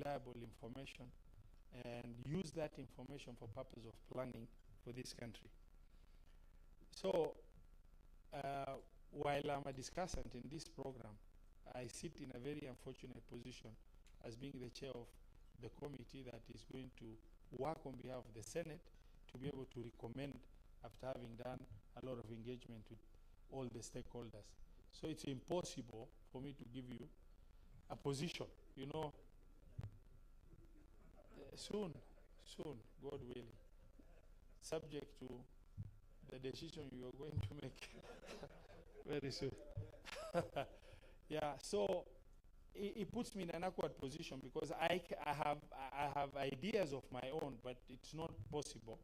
reliable information and use that information for purpose of planning for this country. So while I'm a discussant in this program, I sit in a very unfortunate position as being the chair of the committee that is going to work on behalf of the Senate to be able to recommend after having done a lot of engagement with all the stakeholders. So it's impossible for me to give you a position, you know, soon, God willing, subject to the decision you are going to make very soon. Yeah, so it puts me in an awkward position because I have ideas of my own, but it's not possible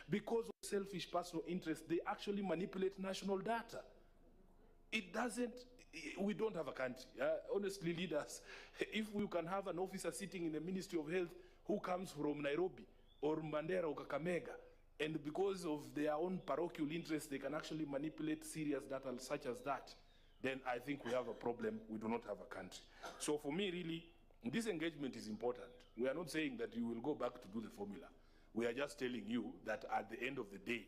because of selfish personal interest, they actually manipulate national data. It doesn't, we don't have a country. Honestly, leaders, if we can have an officer sitting in the Ministry of Health who comes from Nairobi or Mandera or Kakamega, and because of their own parochial interests, they can actually manipulate serious data such as that, then I think we have a problem. We do not have a country. So for me, really, this engagement is important. We are not saying that you will go back to do the formula. We are just telling you that at the end of the day,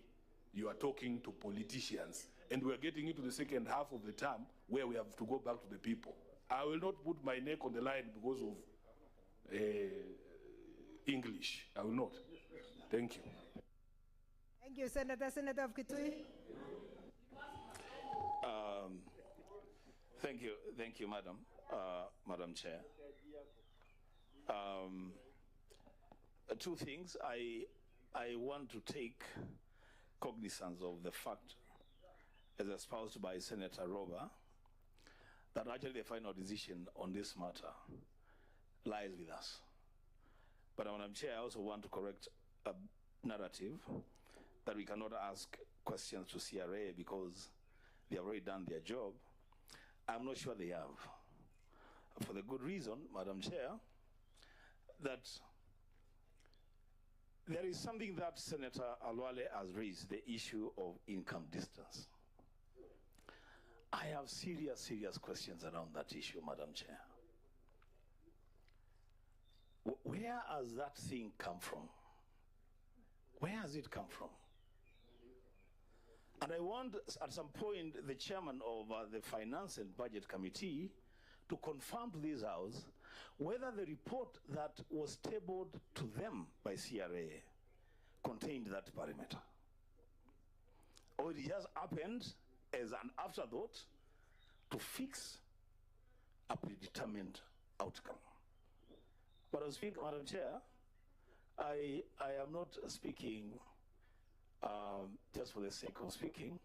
you are talking to politicians, and we are getting into the second half of the term where we have to go back to the people. I will not put my neck on the line because of English. I will not. Thank you. Thank you, Senator. Senator of Kitui. Thank you, Madam Chair. Two things. I want to take cognizance of the fact, as espoused by Senator Roba, that actually the final decision on this matter lies with us. But Madam Chair, I also want to correct a narrative that we cannot ask questions to CRA because they have already done their job. I'm not sure they have. For the good reason, Madam Chair, that there is something that Senator Alwale has raised, the issue of income distance. I have serious questions around that issue, Madam Chair. Where has that thing come from? Where has it come from? And I want, at some point, the chairman of the Finance and Budget Committee to confirm to this House whether the report that was tabled to them by CRA contained that parameter. Or it just happened as an afterthought to fix a predetermined outcome. But I speak, Madam Chair, I am not speaking just for the sake of speaking,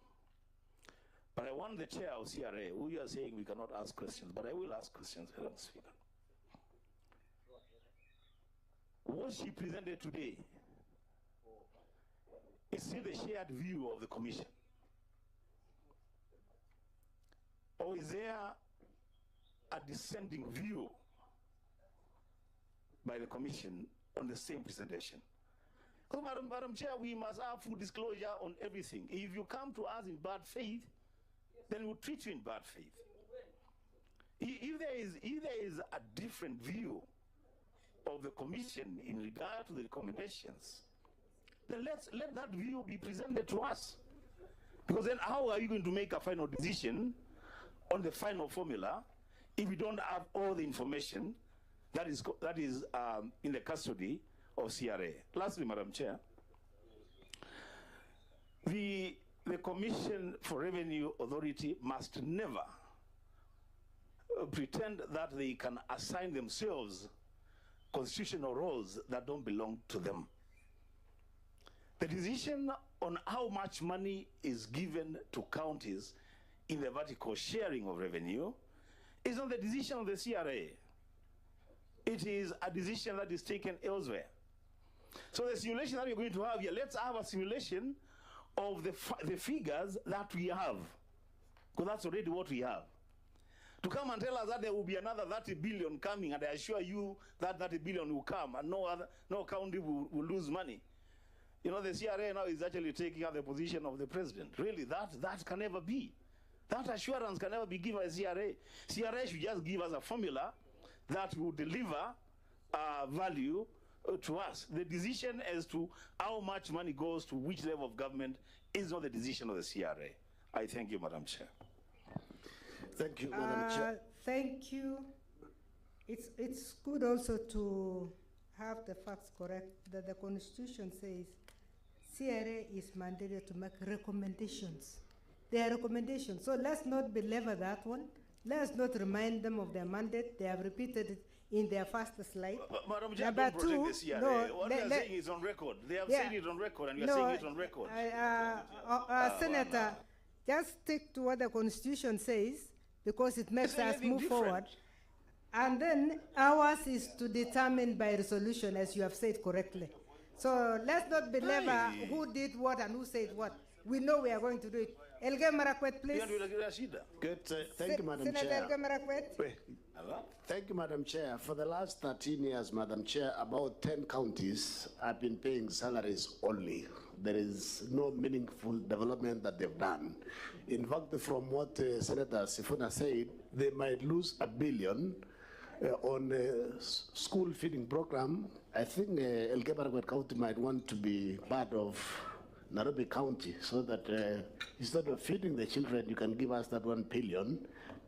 but I want the chair of CRA, who you are saying we cannot ask questions, but I will ask questions, Madam Speaker. What she presented today is still the shared view of the Commission? Or is there a dissenting view by the Commission on the same presentation? Because, Madam Chair, we must have full disclosure on everything. If you come to us in bad faith, then we'll treat you in bad faith. If there is a different view of the Commission in regard to the recommendations, then let that view be presented to us. Because then how are you going to make a final decision on the final formula if you don't have all the information that is in the custody of CRA? Lastly, Madam Chair, the Commission for Revenue Authority must never pretend that they can assign themselves constitutional roles that don't belong to them. The decision on how much money is given to counties in the vertical sharing of revenue is not the decision of the CRA. It is a decision that is taken elsewhere. So the simulation that we're going to have here, let's have a simulation of the figures that we have, because that's already what we have. To come and tell us that there will be another 30 billion coming, and I assure you that 30 billion will come, and no county will lose money. You know, the CRA now is actually taking up the position of the president. Really, that can never be. That assurance can never be given by CRA. CRA should just give us a formula that will deliver value to us. The decision as to how much money goes to which level of government is not the decision of the CRA. I thank you, Madam Chair. Thank you, Madam Chair. Thank you. It's good also to have the facts correct, that the Constitution says CRA is mandated to make recommendations. They are recommendations. So let's not belabor that one. Let's not remind them of their mandate. They have repeated it in their first slide. Madam Chair, don't protect the CRA. What they are saying is on record. They have said it on record, and you are saying it on record. Senator, just stick to what the Constitution says, because it makes us move forward. And then ours is to determine by resolution, as you have said correctly. So let's not belabor who did what and who said what. We know we are going to do it. Elge Marakwet, please. Good. Thank you, Madam Senator Chair. Elge Marakwet. Thank you, Madam Chair. For the last 13 years, Madam Chair, about 10 counties have been paying salaries only. There is no meaningful development that they've done. In fact, from what Senator Sifuna said, they might lose $1 billion on a school feeding program. I think Elgeyo Marakwet County might want to be part of Nairobi County, so that instead of feeding the children, you can give us that $1 billion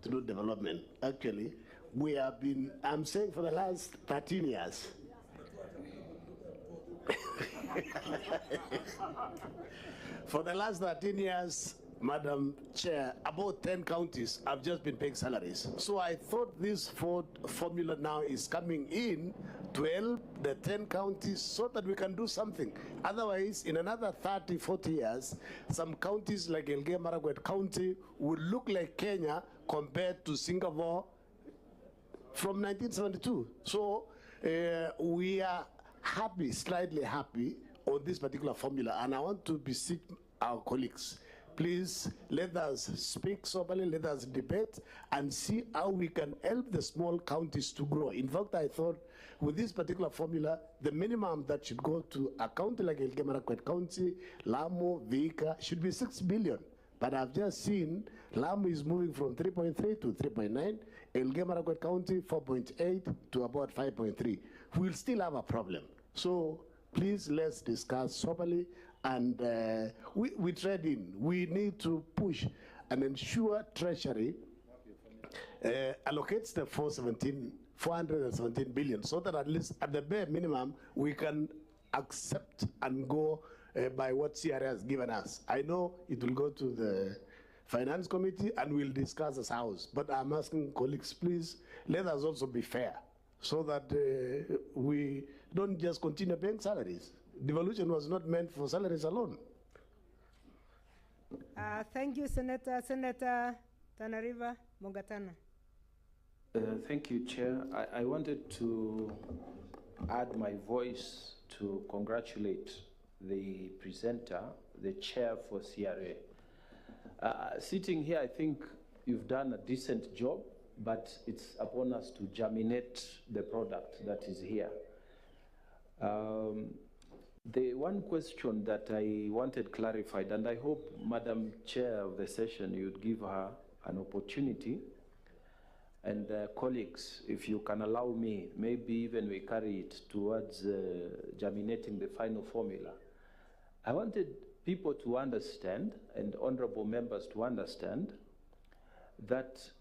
to do development. Actually, we have been, I'm saying for the last 13 years. For the last 13 years, Madam Chair, about 10 counties have just been paying salaries. So I thought this formula now is coming in to help the 10 counties so that we can do something. Otherwise, in another 30, 40 years, some counties like Elgeyo Marakwet County will look like Kenya compared to Singapore from 1972. So we are happy, slightly happy on this particular formula, and I want to beseech our colleagues, please let us speak soberly, let us debate and see how we can help the small counties to grow. In fact, I thought with this particular formula, the minimum that should go to a county like Elgeyo Marakwet County, Lamu, Vihiga, should be 6 billion. But I've just seen Lamu is moving from 3.3 to 3.9, Elgeyo Marakwet County 4.8 to about 5.3. We'll still have a problem. So please let's discuss soberly, and we trade in. We need to push and ensure Treasury allocates the 417 billion, so that at least at the bare minimum we can accept and go by what CRA has given us. I know it will go to the Finance Committee and we'll discuss as House, but I'm asking colleagues, please let us also be fair, so that we don't just continue paying salaries. Devolution was not meant for salaries alone. Thank you, Senator. Senator Tana River Mogatana. Thank you, Chair. I wanted to add my voice to congratulate the presenter, the chair for CRA. Sitting here, I think you've done a decent job, but it's upon us to germinate the product that is here. The one question that I wanted clarified, and I hope, Madam Chair of the session, you'd give her an opportunity, and colleagues, if you can allow me, maybe even we carry it towards germinating the final formula. I wanted people to understand, and honorable members to understand, that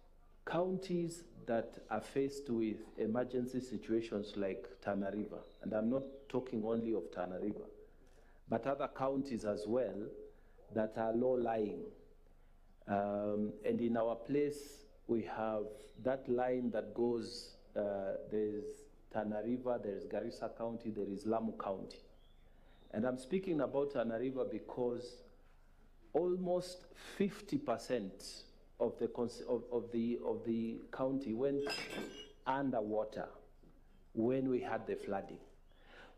counties that are faced with emergency situations like Tana River, and I'm not talking only of Tana River, but other counties as well that are low-lying. And in our place, we have that line that goes, there's Tana River, there's Garissa County, there is Lamu County. And I'm speaking about Tana River because almost 50% of the county went underwater when we had the flooding.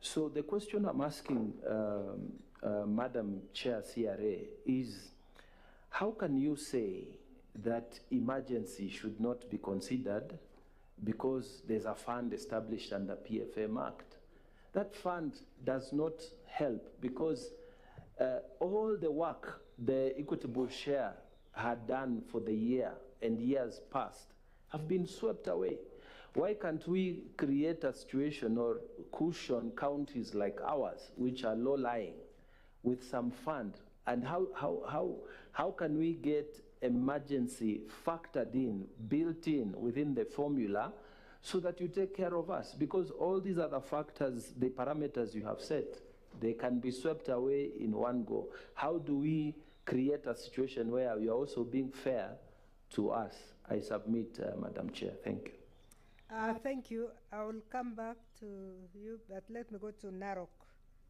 So the question I'm asking Madam Chair CRA is, how can you say that emergency should not be considered because there's a fund established under PFM Act? That fund does not help because all the work the equitable share had done for the year and years past have been swept away. Why can't we create a situation or cushion counties like ours, which are low-lying, with some fund? And how can we get emergency factored in, built in within the formula, so that you take care of us? Because all these other factors, the parameters you have set, they can be swept away in one go. How do we create a situation where we are also being fair to us? I submit, Madam Chair. Thank you. Thank you. I will come back to you, but let me go to Narok.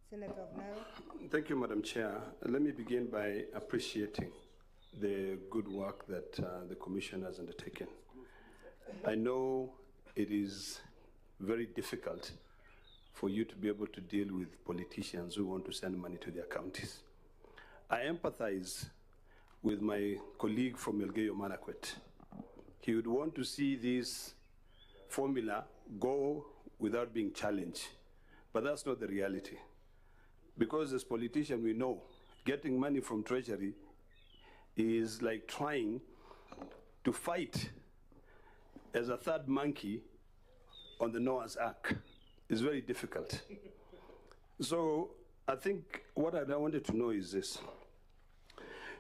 Senator of Narok. Thank you, Madam Chair. Let me begin by appreciating the good work that the Commission has undertaken. I know it is very difficult for you to be able to deal with politicians who want to send money to their counties. I empathize with my colleague from Elgeyo Marakwet. He would want to see this formula go without being challenged, but that's not the reality. Because as politicians, we know getting money from Treasury is like trying to fight as a third monkey on the Noah's Ark. It's very difficult. So I think what I wanted to know is this.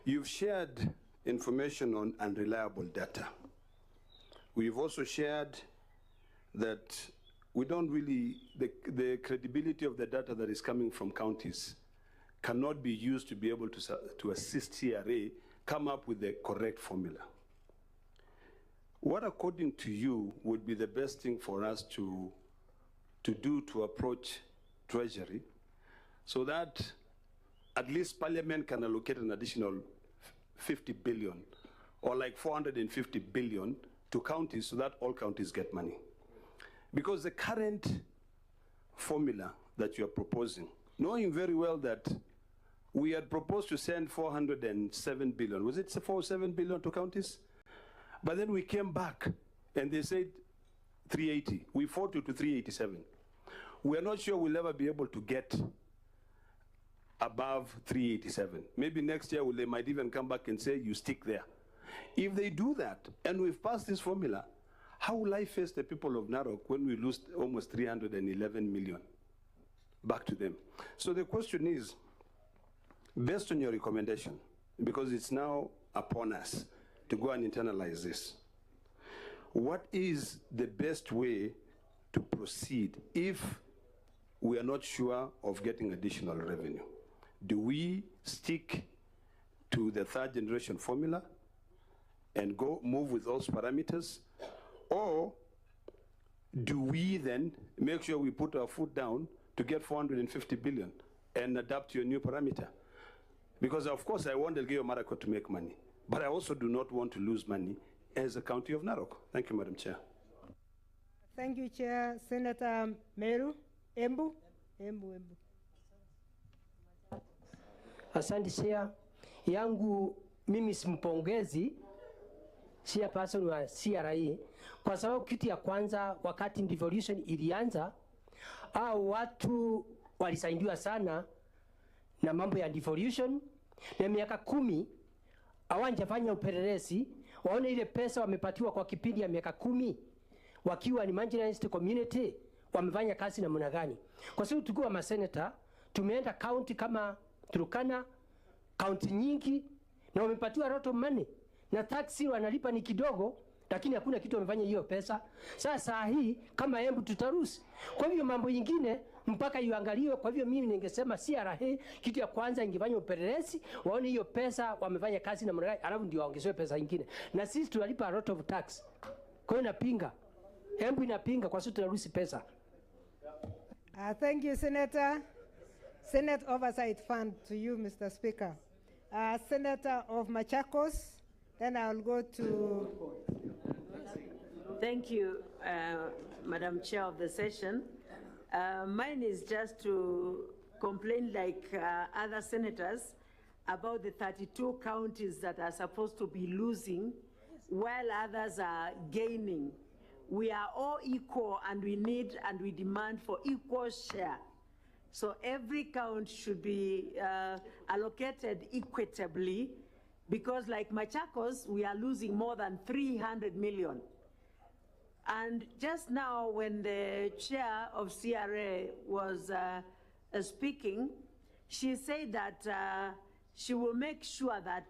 You've shared information on unreliable data. We've also shared that we don't really, the credibility of the data that is coming from counties cannot be used to be able to assist CRA come up with the correct formula. What, according to you, would be the best thing for us to do to approach Treasury so that at least Parliament can allocate an additional 50 billion or like 450 billion to counties so that all counties get money? Because the current formula that you are proposing, knowing very well that we had proposed to send 407 billion, was it 407 billion to counties? But then we came back and they said 380. We fought it to 387. We are not sure we'll ever be able to get above 387. Maybe next year they might even come back and say, you stick there. If they do that, and we've passed this formula, how will I face the people of Narok when we lose almost 311 million back to them? So the question is, based on your recommendation, because it's now upon us to go and internalize this, what is the best way to proceed if we are not sure of getting additional revenue? Do we stick to the third generation formula and move with those parameters? Or do we then make sure we put our foot down to get 450 billion and adapt to a new parameter? Because of course I want Elgeyo Marakwet to make money, but I also do not want to lose money as a county of Narok. Thank you, Madam Chair. Thank you, Chair. Senator Meru, Embu. Asante Chair. Yangu mimi simpongezi chairperson wa CRA kwa sababu kitu ya kwanza wakati devolution ilianza au watu walisaidiwa sana na mambo ya devolution, na miaka 10 hawajafanya upelelezi waone ile pesa wamepatiwa kwa kipindi ya miaka 10 wakiwa ni marginalized community wamefanya kazi namna gani. Kwa sababu tukiwa maseneta tumeenda county kama Turkana, county nyingi, na wamepatiwa a lot of money na taxi wanalipa ni kidogo, lakini hakuna kitu wamefanya hiyo pesa. Sasa hii kama Embu tutaruhusu. Kwa hivyo mambo mengine mpaka iangaliwe. Kwa hivyo mimi ningesema CRA kitu ya kwanza ingefanya upelelezi waone hiyo pesa wamefanya kazi namna gani, alafu ndio waongezewe pesa nyingine. Na sisi tunalipa a lot of tax. Kwa hiyo napinga. Embu inapinga kwa sababu tunaruhusu pesa. Thank you, Senator. Senate Oversight Fund to you, Mr. Speaker. Senator of Machakos, then I'll go to... Thank you, Madam Chair of the session. Mine is just to complain like other senators about the 32 counties that are supposed to be losing while others are gaining. We are all equal and we need and we demand for equal share. So every count should be allocated equitably, because like Machakos, we are losing more than 300 million. And just now when the chair of CRA was speaking, she said that she will make sure that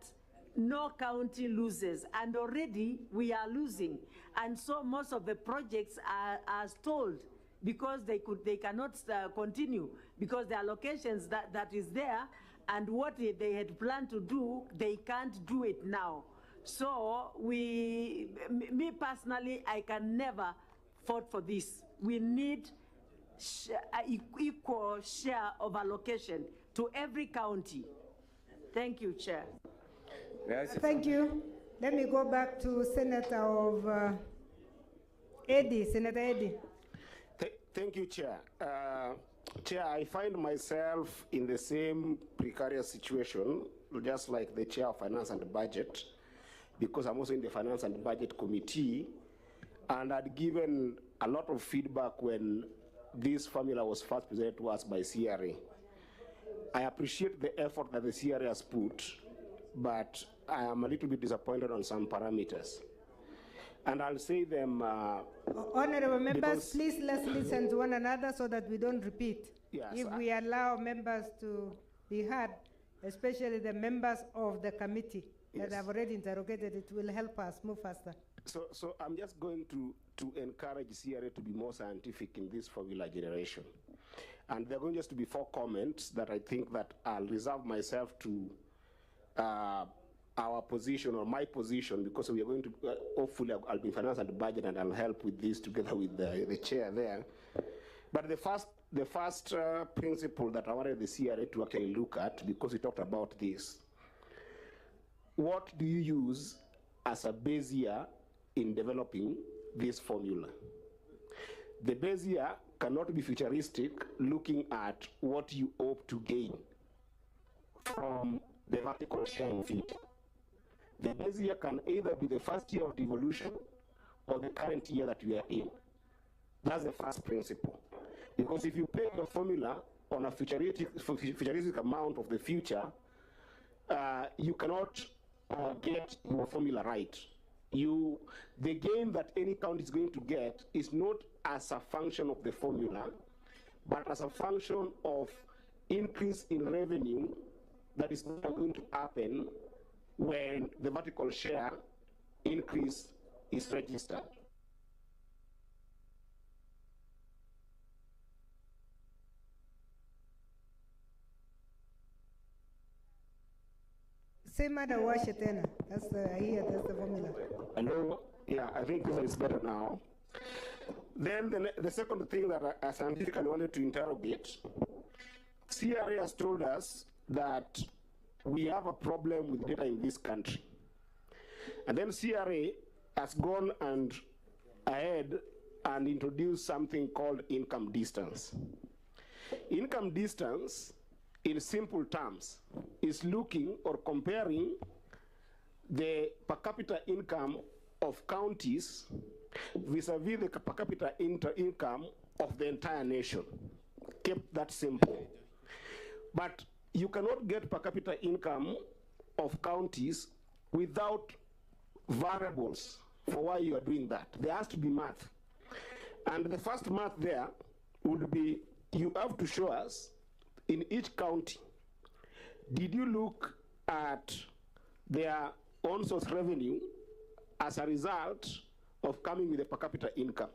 no county loses, and already we are losing. And so most of the projects are stalled because they cannot continue, because the allocations that is there and what they had planned to do, they can't do it now. So me personally, I can never vote for this. We need equal share of allocation to every county. Thank you, Chair. Thank you. Let me go back to Senator of Eddy, Senator Eddy. Thank you, Chair. Chair, I find myself in the same precarious situation, just like the Chair of Finance and Budget, because I'm also in the Finance and Budget Committee, and I'd given a lot of feedback when this formula was first presented to us by CRA. I appreciate the effort that the CRA has put, but I am a little bit disappointed on some parameters. And I'll say them. Honorable members, please let's listen to one another so that we don't repeat. Yes, if we allow members to be heard, especially the members of the committee that have already interrogated, it will help us move faster. So I'm just going to encourage CRA to be more scientific in this formula generation. And there are going just to be 4 comments that I think that I'll reserve myself to our position or my position, because we are going to, hopefully I'll be finance and budget and I'll help with this together with the chair there. But the first principle that I wanted the CRA to actually look at, because we talked about this, what do you use as a base year in developing this formula? The base year cannot be futuristic, looking at what you hope to gain from the vertical share in future. The base year can either be the first year of devolution or the current year that we are in. That's the first principle. Because if you pay your formula on a futuristic amount of the future, you cannot get your formula right. The gain that any county is going to get is not as a function of the formula, but as a function of increase in revenue that is not going to happen when the vertical share increase is registered. Say Madam Washetena, that's the formula. Hello, yeah, I think this is better now. Then the second thing that I scientifically wanted to interrogate, CRA has told us that we have a problem with data in this country. And then CRA has gone and ahead and introduced something called income distance. Income distance, in simple terms, is looking or comparing the per capita income of counties vis-a-vis the per capita income of the entire nation. Kept that simple. But you cannot get per capita income of counties without variables for why you are doing that. There has to be math. And the first math there would be, you have to show us in each county, did you look at their own source revenue as a result of coming with a per capita income?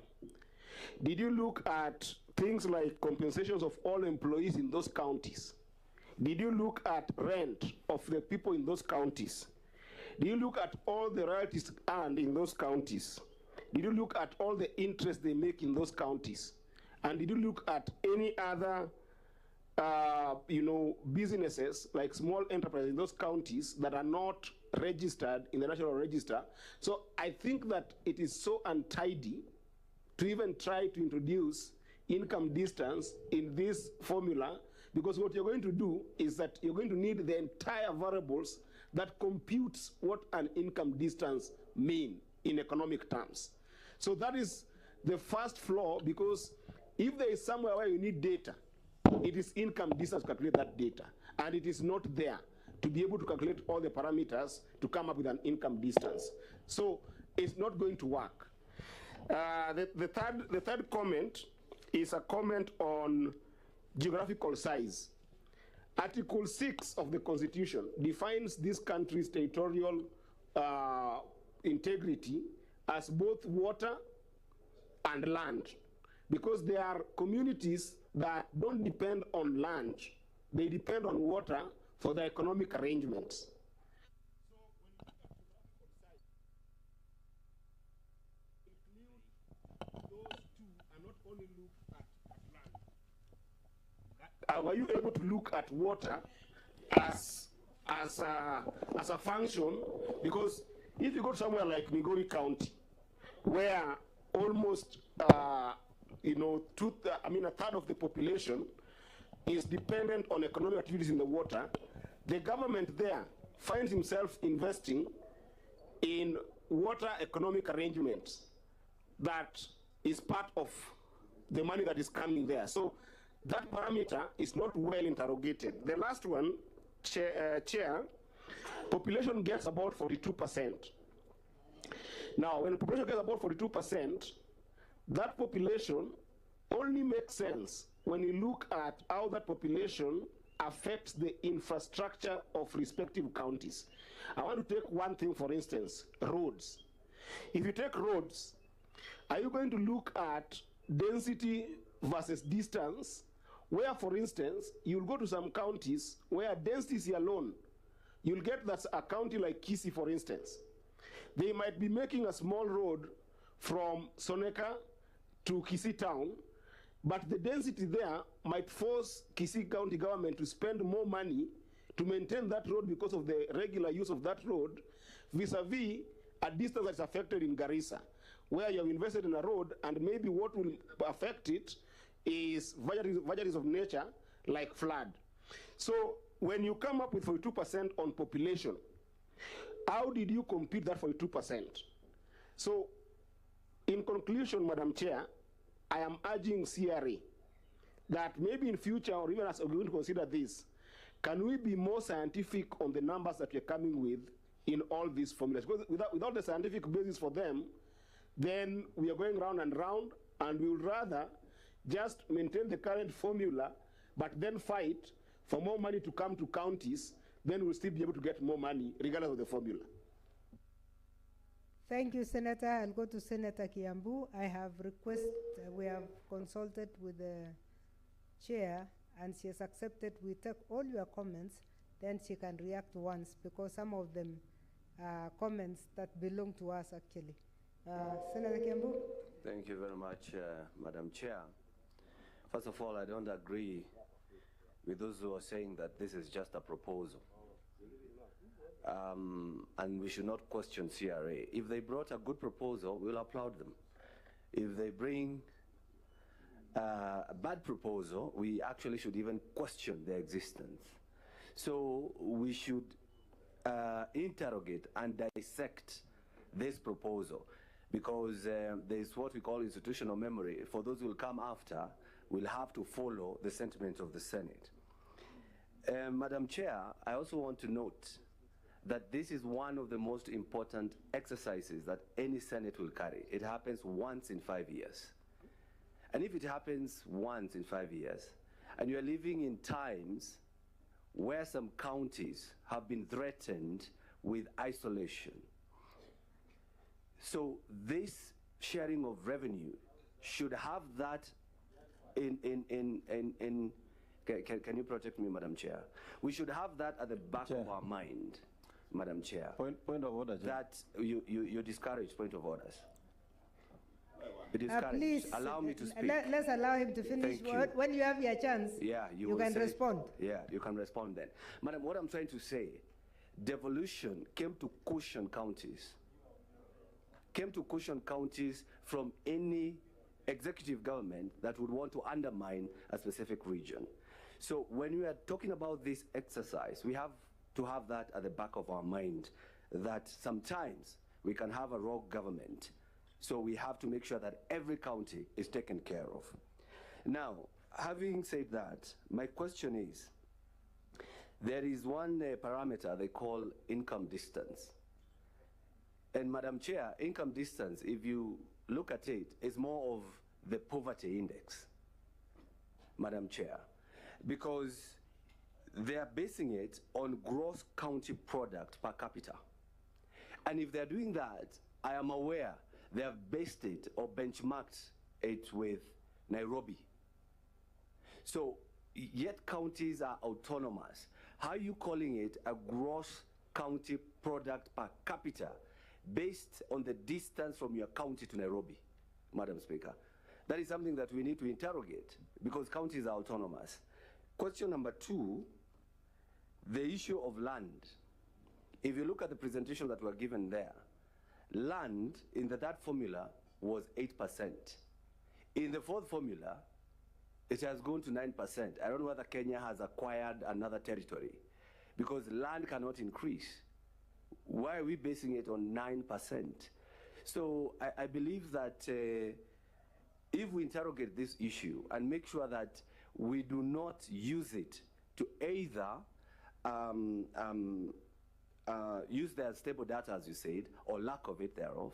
Did you look at things like compensations of all employees in those counties? Did you look at rent of the people in those counties? Did you look at all the royalties earned in those counties? Did you look at all the interest they make in those counties? And did you look at any other businesses like small enterprises in those counties that are not registered in the National Register? So I think that it is so untidy to even try to introduce income distance in this formula, because what you're going to do is that you're going to need the entire variables that computes what an income distance mean in economic terms. So that is the first flaw, because if there is somewhere where you need data, it is income distance to calculate that data, and it is not there to be able to calculate all the parameters to come up with an income distance. So it's not going to work. The third comment is a comment on geographical size. Article 6 of the Constitution defines this country's territorial integrity as both water and land, because there are communities that don't depend on land, they depend on water for their economic arrangements. Were you able to look at water as a function? Because if you go somewhere like Migori County, where almost you know, a third of the population is dependent on economic activities in the water, the government there finds himself investing in water economic arrangements that is part of the money that is coming there. So that parameter is not well interrogated. The last one, Chair, population gets about 42%. Now, when population gets about 42%, that population only makes sense when you look at how that population affects the infrastructure of respective counties. I want to take one thing, for instance, roads. If you take roads, are you going to look at density versus distance, where, for instance, you'll go to some counties where density alone, you'll get that a county like Kisii, for instance. They might be making a small road from Soneka to Kisii town, but the density there might force Kisii County government to spend more money to maintain that road because of the regular use of that road, vis-a-vis a distance that's affected in Garissa, where you have invested in a road and maybe what will affect it is vagaries of nature like flood. So when you come up with 42% on population, how did you compute that 42%? So in conclusion, Madam Chair, I am urging CRA that maybe in future, or even as we're going to consider this, can we be more scientific on the numbers that we're coming with in all these formulas? Because without the scientific basis for them, then we are going round and round, and we would rather just maintain the current formula, but then fight for more money to come to counties, then we'll still be able to get more money regardless of the formula. Thank you, Senator. I'll go to Senator Kiambu. I have we have consulted with the chair, and she has accepted we take all your comments, then she can react once, because some of them are comments that belong to us actually. Senator Kiambu. Thank you very much, Madam Chair. First of all, I don't agree with those who are saying that this is just a proposal. And we should not question CRA. If they brought a good proposal, we'll applaud them. If they bring a bad proposal, we actually should even question their existence. So we should interrogate and dissect this proposal, because there's what we call institutional memory. For those who will come after, we'll have to follow the sentiment of the Senate. Madam Chair, I also want to note that this is one of the most important exercises that any Senate will carry. It happens once in 5 years. And if it happens once in 5 years, and you're living in times where some counties have been threatened with isolation, so this sharing of revenue should have that can you protect me, Madam Chair? We should have that at the back of our mind, Madam Chair. Point of order, Chair. That you discourage point of orders. Please, allow me to speak. Let's allow him to finish. When you have your chance, yeah, you can respond. Yeah, you can respond then. Madam, what I'm trying to say, devolution came to cushion counties. Came to cushion counties from any executive government that would want to undermine a specific region. So when we are talking about this exercise, we have to have that at the back of our mind, that sometimes we can have a rogue government. So we have to make sure that every county is taken care of. Now, having said that, my question is, there is one parameter they call income distance. And Madam Chair, income distance, if you look at it, is more of the poverty index, Madam Chair, because they are basing it on gross county product per capita. And if they're doing that, I am aware they have based it or benchmarked it with Nairobi. So, yet counties are autonomous. How are you calling it a gross county product per capita based on the distance from your county to Nairobi, Madam Speaker? That is something that we need to interrogate, because counties are autonomous. Question number 2, the issue of land. If you look at the presentation that were given there, land in that formula was 8%. In the fourth formula, it has gone to 9%. I don't know whether Kenya has acquired another territory because land cannot increase. Why are we basing it on 9%? So I believe that if we interrogate this issue and make sure that we do not use it to either use their stable data, as you said, or lack of it thereof,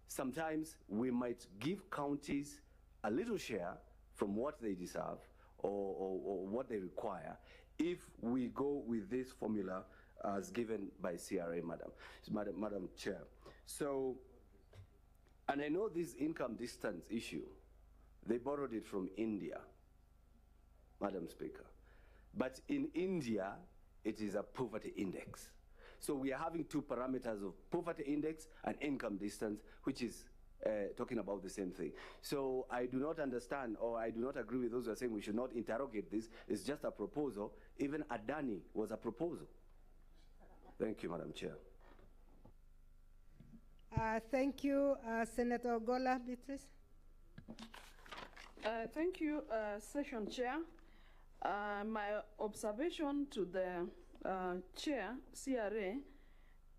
sometimes we might give counties a little share from what they deserve or what they require if we go with this formula as given by CRA, Madam Chair. So, and I know this income distance issue, they borrowed it from India, Madam Speaker. But in India, it is a poverty index. So we are having two parameters of poverty index and income distance, which is talking about the same thing. So I do not understand, or I do not agree with those who are saying we should not interrogate this. It's just a proposal. Even Adani was a proposal. Thank you, Madam Chair. Thank you, Senator Gola Beatrice. Thank you, Session Chair. My observation to the Chair, CRA,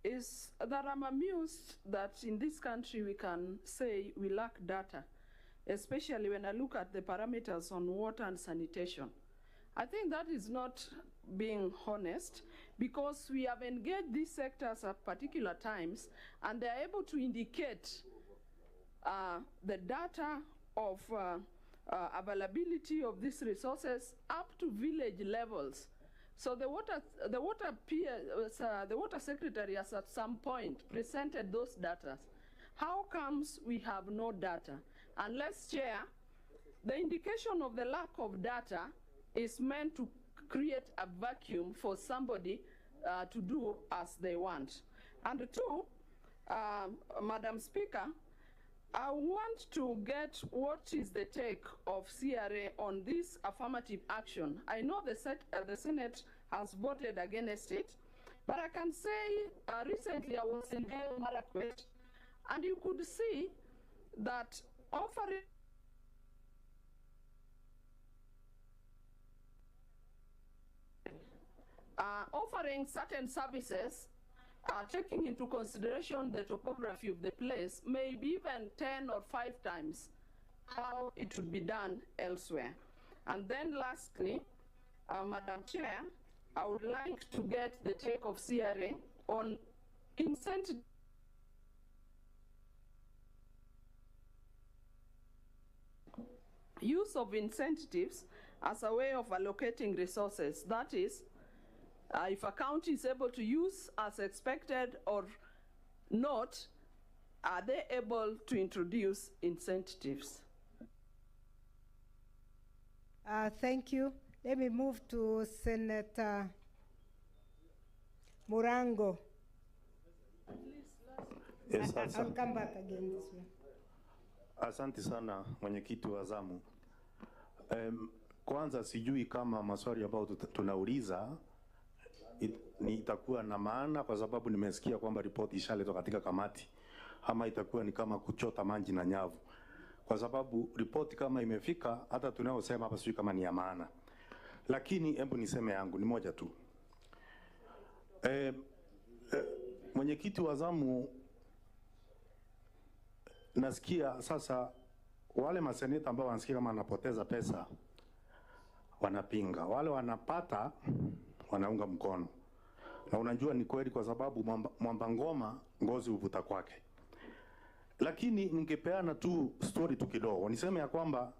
is that I'm amused that in this country we can say we lack data, especially when I look at the parameters on water and sanitation. I think that is not being honest, because we have engaged these sectors at particular times and they're able to indicate the data of availability of these resources up to village levels. So the water secretary has at some point presented those data. How comes we have no data? Unless, Chair, the indication of the lack of data is meant to create a vacuum for somebody to do as they want. And two, Madam Speaker, I want to get what is the take of CRA on this affirmative action. I know the Senate has voted against it, but I can say recently I was in Marakwet, and you could see that offering certain services, taking into consideration the topography of the place, may be even 10 or 5 times how it would be done elsewhere. And then lastly, Madam Chair, I would like to get the take of CRA on incentive use of incentives as a way of allocating resources. That is, if a county is able to use as expected or not, are they able to introduce incentives? Thank you. Let me move to Senator Murango. Yes, I'll come back again this way. Asante sana mwenyekiti wa zamu. Kwanza sijui kama maswali ambayo tunauliza itakuwa na maana, kwa sababu nimesikia kwamba ripoti ishaletwa katika kamati, ama itakuwa ni kama kuchota maji na nyavu, kwa sababu ripoti kama imefika hata tunayosema hapa sijui kama ni ya maana. Lakini hebu niseme yangu ni moja tu. Mwenyekiti wa zamu, nasikia sasa wale maseneta ambao wanasikia kama wanapoteza pesa wanapinga, wale wanapata wanaunga mkono. Na unajua ni kweli, kwa sababu mwamba ngoma ngozi uvuta kwake. Lakini ningepeana tu story tu kidogo. Niseme ya kwamba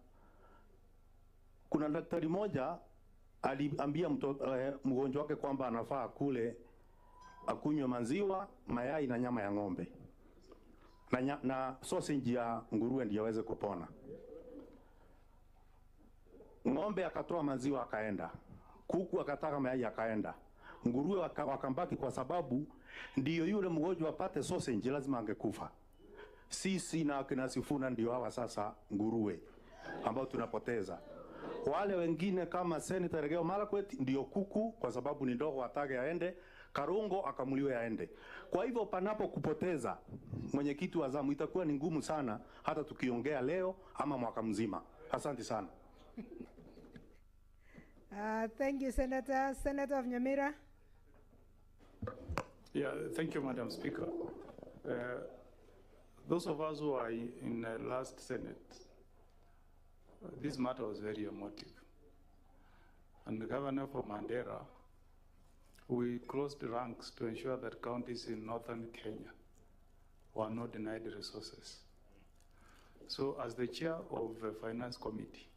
kuna daktari moja aliambia mgonjwa wake kwamba anafaa kule akunywe maziwa, mayai na nyama ya ng'ombe na sausage ya nguruwe ndio aweze kupona. Ng'ombe akatoa maziwa akaenda, kuku akataka mayai akaenda, nguruwe wakambaki, kwa sababu ndio yule mgonjwa apate sausage lazima angekufa. Sisi na akina Sifuna ndio hawa sasa nguruwe ambao tunapoteza. Wale wengine kama Senator Elgeyo Marakwet ndio kuku, kwa sababu ni ndogo atake aende, Karongo akamuliwe aende. Kwa hivyo panapo kupoteza mwenyekiti wa zamu itakuwa ni ngumu sana hata tukiongea leo ama mwaka mzima. Asante sana. Thank you, Senator. Senator of Nyamira. Yeah, thank you, Madam Speaker. Those of us who are in the last Senate, this matter was very emotive. And the Governor for Mandera, we closed the ranks to ensure that counties in northern Kenya were not denied resources. So as the chair of the Finance Committee,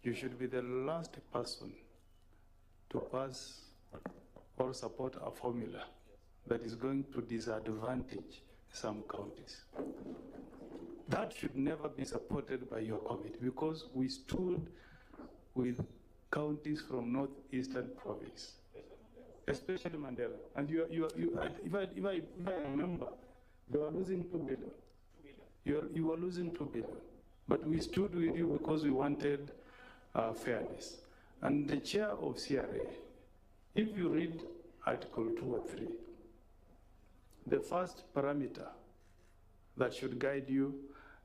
you should be the last person to pass or support a formula that is going to disadvantage some counties. That should never be supported by your committee, because we stood with counties from northeastern province, especially Mandela. And if I remember, they were losing 2 billion. You were losing 2 billion. But we stood with you because we wanted fairness. And the chair of CRA, if you read Article 2 or 3, the first parameter that should guide you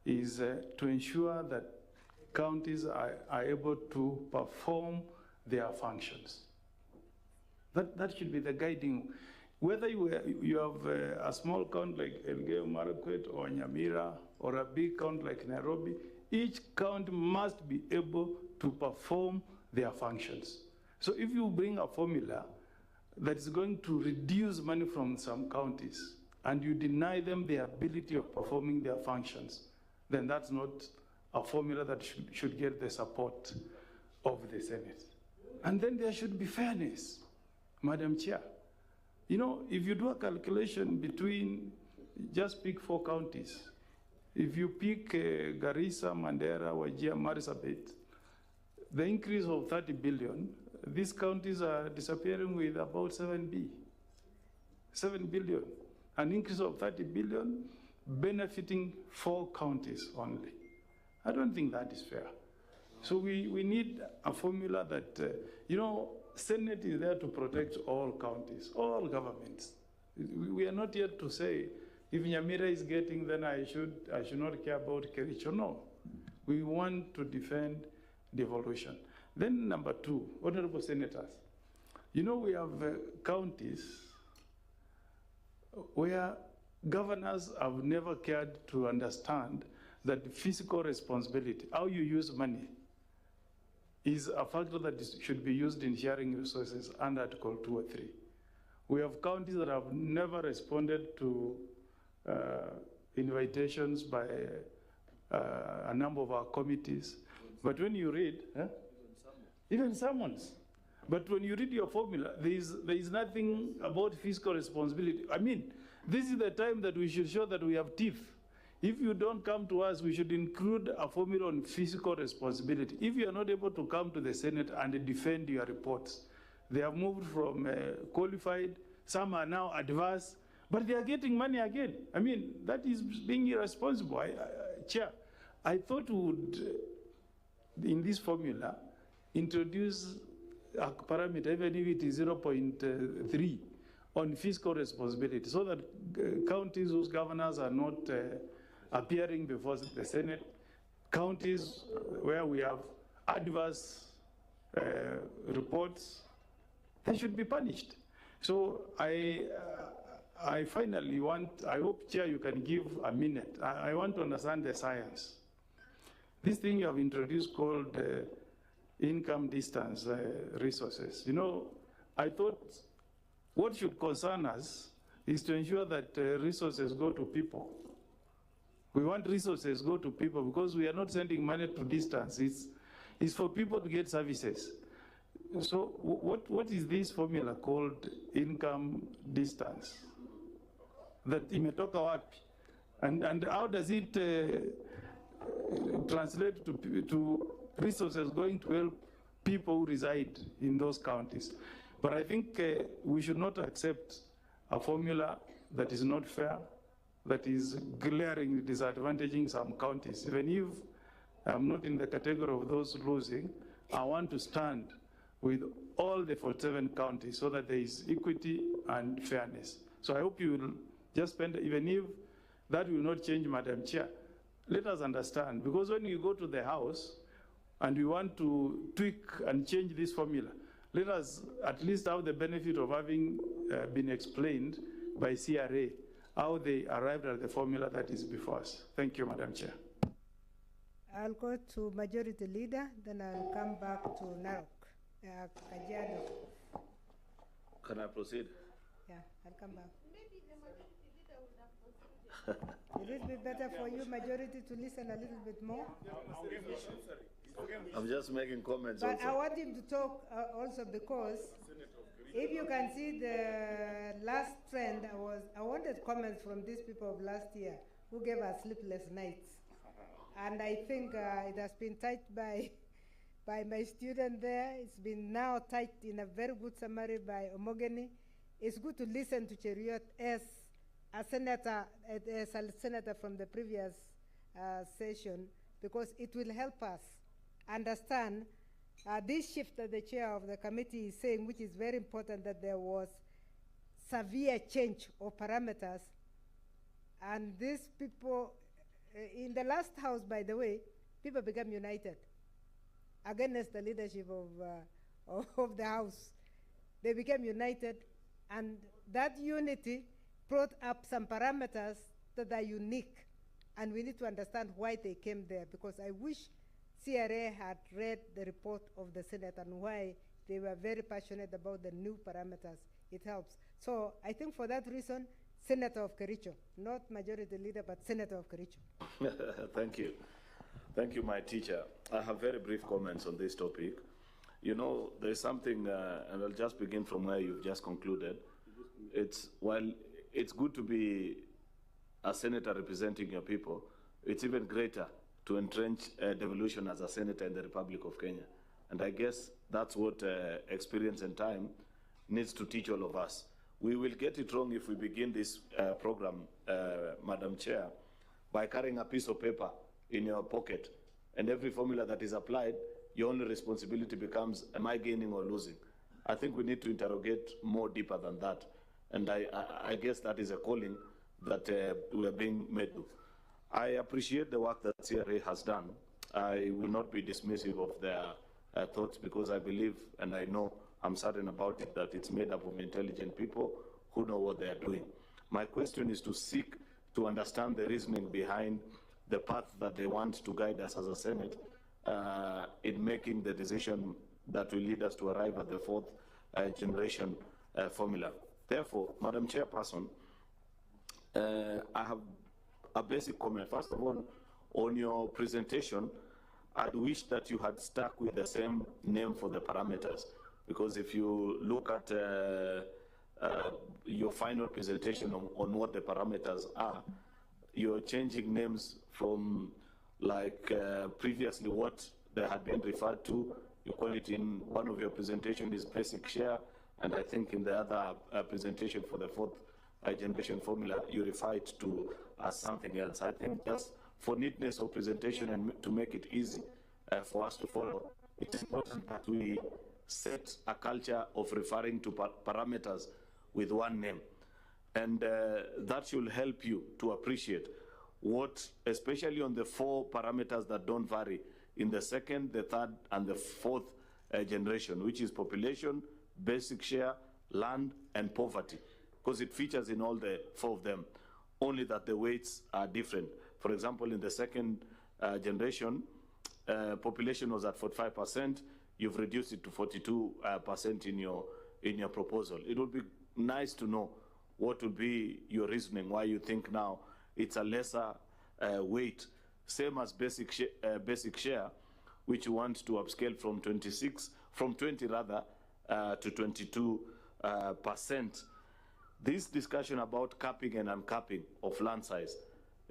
is to ensure that counties are able to perform their functions. That should be the guiding. Whether you have a small count like Elgeyo Marakwet or Nyamira, or a big count like Nairobi, each county must be able to perform their functions. So if you bring a formula that is going to reduce money from some counties and you deny them the ability of performing their functions, then that's not a formula that should get the support of the Senate. And then there should be fairness, Madam Chair. You know, if you do a calculation between, just pick 4 counties. If you pick Garissa, Mandera, Wajir, Marsabit, the increase of 30 billion, these counties are disappearing with about 7 billion. An increase of 30 billion benefiting 4 counties only. I don't think that is fair. So we need a formula that, you know, Senate is there to protect all counties, all governments. We are not here to say, if Nyamira is getting, then I should not care about Kericho. No, we want to defend devolution. Then number 2, honorable senators, you know, we have counties where governors have never cared to understand that fiscal responsibility, how you use money, is a factor that should be used in sharing resources under Article 2 or 3. We have counties that have never responded to invitations by a number of our committees. But when you read, even summons. But when you read your formula, there is nothing about fiscal responsibility. I mean, this is the time that we should show that we have teeth. If you don't come to us, we should include a formula on fiscal responsibility. If you are not able to come to the Senate and defend your reports, they have moved from qualified, some are now adverse, but they are getting money again. I mean, that is being irresponsible. Chair, I thought we would, in this formula, introduce a parameter, even if it is 0.3, on fiscal responsibility, so that counties whose governors are not appearing before the Senate, counties where we have adverse reports, they should be punished. So I finally I hope, Chair, you can give a minute. I want to understand the science. This thing you have introduced called income distance resources. You know, I thought what should concern us is to ensure that resources go to people. We want resources go to people because we are not sending money to distance. It's for people to get services. So what is this formula called income distance? That imetoka wapi? And how does it translate to resources going to help people who reside in those counties? But I think we should not accept a formula that is not fair, that is glaringly disadvantaging some counties. Even if I'm not in the category of those losing, I want to stand with all the 47 counties so that there is equity and fairness. So I hope you will just spend, even if that will not change, Madam Chair, let us understand, because when you go to the House and we want to tweak and change this formula, let us at least have the benefit of having been explained by CRA how they arrived at the formula that is before us. Thank you, Madam Chair. I'll go to Majority Leader, then I'll come back to Narok, Kajiado. Can I proceed? Yeah, I'll come back. Will it be better for you, Majority, to listen a little bit more? I'm just making comments But also. I want him to talk also, because if you can see the last trend, I wanted comments from these people of last year who gave us sleepless nights. And I think it has been typed by my student there. It's been now typed in a very good summary by Omogeni. It's good to listen to Cheruiyot as a senator from the previous session, because it will help us understand this shift that the chair of the committee is saying, which is very important, that there was severe change of parameters. And these people, in the last House, by the way, people became united against the leadership of the House. They became united, and that unity brought up some parameters that are unique, and we need to understand why they came there, because I wish CRA had read the report of the Senate and why they were very passionate about the new parameters. It helps. So I think for that reason, Senator of Kericho, not Majority Leader, but Senator of Kericho. Thank you. Thank you, my teacher. I have very brief comments on this topic. You know, there's something, and I'll just begin from where you've just concluded. While it's good to be a senator representing your people, it's even greater to entrench devolution as a senator in the Republic of Kenya. And I guess that's what experience and time needs to teach all of us. We will get it wrong if we begin this program, Madam Chair, by carrying a piece of paper in your pocket, and every formula that is applied, your only responsibility becomes, am I gaining or losing? I think we need to interrogate more deeper than that. And I guess that is a calling that we are being made to. I appreciate the work that CRA has done. I will not be dismissive of their thoughts, because I believe, and I know, I'm certain about it, that it's made up of intelligent people who know what they are doing. My question is to seek to understand the reasoning behind the path that they want to guide us as a Senate in making the decision that will lead us to arrive at the fourth generation formula. Therefore, Madam Chairperson, I have a basic comment. First of all, on your presentation, I'd wish that you had stuck with the same name for the parameters, because if you look at your final presentation on what the parameters are, you're changing names from, like previously what they had been referred to. You call it in one of your presentations is basic share, and I think in the other presentation for the fourth generation formula, you refer it to as something else. I think just for neatness of presentation and to make it easy for us to follow, it's important that we set a culture of referring to parameters with one name. And that should help you to appreciate what, especially on the four parameters that don't vary in the second, the third, and the fourth generation, which is population, basic share, land, and poverty, because it features in all the four of them, only that the weights are different. For example, in the second generation, population was at 45%, you've reduced it to 42% in your proposal. It would be nice to know what would be your reasoning, why you think now it's a lesser weight, same as basic share, which you want to upscale from 20 rather, to 22%. This discussion about capping and uncapping of land size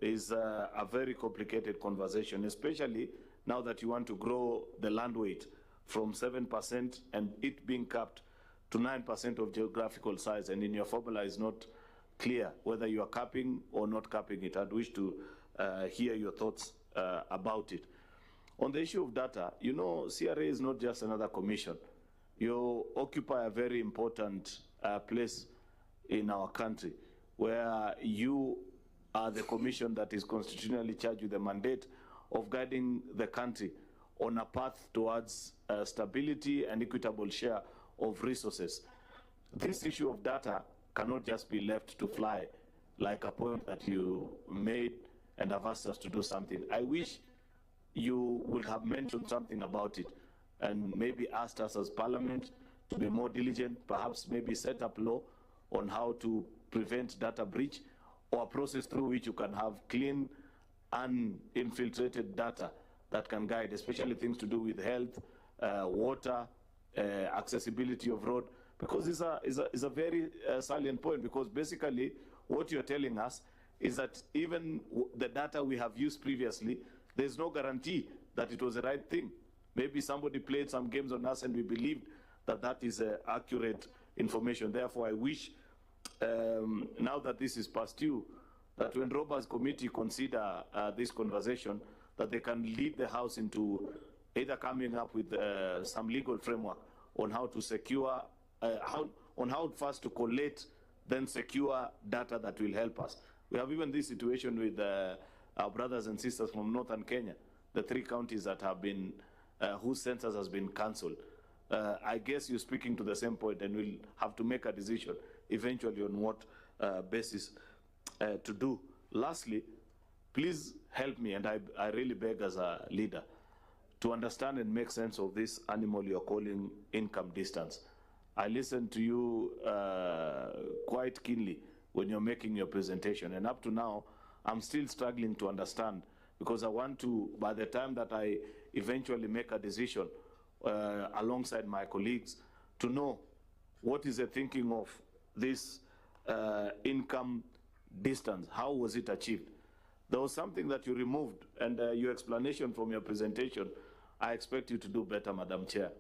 is a very complicated conversation, especially now that you want to grow the land weight from 7% and it being capped to 9% of geographical size, and in your formula is not clear whether you are capping or not capping it. I'd wish to hear your thoughts about it. On the issue of data, you know, CRA is not just another commission. You occupy a very important place in our country, where you are the commission that is constitutionally charged with the mandate of guiding the country on a path towards stability and equitable share of resources. This issue of data cannot just be left to fly, like a point that you made and have asked us to do something. I wish you would have mentioned something about it and maybe asked us as Parliament to be more diligent, perhaps maybe set up law on how to prevent data breach, or a process through which you can have clean, uninfiltrated data that can guide, especially things to do with health, water, accessibility of road, because it's a very salient point, because basically what you're telling us is that even the data we have used previously, there's no guarantee that it was the right thing. Maybe somebody played some games on us and we believed that that is accurate information. Therefore, I wish, now that this is past due, that when Robert's committee consider this conversation, that they can lead the House into either coming up with some legal framework on how to secure, on how first to collect, then secure data that will help us. We have even this situation with our brothers and sisters from northern Kenya, the 3 counties that have been, whose census has been cancelled. I guess you're speaking to the same point, and we'll have to make a decision eventually on what basis to do. Lastly, please help me, and I really beg as a leader, to understand and make sense of this animal you're calling income distance. I listened to you quite keenly when you're making your presentation, and up to now, I'm still struggling to understand, because I want to, by the time that I eventually make a decision alongside my colleagues, to know what is the thinking of this income distance. How was it achieved? There was something that you removed, and your explanation from your presentation, I expect you to do better, Madam Chair.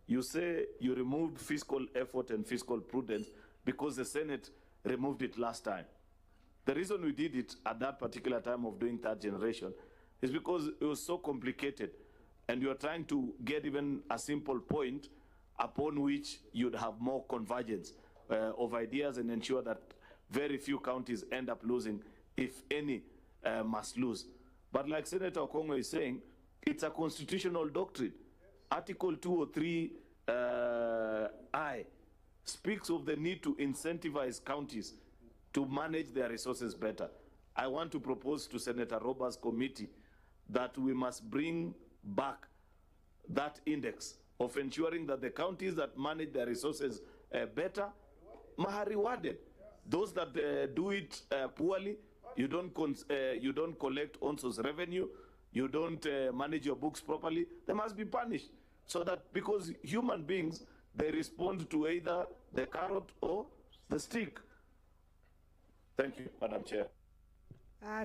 You say you removed fiscal effort and fiscal prudence because the Senate removed it last time. The reason we did it at that particular time of doing third generation is because it was so complicated, and you are trying to get even a simple point upon which you'd have more convergence of ideas and ensure that very few counties end up losing, if any must lose. But like Senator Okongo is saying, it's a constitutional doctrine. Article 203 I speaks of the need to incentivize counties to manage their resources better. I want to propose to Senator Roberts' committee that we must bring back that index of ensuring that the counties that manage their resources better are rewarded. Those that do it poorly, you don't collect on-source revenue, you don't manage your books properly, they must be punished. So that, because human beings, they respond to either the carrot or the stick. Thank you, Madam Chair.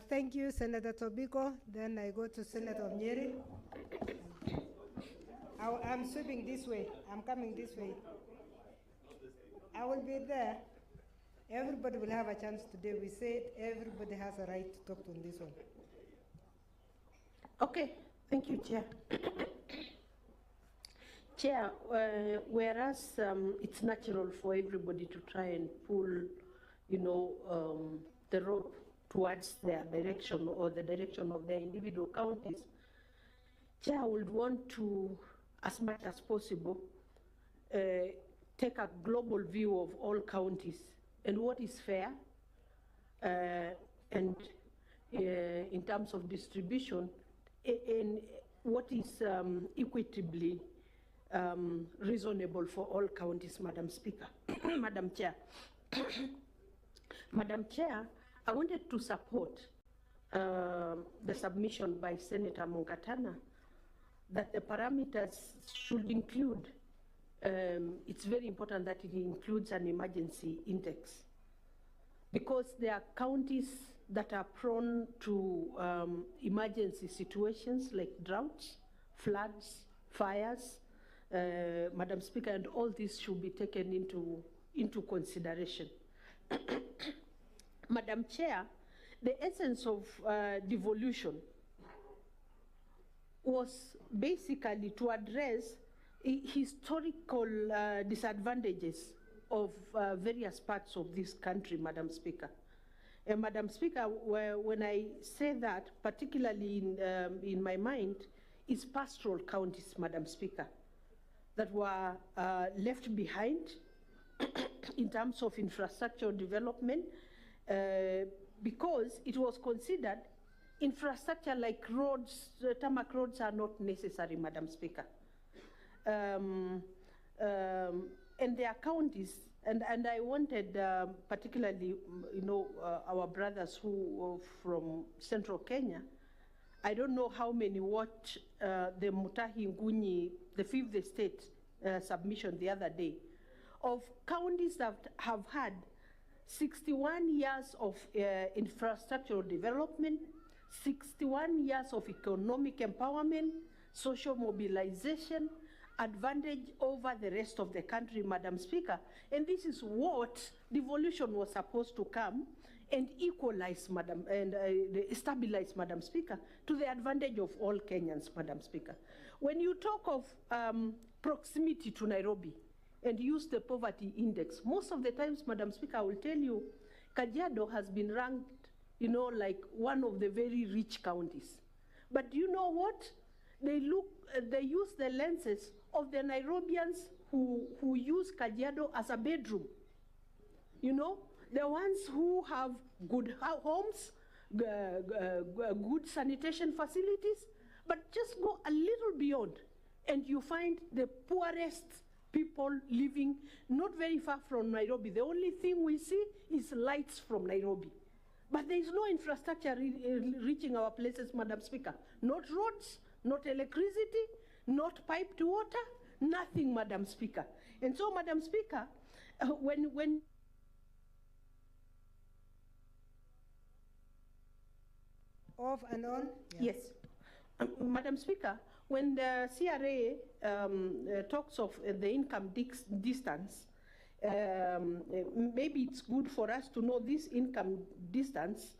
Thank you, Senator Tobiko. Then I go to Senator Nyeri. I'm sweeping this way. I'm coming this way. I will be there. Everybody will have a chance today. We said everybody has a right to talk on this one. Okay, thank you, Chair. Chair, whereas it's natural for everybody to try and pull, the rope towards their direction or the direction of their individual counties, Chair, I would want to, as much as possible, take a global view of all counties and what is fair, and in terms of distribution, and what is equitably reasonable for all counties, Madam Speaker. Madam Chair. Madam Chair, I wanted to support the submission by Senator Mungatana that the parameters should include, it's very important that it includes an emergency index, because there are counties that are prone to emergency situations like droughts, floods, fires, Madam Speaker, and all this should be taken into consideration. Madam Chair, the essence of devolution was basically to address historical disadvantages of various parts of this country, Madam Speaker. And Madam Speaker, when I say that, particularly in my mind, is pastoral counties, Madam Speaker, that were left behind in terms of infrastructural development, because it was considered infrastructure like roads, tarmac roads are not necessary, Madam Speaker. And there are counties, and I wanted particularly, our brothers who from central Kenya, I don't know how many watched the Mutahi Nguni, the Fifth Estate submission the other day, of counties that have had 61 years of infrastructural development, 61 years of economic empowerment, social mobilization, advantage over the rest of the country, Madam Speaker. And this is what devolution was supposed to come and equalize, Madam, and stabilize, Madam Speaker, to the advantage of all Kenyans, Madam Speaker. When you talk of proximity to Nairobi and use the poverty index, most of the times, Madam Speaker, I will tell you, Kajiado has been ranked, like one of the very rich counties. But do you know what? They use the lenses of the Nairobians who use Kajiado as a bedroom. The ones who have good homes, good sanitation facilities, but just go a little beyond and you find the poorest people living not very far from Nairobi. The only thing we see is lights from Nairobi. But there is no infrastructure reaching our places, Madam Speaker. Not roads, not electricity, not piped water, nothing, Madam Speaker. And so, Madam Speaker, when off and on? Yes. Madam Speaker, when the CRA talks of the income distance, maybe it's good for us to know this income distance,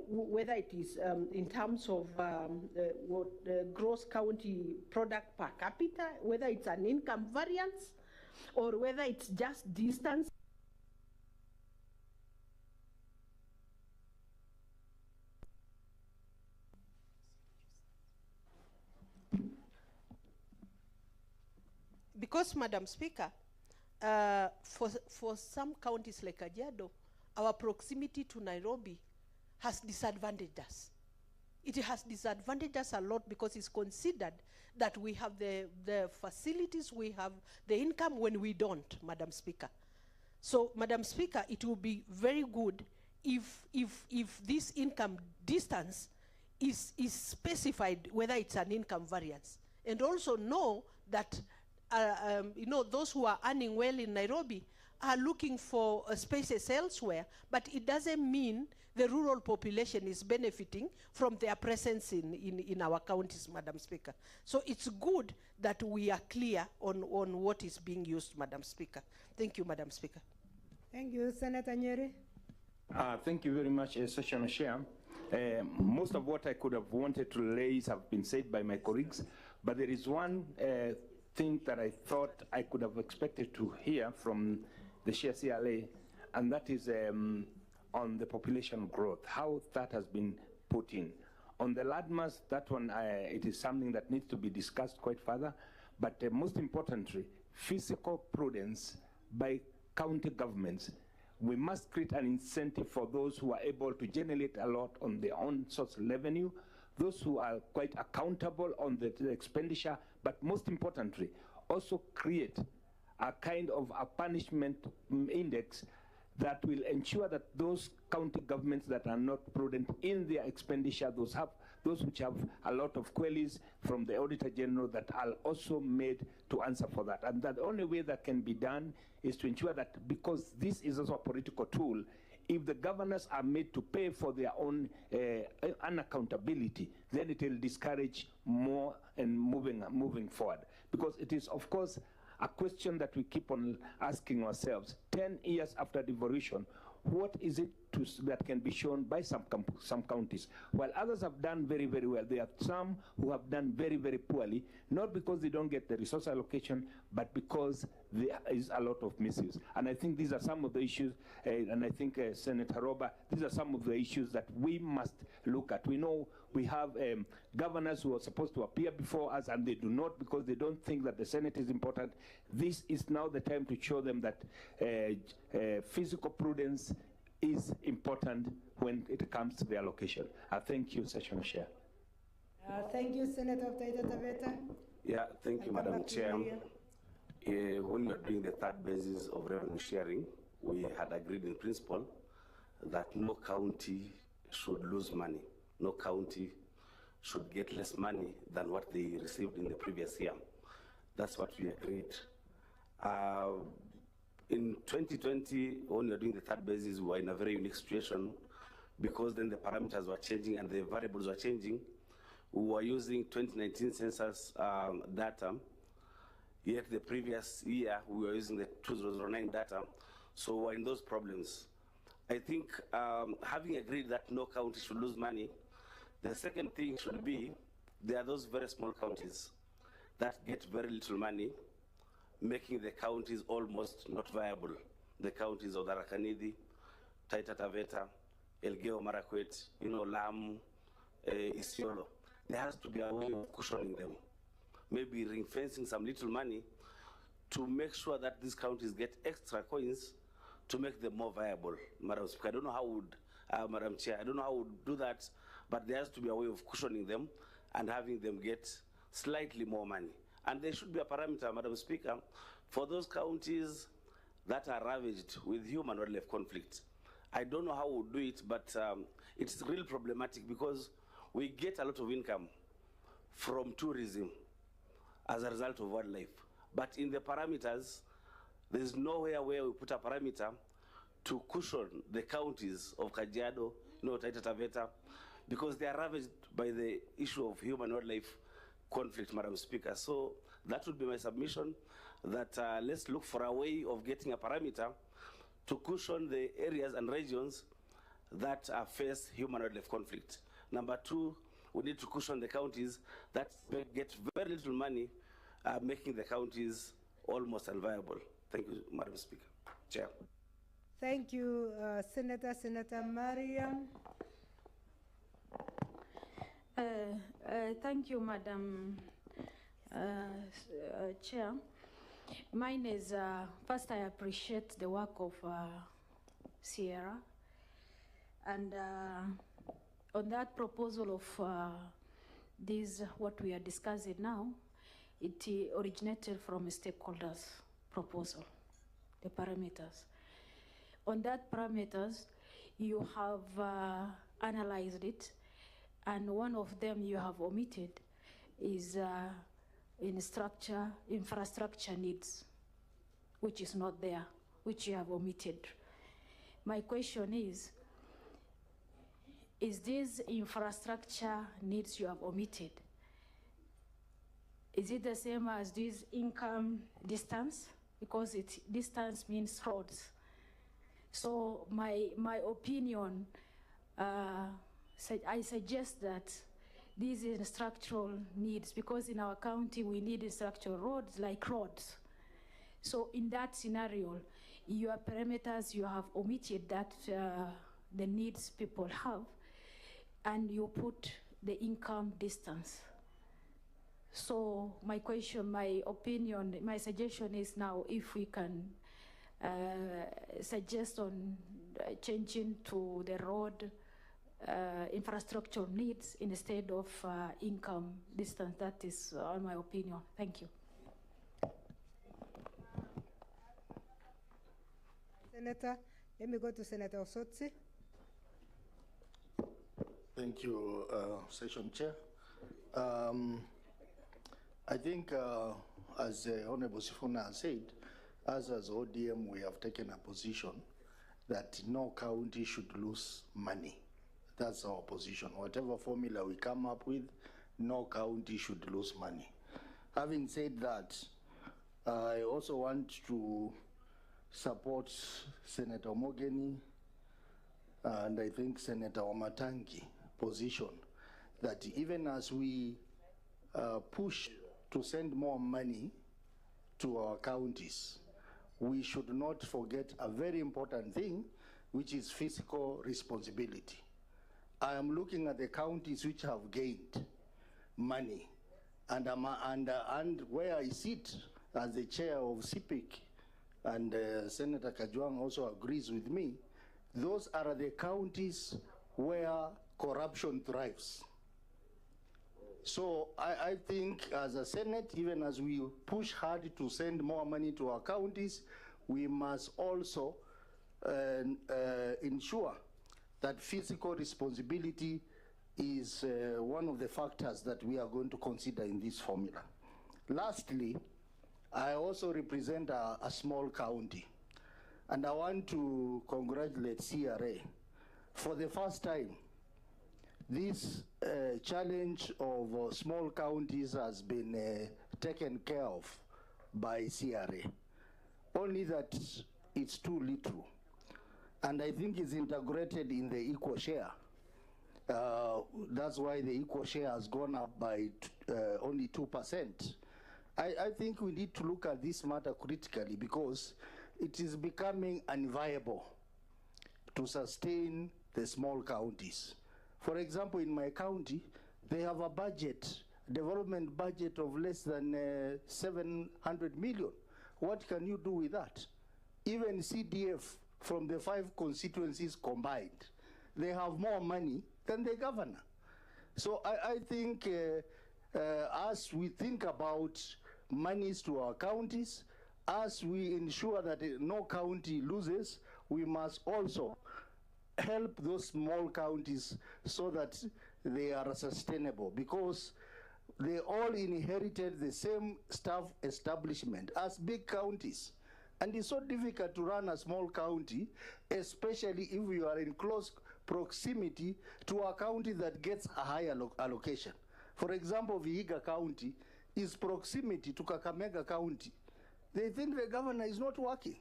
whether it is in terms of what gross county product per capita, whether it's an income variance, or whether it's just distance. Because, Madam Speaker, for some counties like Kajiado, our proximity to Nairobi has disadvantaged us. It has disadvantaged us a lot because it's considered that we have the facilities, we have the income when we don't, Madam Speaker. So, Madam Speaker, it will be very good if this income distance is specified, whether it's an income variance, and also know that those who are earning well in Nairobi are looking for spaces elsewhere, but it doesn't mean the rural population is benefiting from their presence in our counties, Madam Speaker. So it's good that we are clear on what is being used, Madam Speaker. Thank you, Madam Speaker. Thank you, Senator Nyeri. Thank you very much, Session Chair. Most of what I could have wanted to raise have been said by my colleagues, but there is one thing that I thought I could have expected to hear from the Chair CLA, and that is on the population growth, how that has been put in. On the landmass, that one, it is something that needs to be discussed quite further, but most importantly, fiscal prudence by county governments. We must create an incentive for those who are able to generate a lot on their own source revenue, those who are quite accountable on the expenditure, but most importantly, also create a kind of a punishment index that will ensure that those county governments that are not prudent in their expenditure, those which have a lot of queries from the Auditor General, that are also made to answer for that. And that the only way that can be done is to ensure that, because this is also a political tool, if the governors are made to pay for their own unaccountability, then it will discourage more and moving forward. Because it is, of course, a question that we keep on asking ourselves, 10 years after devolution, what is it that can be shown by some counties. While others have done very, very well, there are some who have done very, very poorly, not because they don't get the resource allocation, but because there is a lot of misuse. And I think these are some of the issues, and I think Senator Roba, these are some of the issues that we must look at. We know we have governors who are supposed to appear before us, and they do not because they don't think that the Senate is important. This is now the time to show them that physical prudence is important when it comes to the allocation. Thank you, Session Chair. Thank you, Senator of Taita Taveta. Yeah, thank you, I'll come Madam back to Chair. Maria. When we are doing the third basis of revenue sharing, we had agreed in principle that no county should lose money. No county should get less money than what they received in the previous year. That's what we agreed. In 2020, when we were doing the third basis, we were in a very unique situation because then the parameters were changing and the variables were changing. We were using 2019 census data, yet the previous year we were using the 2009 data, so we were in those problems. I think having agreed that no county should lose money, the second thing should be there are those very small counties that get very little money, making the counties almost not viable. The counties of Tharaka-Nithi, Taita Taveta, Elgeyo Marakwet, Lamu, Isiolo. There has to be a way of cushioning them. Maybe ring-fencing some little money to make sure that these counties get extra coins to make them more viable. Madam Speaker, I don't know how would, Madam Chair, I don't know how would do that, but there has to be a way of cushioning them and having them get slightly more money. And there should be a parameter, Madam Speaker, for those counties that are ravaged with human-wildlife conflict. I don't know how we'll do it, but it's really problematic because we get a lot of income from tourism as a result of wildlife. But in the parameters, there's nowhere where we put a parameter to cushion the counties of Kajiado, Taita Taveta, because they are ravaged by the issue of human-wildlife conflict, Madam Speaker. So that would be my submission, that let's look for a way of getting a parameter to cushion the areas and regions that face human-wildlife conflict. Number two, we need to cushion the counties that get very little money, making the counties almost unviable. Thank you, Madam Speaker. Chair. Thank you, Senator Mariam. Thank you, Madam Chair. Mine is, first I appreciate the work of Sierra, and on that proposal of this, what we are discussing now, it originated from a stakeholders proposal, the parameters. On that parameters, you have analyzed it, and one of them you have omitted is infrastructure needs, which is not there, which you have omitted. My question is this infrastructure needs you have omitted, is it the same as this income distance? Because distance means roads. So my opinion, I suggest that these are structural needs, because in our county we need structural roads like roads. So in that scenario, your parameters, you have omitted that the needs people have, and you put the income distance. So my question, my opinion, my suggestion is now if we can suggest on changing to the road infrastructure needs instead of income distance. That is my opinion. Thank you. Senator, let me go to Senator Osotsi. Thank you, Session Chair. I think, as Honorable Sifuna has said, as ODM, we have taken a position that no county should lose money. That's our position. Whatever formula we come up with, no county should lose money. Having said that, I also want to support Senator Mogeni and I think Senator Wamatangi position, that even as we push to send more money to our counties, we should not forget a very important thing, which is fiscal responsibility. I am looking at the counties which have gained money, and where I sit as the chair of CPIC, and Senator Kajwang also agrees with me, those are the counties where corruption thrives. So I think as a Senate, even as we push hard to send more money to our counties, we must also ensure that fiscal responsibility is one of the factors that we are going to consider in this formula. Lastly, I also represent a small county, and I want to congratulate CRA. For the first time, this challenge of small counties has been taken care of by CRA, only that it's too little. And I think it's integrated in the equal share. That's why the equal share has gone up by only 2%. I think we need to look at this matter critically, because it is becoming unviable to sustain the small counties. For example, in my county, they have a development budget of less than 700 million. What can you do with that? Even CDF from the 5 constituencies combined, they have more money than the governor. So I think as we think about monies to our counties, as we ensure that no county loses, we must also help those small counties so that they are sustainable, because they all inherited the same staff establishment as big counties. And it's so difficult to run a small county, especially if you are in close proximity to a county that gets a higher allocation. For example, Vihiga County is proximity to Kakamega County. They think the governor is not working.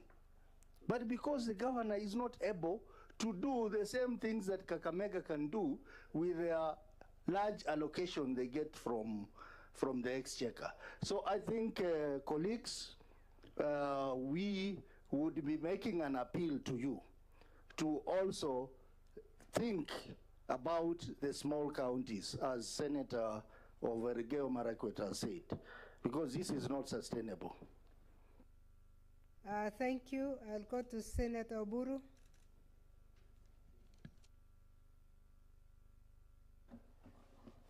But because the governor is not able to do the same things that Kakamega can do with their large allocation they get from the exchequer. So I think, colleagues, we would be making an appeal to you to also think about the small counties, as Senator Overgeo Marakweta said, because this is not sustainable. Thank you. I'll go to Senator Oburu.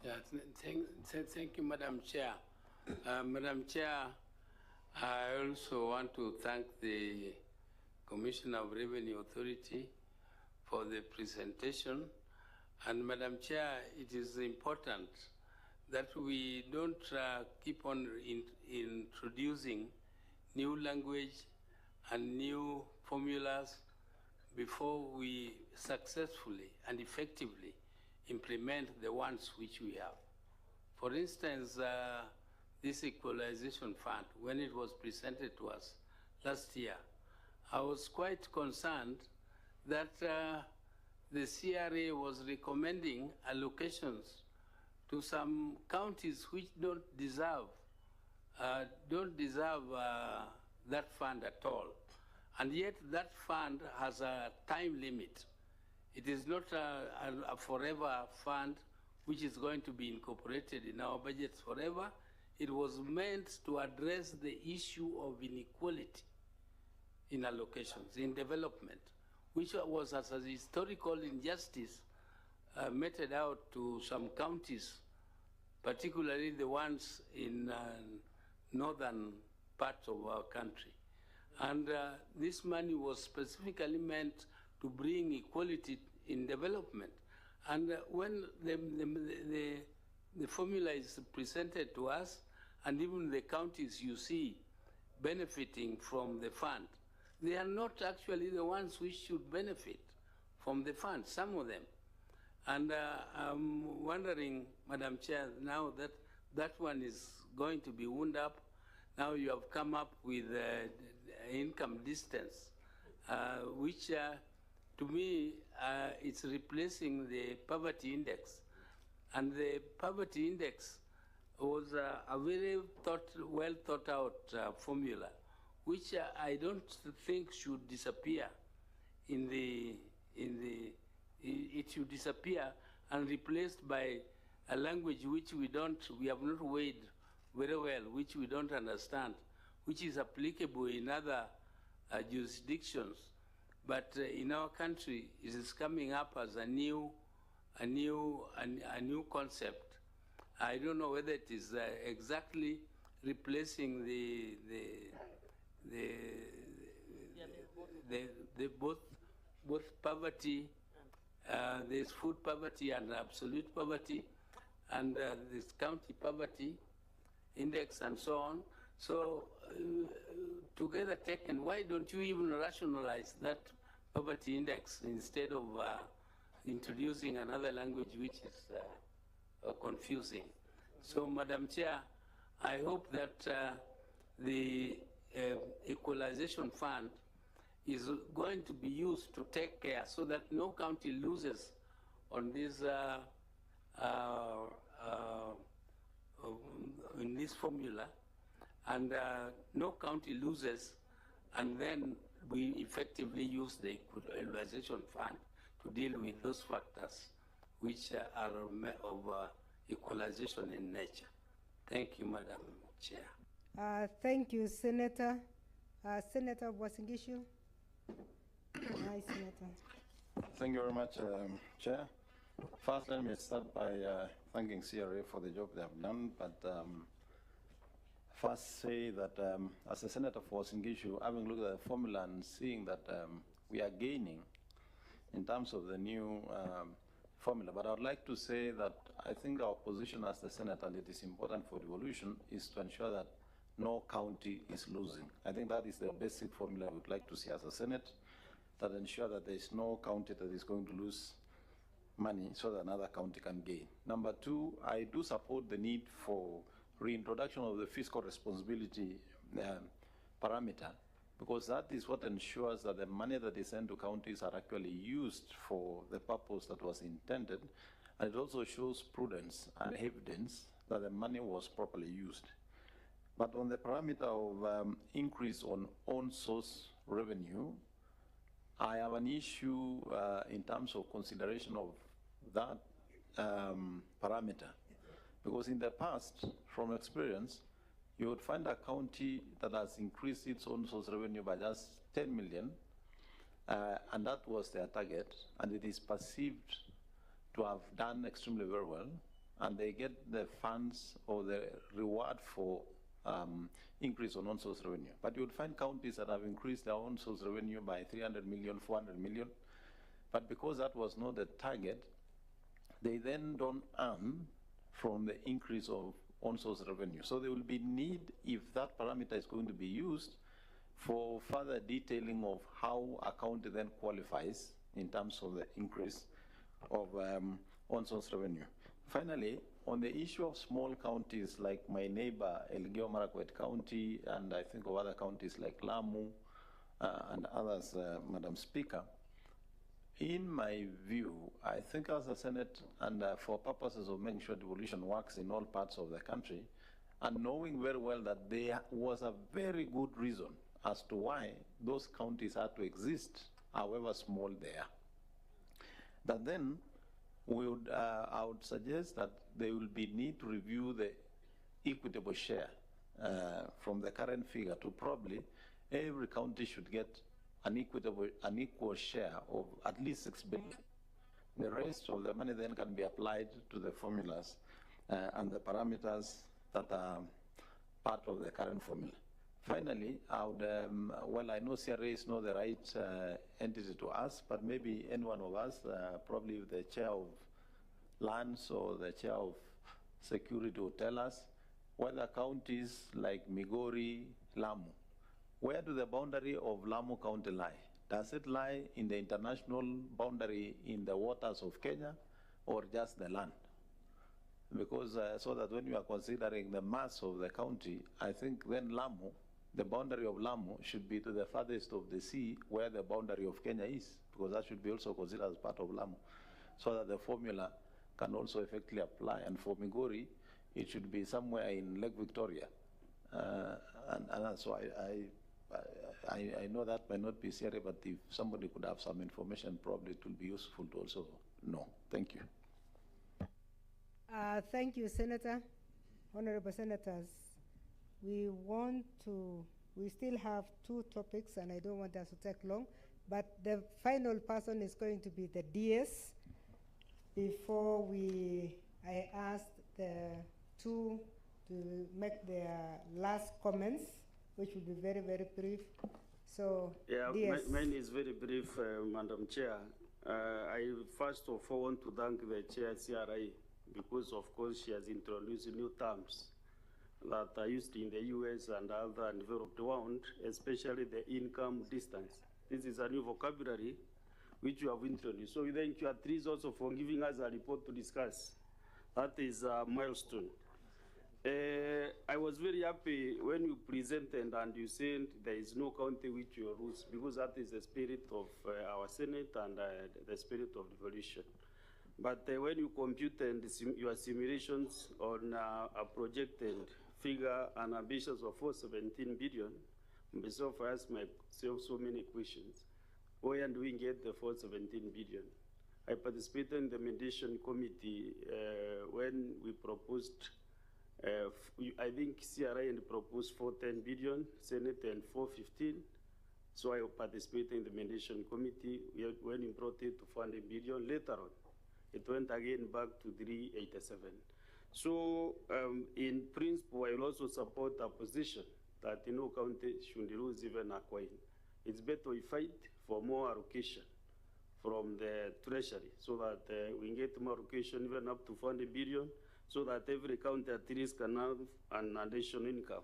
Yeah, thank you, Madam Chair. Madam Chair, I also want to thank the Commissioner of Revenue Authority for the presentation. And Madam Chair, it is important that we don't keep on introducing new language and new formulas before we successfully and effectively implement the ones which we have. For instance, this equalization fund, when it was presented to us last year, I was quite concerned that the CRA was recommending allocations to some counties which don't deserve that fund at all. And yet that fund has a time limit. It is not a forever fund which is going to be incorporated in our budgets forever. It was meant to address the issue of inequality in allocations, in development, which was as a historical injustice meted out to some counties, particularly the ones in northern parts of our country. And this money was specifically meant to bring equality in development. And when the formula is presented to us, and even the counties you see benefiting from the fund, they are not actually the ones which should benefit from the fund, some of them. And I'm wondering, Madam Chair, now that that one is going to be wound up, now you have come up with income distance, which to me, it's replacing the poverty index. And the poverty index was a very well thought out formula, which I don't think should disappear it should disappear and replaced by a language which we have not weighed very well, which we don't understand, which is applicable in other jurisdictions. But in our country, it is coming up as a new concept. I don't know whether it is exactly replacing both poverty. There's food poverty and absolute poverty, and this county poverty index and so on. So together taken, why don't you even rationalize that poverty index instead of introducing another language which is confusing? So, Madam Chair, I hope that the equalization fund is going to be used to take care so that no county loses on this in this formula, and no county loses, and then we effectively use the equalization fund to deal with those factors which are of equalization in nature. Thank you, Madam Chair. Thank you, Senator. Senator Wasingishu. Hi, Senator. Thank you very much, Chair. First, let me start by thanking CRA for the job they have done, but first say that as a Senator for Wasingishu, having looked at the formula and seeing that we are gaining in terms of the new formula, but I would like to say that I think our position as the Senate, and it is important for devolution, is to ensure that no county is losing. I think that is the basic formula we would like to see as a Senate, that ensure that there is no county that is going to lose money so that another county can gain. Number two, I do support the need for reintroduction of the fiscal responsibility parameter, because that is what ensures that the money that is sent to counties are actually used for the purpose that was intended, and it also shows prudence and evidence that the money was properly used. But on the parameter of increase on own source revenue, I have an issue in terms of consideration of that parameter, because in the past, from experience, you would find a county that has increased its own source revenue by just 10 million, and that was their target, and it is perceived to have done extremely very well, and they get the funds or the reward for increase on own source revenue. But you would find counties that have increased their own source revenue by 300 million, 400 million, but because that was not the target, they then don't earn from the increase of own source revenue. So there will be need, if that parameter is going to be used, for further detailing of how a county then qualifies in terms of the increase of own source revenue. Finally, on the issue of small counties like my neighbor Elgeyo Marakwet County, and I think of other counties like Lamu and others, Madam Speaker, in my view, I think as a Senate, and for purposes of making sure devolution works in all parts of the country, and knowing very well that there was a very good reason as to why those counties had to exist, however small they are, that then I would suggest that there will be need to review the equitable share from the current figure to probably every county should get an equal share of at least 6 billion. The rest of the money then can be applied to the formulas and the parameters that are part of the current formula. Finally, I would, well, I know CRA is not the right entity to ask, but maybe any one of us, probably the chair of lands or the chair of security will tell us whether counties like Migori, Lamu, where do the boundary of Lamu County lie? Does it lie in the international boundary in the waters of Kenya, or just the land? Because so that when you are considering the mass of the county, I think then Lamu the boundary of Lamu should be to the farthest of the sea where the boundary of Kenya is, because that should be also considered as part of Lamu, so that the formula can also effectively apply. And for Migori, it should be somewhere in Lake Victoria. And so I know that might not be serious, but if somebody could have some information, probably it will be useful to also know. Thank you. Thank you, Senator. Honorable Senators, we still have 2 topics, and I don't want us to take long, but the final person is going to be the DS. Before I ask the 2 to make their last comments, which will be very, very brief. So, yeah, DS. Mine is very brief, Madam Chair. I first of all want to thank the Chair CRI, because of course she has introduced new terms that are used in the US and other developed world, especially the income distance. This is a new vocabulary which you have introduced. So we thank you at least also for giving us a report to discuss. That is a milestone. I was very happy when you presented and you said there is no county which you lose, because that is the spirit of our Senate and the spirit of devolution. But when you computed your simulations on a projected figure and ambitions of 417 billion, myself I asked myself so many questions. Where do we get the 417 billion? I participated in the mediation committee when we proposed, I think CRI proposed 410 billion, Senate and 415. So I participated in the mediation committee when we brought it to 400 billion. Later on, it went again back to 387. So in principle, I will also support a position that no county should lose even a coin. It's better we fight for more allocation from the treasury, so that we get more allocation even up to 400 billion, so that every county at least can have an additional income.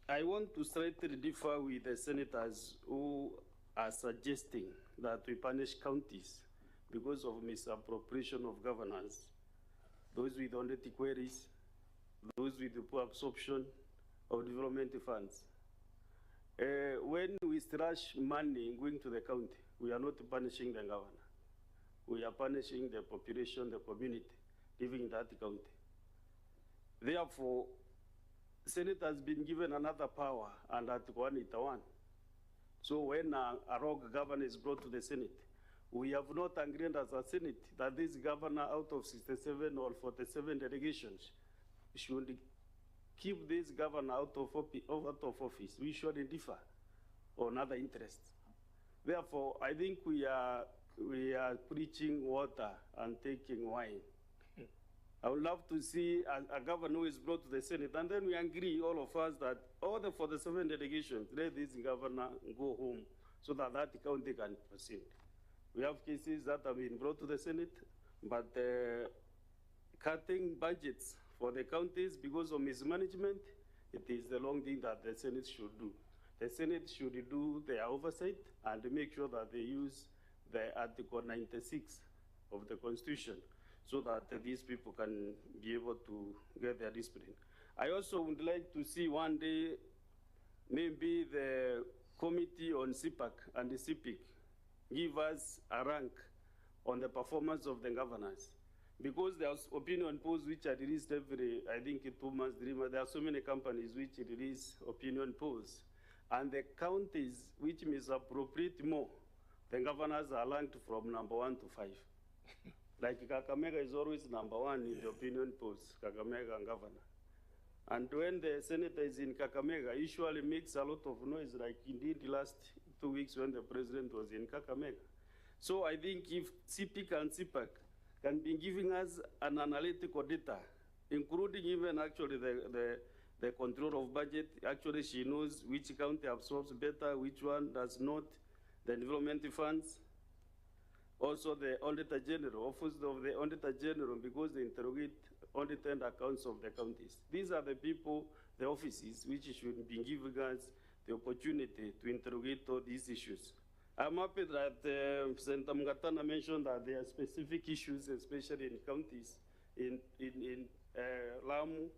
I want to slightly differ with the senators who are suggesting that we punish counties because of misappropriation of governance, those with undated queries, those with the poor absorption of development funds. When we slash money going to the county, we are not punishing the governor. We are punishing the population, the community living in that county. Therefore, Senate has been given another power under Article 181. So when a rogue governor is brought to the Senate, we have not agreed as a Senate that this governor out of 67 or 47 delegations should keep this governor out of office. We should differ on other interests. Therefore, I think we are preaching water and taking wine. I would love to see a governor who is brought to the Senate, and then we agree, all of us, that all the 47 delegations, let this governor go home so that that county can proceed. We have cases that have been brought to the Senate, but cutting budgets for the counties because of mismanagement, it is the long thing that the Senate should do. The Senate should do their oversight and make sure that they use the Article 96 of the Constitution so that these people can be able to get their discipline. I also would like to see one day maybe the Committee on CPAC and the CPIC give us a rank on the performance of the governors. Because there's opinion polls which are released every, I think, 2 months, 3 months. There are so many companies which release opinion polls. And the counties which misappropriate more, the governors are ranked from number 1 to 5. Like Kakamega is always number 1 in the opinion polls, Kakamega and governor. And when the senator is in Kakamega, usually makes a lot of noise, like indeed the last 2 weeks when the president was in Kakamega. So I think if CPIC and CPAC can be giving us an analytical data, including even actually the control of budget, actually she knows which county absorbs better, which one does not, the development funds, also the Auditor General, Office of the Auditor General, because they interrogate audited accounts of the counties. These are the people, the offices, which should be giving us the opportunity to interrogate all these issues. I'm happy that Senator Mungatana mentioned that there are specific issues, especially in counties, in Lamu,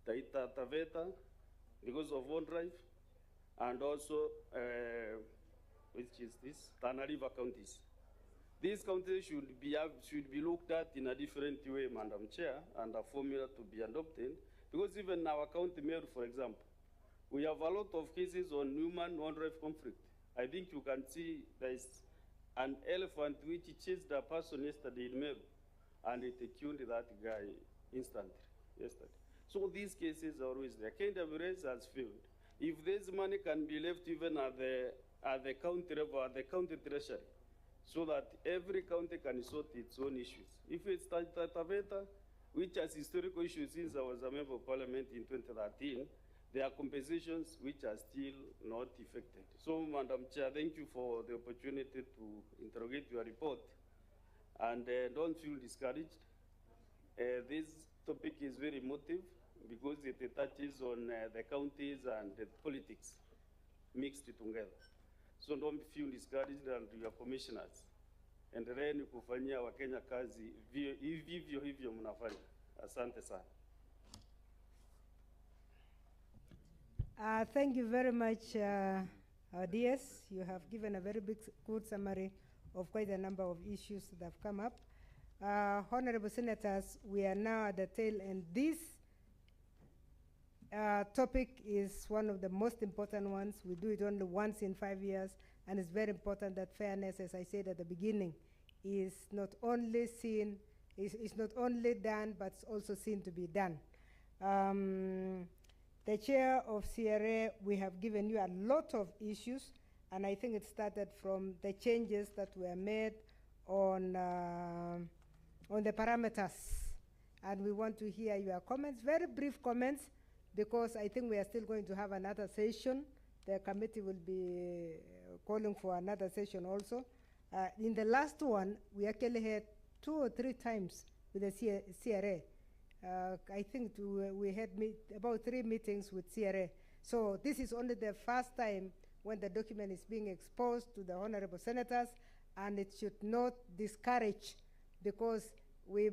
Taita Taveta, because of OneDrive, and also, which is this, Tana River counties. These counties should be looked at in a different way, Madam Chair, and a formula to be adopted, because even our county mayor, for example, we have a lot of cases on human OneDrive conflict. I think you can see there is an elephant which chased a person yesterday in Meru, and it killed that guy instantly yesterday. So these cases are always there. KWS has failed. If this money can be left even at the county level, at the county treasury, so that every county can sort its own issues. If it's Taveta, which has historical issues since I was a member of parliament in 2013, there are compensations which are still not effected. So, Madam Chair, thank you for the opportunity to interrogate your report. And don't feel discouraged. This topic is very emotive because it touches on the counties and the politics mixed together. So don't feel discouraged, and your commissioners. Endeleeni kufanyia Wakenya kazi vivyo hivyo mnafanya. Asante sana. Thank you very much, our DS. You have given a very good summary of quite a number of issues that have come up. Honorable Senators, we are now at the tail end. This topic is one of the most important ones. We do it only once in 5 years, and it's very important that fairness, as I said at the beginning, is not only seen, is not only done, but it's also seen to be done. The chair of CRA, we have given you a lot of issues, and I think it started from the changes that were made on the parameters. And we want to hear your comments, very brief comments, because I think we are still going to have another session. The committee will be calling for another session also. In the last one, we actually had 2 or 3 times with the CRA. I think we had about 3 meetings with CRA. So this is only the first time when the document is being exposed to the honorable senators, and it should not discourage, because we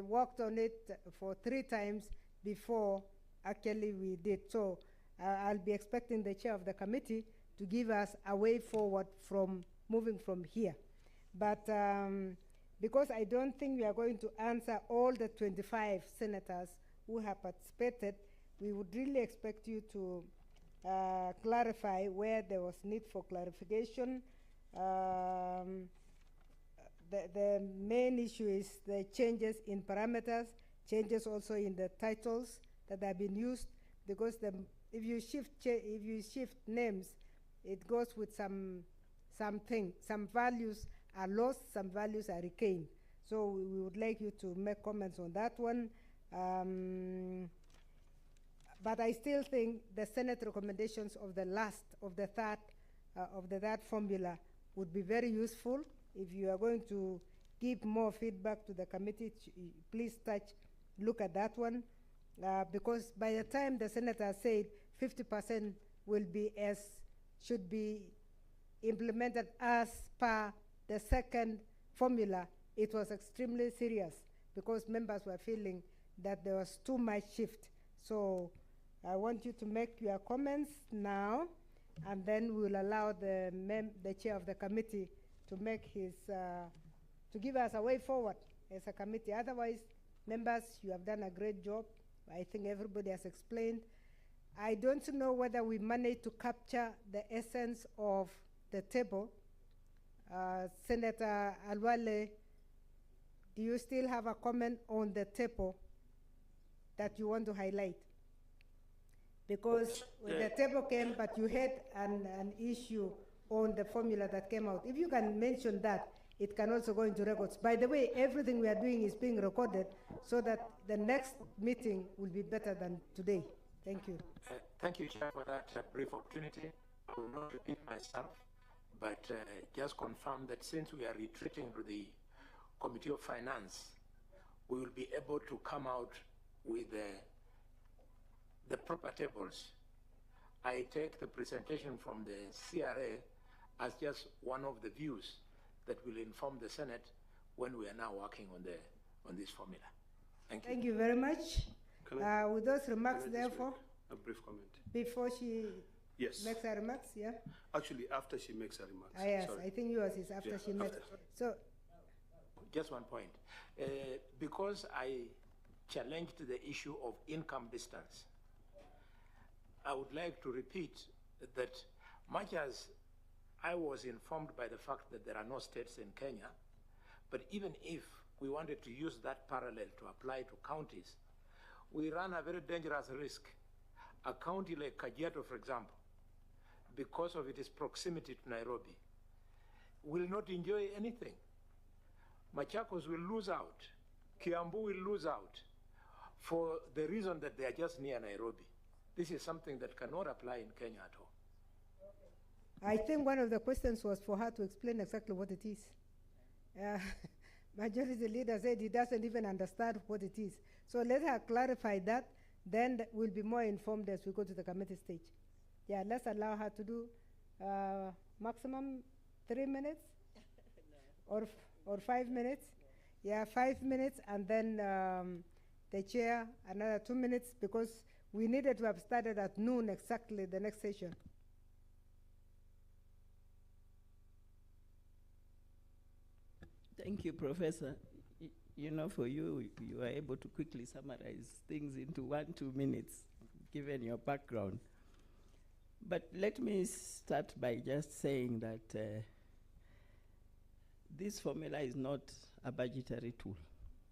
worked on it for 3 times before actually we did. So I'll be expecting the chair of the committee to give us a way forward from moving from here. But because I don't think we are going to answer all the 25 senators who have participated, we would really expect you to clarify where there was need for clarification. The main issue is the changes in parameters, changes also in the titles that have been used, because if you shift names, it goes with some values are lost, some values are retained. So we would like you to make comments on that one. But I still think the Senate recommendations of the third formula would be very useful. If you are going to give more feedback to the committee, please look at that one. Because by the time the senator said 50% should be implemented as per the second formula, it was extremely serious, because members were feeling that there was too much shift. So I want you to make your comments now, and then we'll allow the chair of the committee to make to give us a way forward as a committee. Otherwise, members, you have done a great job. I think everybody has explained. I don't know whether we managed to capture the essence of the table. Senator Alwale, do you still have a comment on the table that you want to highlight? Because when the table came, but you had an issue on the formula that came out. If you can mention that, it can also go into records. By the way, everything we are doing is being recorded so that the next meeting will be better than today. Thank you. Thank you, Chair, for that brief opportunity. I will not repeat myself, but just confirm that since we are retreating to the Committee of Finance, we will be able to come out with the proper tables. I take the presentation from the CRA as just one of the views that will inform the Senate when we are now working on this formula. Thank you. Thank you very much. With those remarks, therefore. a brief comment. Before she Yes. makes her remarks, yeah? Actually, after she makes her remarks. Yes, Sorry. I think yours is after Yeah, she makes. after. So, Just one point. Because I challenged the issue of income distance, I would like to repeat that much as I was informed by the fact that there are no states in Kenya, but even if we wanted to use that parallel to apply to counties, we run a very dangerous risk. A county like Kajiado, for example, because of its proximity to Nairobi, will not enjoy anything. Machakos will lose out. Kiambu will lose out for the reason that they are just near Nairobi. This is something that cannot apply in Kenya at all. I think one of the questions was for her to explain exactly what it is. Majority leader said he doesn't even understand what it is. So let her clarify that, then we'll be more informed as we go to the committee stage. Yeah, let's allow her to do maximum 3 minutes or 5 minutes. Yeah, 5 minutes, and then the chair another 2 minutes, because we needed to have started at noon exactly the next session. Thank you, Professor. You know, for you, you are able to quickly summarize things into 1-2 minutes, given your background. But let me start by just saying that this formula is not a budgetary tool.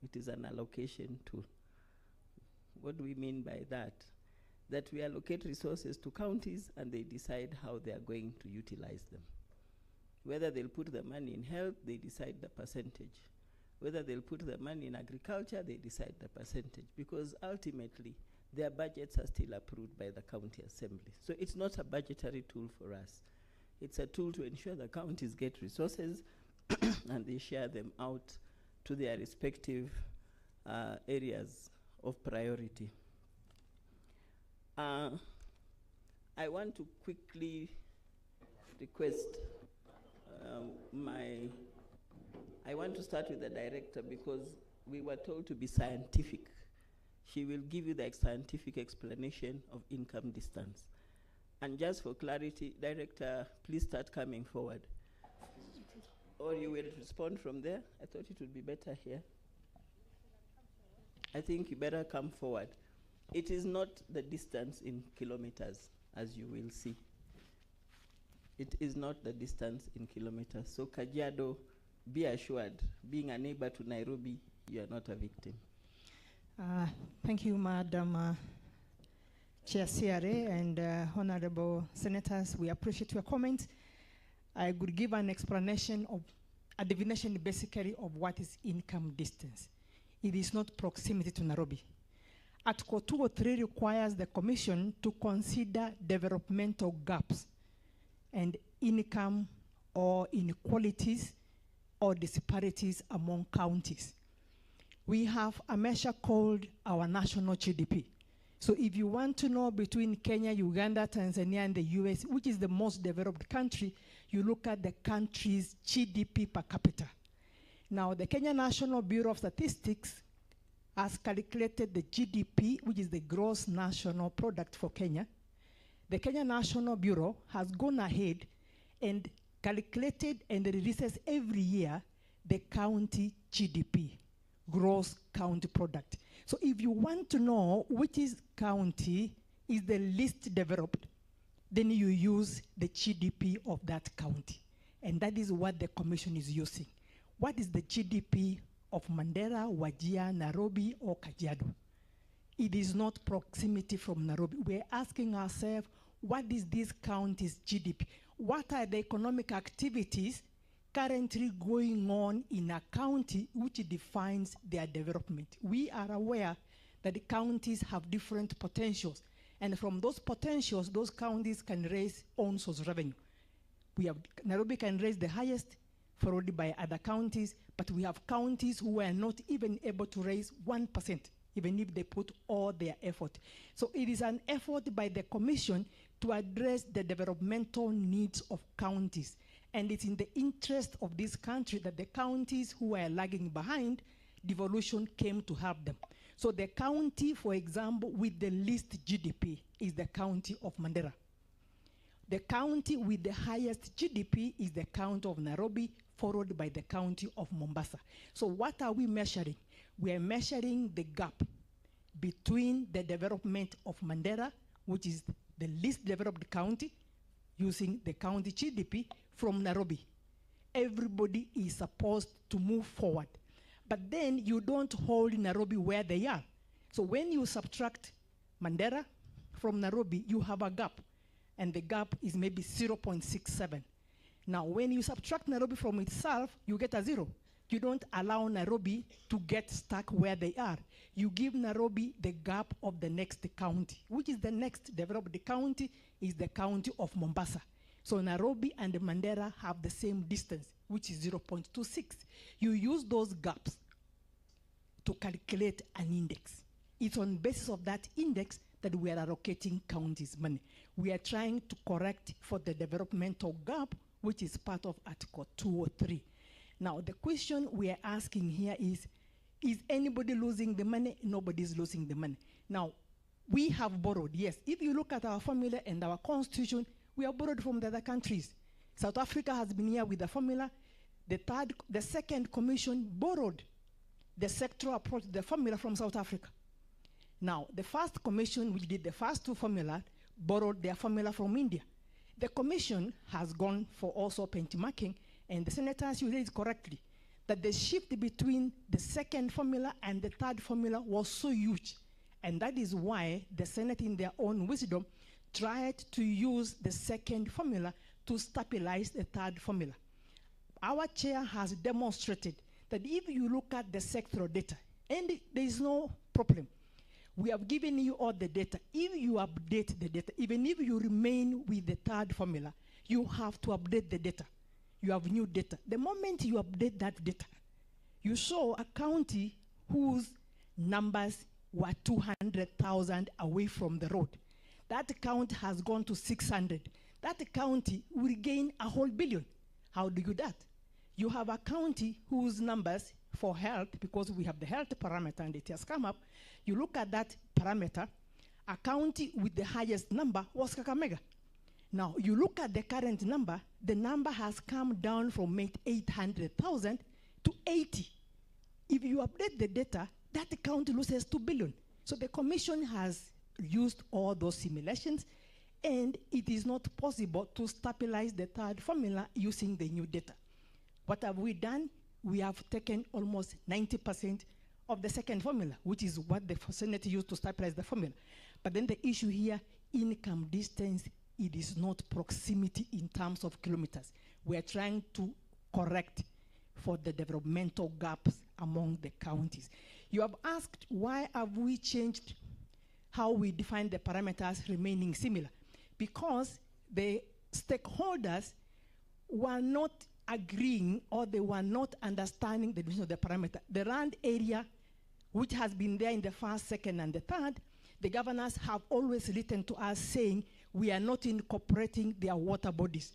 It is an allocation tool. What do we mean by that? That we allocate resources to counties and they decide how they are going to utilize them. Whether they'll put the money in health, they decide the percentage. Whether they'll put the money in agriculture, they decide the percentage, because ultimately their budgets are still approved by the county assembly. So it's not a budgetary tool for us. It's a tool to ensure the counties get resources and they share them out to their respective areas of priority. I want to quickly request I want to start with the director, because we were told to be scientific. She will give you the scientific explanation of income distance. And just for clarity, Director, please start coming forward. Or you will respond from there? I thought it would be better here. I think you better come forward. It is not the distance in kilometers, as you will see. It is not the distance in kilometers. So Kajiado, be assured, being a neighbor to Nairobi, you are not a victim. Thank you, Madam Chair CRA and Honorable Senators. We appreciate your comments. I would give an explanation of a definition basically of what is income distance. It is not proximity to Nairobi. Article 203 requires the Commission to consider developmental gaps and income or inequalities or disparities among counties. We have a measure called our national GDP. So if you want to know between Kenya, Uganda, Tanzania, and the US, which is the most developed country, you look at the country's GDP per capita. Now, the Kenya National Bureau of Statistics has calculated the GDP, which is the gross national product for Kenya. The Kenya National Bureau has gone ahead and calculated and releases every year the county GDP, gross county product. So if you want to know which county is the least developed, then you use the GDP of that county. And that is what the Commission is using. What is the GDP of Mandera, Wajir, Nairobi, or Kajiado? It is not proximity from Nairobi. We're asking ourselves, what is this county's GDP? What are the economic activities currently going on in a county which defines their development? We are aware that the counties have different potentials, and from those potentials, those counties can raise own source revenue. Nairobi can raise the highest, followed by other counties, but we have counties who are not even able to raise 1%, even if they put all their effort. So it is an effort by the Commission to address the developmental needs of counties. And it's in the interest of this country that the counties who are lagging behind, devolution came to help them. So the county, for example, with the least GDP is the county of Mandera. The county with the highest GDP is the county of Nairobi, followed by the county of Mombasa. So what are we measuring? We are measuring the gap between the development of Mandera, which is the least developed county, using the county GDP, from Nairobi. Everybody is supposed to move forward. But then you don't hold Nairobi where they are. So when you subtract Mandera from Nairobi, you have a gap. And the gap is maybe 0.67. Now, when you subtract Nairobi from itself, you get a 0. You don't allow Nairobi to get stuck where they are. You give Nairobi the gap of the next county, which is the next developed county, is the county of Mombasa. So Nairobi and Mandera have the same distance, which is 0.26. You use those gaps to calculate an index. It's on basis of that index that we are allocating counties money. We are trying to correct for the developmental gap, which is part of Article 203. Now, the question we are asking here is anybody losing the money? Nobody's losing the money. Now, we have borrowed, yes. If you look at our formula and our constitution, we have borrowed from the other countries. South Africa has been here with the formula. The second commission borrowed the sectoral approach, the formula from South Africa. Now, the first commission, which did the first two formulas, borrowed their formula from India. The commission has gone for also benchmarking, and the senators, you raised correctly, that the shift between the second formula and the third formula was so huge. And that is why the Senate, in their own wisdom, tried to use the second formula to stabilize the third formula. Our chair has demonstrated that if you look at the sectoral data, and there is no problem, we have given you all the data. If you update the data, even if you remain with the third formula, you have to update the data. You have new data. The moment you update that data, you saw a county whose numbers were 200,000 away from the road. That count has gone to 600. That county will gain a whole billion. How do you do that? You have a county whose numbers for health, because we have the health parameter and it has come up, you look at that parameter, a county with the highest number was Kakamega. Now, you look at the current number, the number has come down from 800,000 to 80. If you update the data, that county loses 2 billion. So the commission has used all those simulations, and it is not possible to stabilize the third formula using the new data. What have we done? We have taken almost 90% of the second formula, which is what the Senate used to stabilize the formula. But then the issue here, income distance, it is not proximity in terms of kilometers. We are trying to correct for the developmental gaps among the counties. You have asked, why have we changed how we define the parameters remaining similar? Because the stakeholders were not agreeing, or they were not understanding the division of the parameter. The land area, which has been there in the first, second, and the third, the governors have always written to us saying we are not incorporating their water bodies.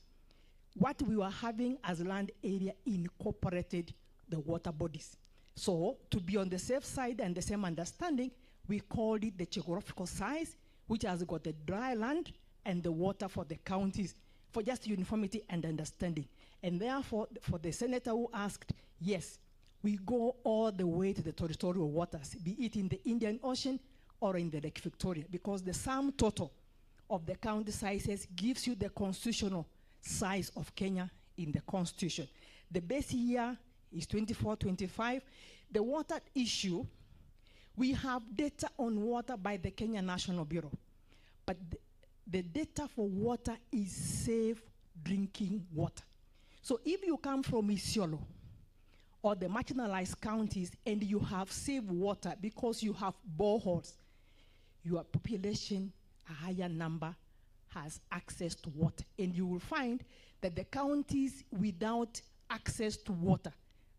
What we were having as land area incorporated the water bodies. So to be on the safe side and the same understanding, we called it the geographical size, which has got the dry land and the water for the counties, for just uniformity and understanding. And therefore, for the senator who asked, yes, we go all the way to the territorial waters, be it in the Indian Ocean or in the Lake Victoria, because the sum total of the county sizes gives you the constitutional size of Kenya in the constitution. The base year is 24-25. The water issue, we have data on water by the Kenya National Bureau, but the data for water is safe drinking water. So if you come from Isiolo or the marginalized counties and you have safe water because you have boreholes, your population, a higher number, has access to water. And you will find that the counties without access to water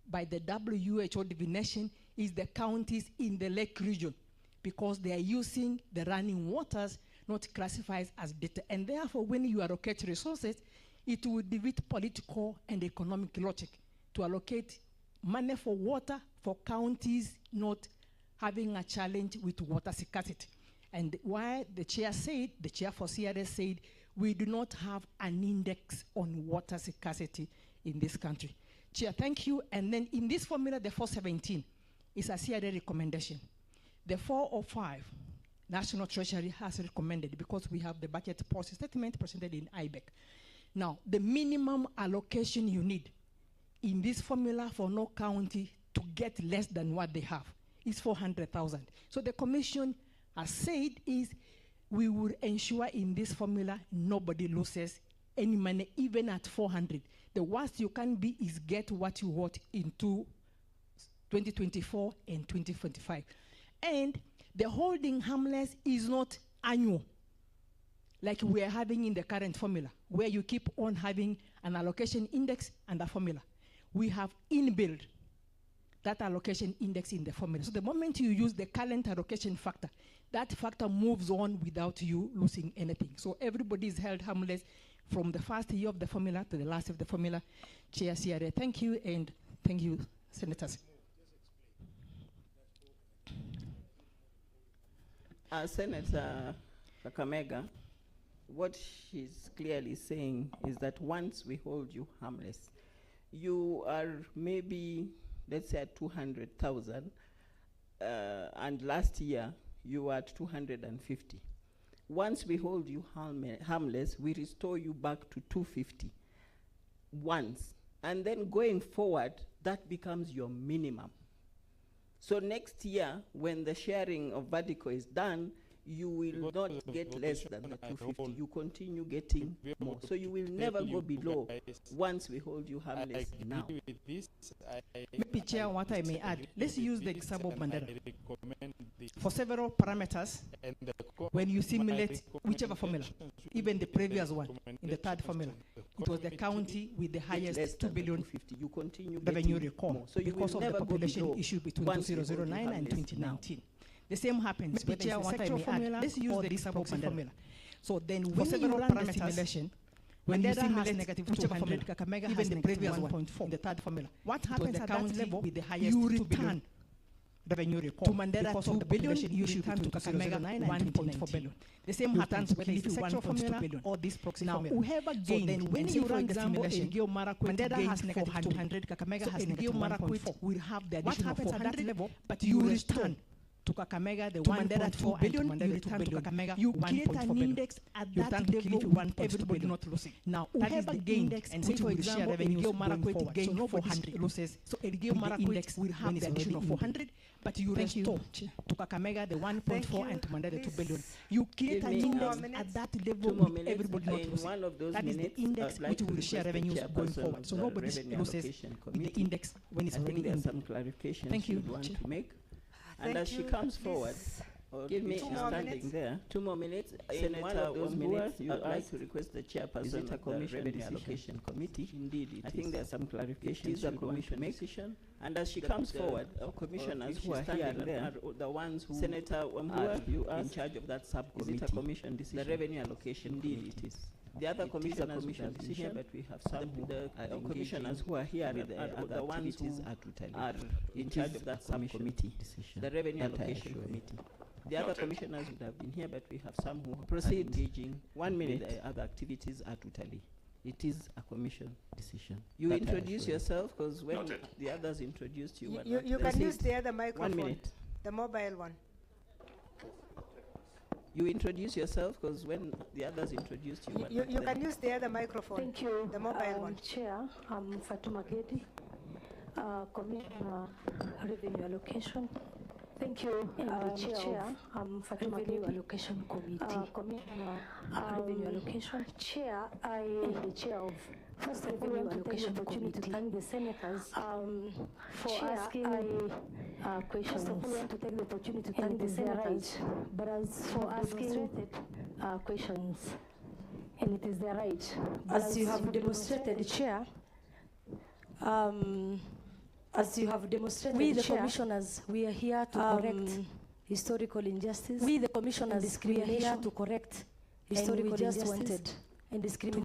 by the WHO definition is the counties in the lake region, because they are using the running waters not classified as data. And therefore, when you allocate resources, it will defeat political and economic logic to allocate money for water for counties not having a challenge with water scarcity. And why the chair for CRS said, we do not have an index on water scarcity in this country. Chair, thank you. And then in this formula, the 417 is a CRA recommendation. The 405, National Treasury has recommended because we have the budget policy statement presented in IBEC. Now, the minimum allocation you need in this formula for no county to get less than what they have is 400,000. So the commission has said is we will ensure in this formula nobody loses any money, even at 400. The worst you can be is get what you want into 2024 and 2025. And the holding harmless is not annual, like we are having in the current formula, where you keep on having an allocation index and a formula. We have inbuilt that allocation index in the formula. So the moment you use the current allocation factor, that factor moves on without you losing anything. So everybody is held harmless from the first year of the formula to the last of the formula. Chair CRA, thank you, and thank you, Senators. Senator Kakamega, what she's clearly saying is that once we hold you harmless, you are maybe, let's say, at 200,000, and last year you were at 250. Once we hold you harmless, we restore you back to 250 once. And then going forward, that becomes your minimum. So next year, when the sharing of Vadico is done, you will not get less than the 250. You continue getting more. So you will never go below once we hold you harmless now. Maybe, Chair, what I may add, let's use the example of Mandela. For several parameters, when you simulate whichever formula, even the previous one, in the third formula, it was the county with the highest 2 billion you continue revenue recall so you because will of the never go population below issue between once we 2009 hold you and harmless 2019. now. The same happens with the sectoral formula. Let's use the example formula. So then when you run the simulation, when you simulate negative whichever formula, Kakamega even the previous 1.4 in the third formula, what happens at that level with the highest you return revenue recall to Mandela 2 billion, you return to Kakamega 1.4 billion. The same happens whether it's the sectoral formula or this proxy formula. Whoever gained, so then when you run the simulation, Mandela has negative 200, Kakamega has negative 1.4. Will have the additional 400 level, but you return to Kakamega the 1.4 billion, you return to Kakamega you create an index at that level, everybody not losing. Now, whoever gained, and say for example, Elgeo Marakwet gained 400 losses, so Elgeo Marakwet will have the additional 400, but you restore to Kakamega the 1.4 and to Mandela the 2 billion. You create an index at that level, everybody not losing. That is the index which will share revenues going forward. So nobody loses with the index when it's already in. Some clarifications Thank you. want to make. And as she comes forward, give me standing there. 2 more minutes. In one of those minutes, I would like to request the chairperson of the Revenue Allocation Committee. Indeed, I think there are some clarifications. It is a commission decision. And as she comes forward, our commissioners who are here and there are the ones who Senator Wambua, you are in charge of that subcommittee. Is it a commission decision? The Revenue Allocation. Indeed, it is. The other commissioners will have been here, but we have some commissioners who are here are the ones who are in charge of that subcommittee, the Revenue Allocation Committee. The other commissioners would have been here, but we have some who proceed engaging 1 minute. The other activities are totally. It is a commission decision. You introduce yourself, because when the others introduced you, you can use the other microphone. 1 minute. The mobile one. You introduce yourself, because when the others introduced you, you can use the other microphone. Thank you. The mobile one. Chair, I'm Fatuma Gedi, Commissioner Revenue Allocation. Thank you, Chair. I'm Fatuma Revenue Allocation Committee. Commissioner Revenue Allocation. Chair, I am the chair of First Revenue Allocation Committee. Thank the senators for asking questions. First of all, I want to take the opportunity to thank the senators, but as for asking questions, and it is their right. As you have demonstrated, Chair. As you have demonstrated, we the commissioners, we are here to correct historical injustice. We the commissioners, we are here to correct historical injustice and discrimination.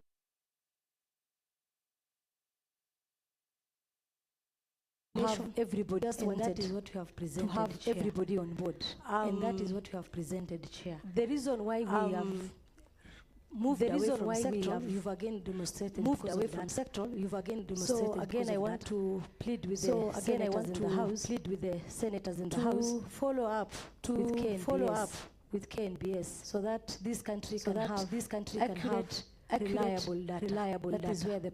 have everybody, just and that is what we have presented, to have Chair. Everybody on board, and that is what we have presented, Chair. The reason why we have moved away from sectoral, you've again demonstrated moved away from sectoral, you've again demonstrated. So again, I want to plead with the senators in the House, plead with the senators in the House to follow up with KNBS, so that this country can have accurate, reliable data. That is where the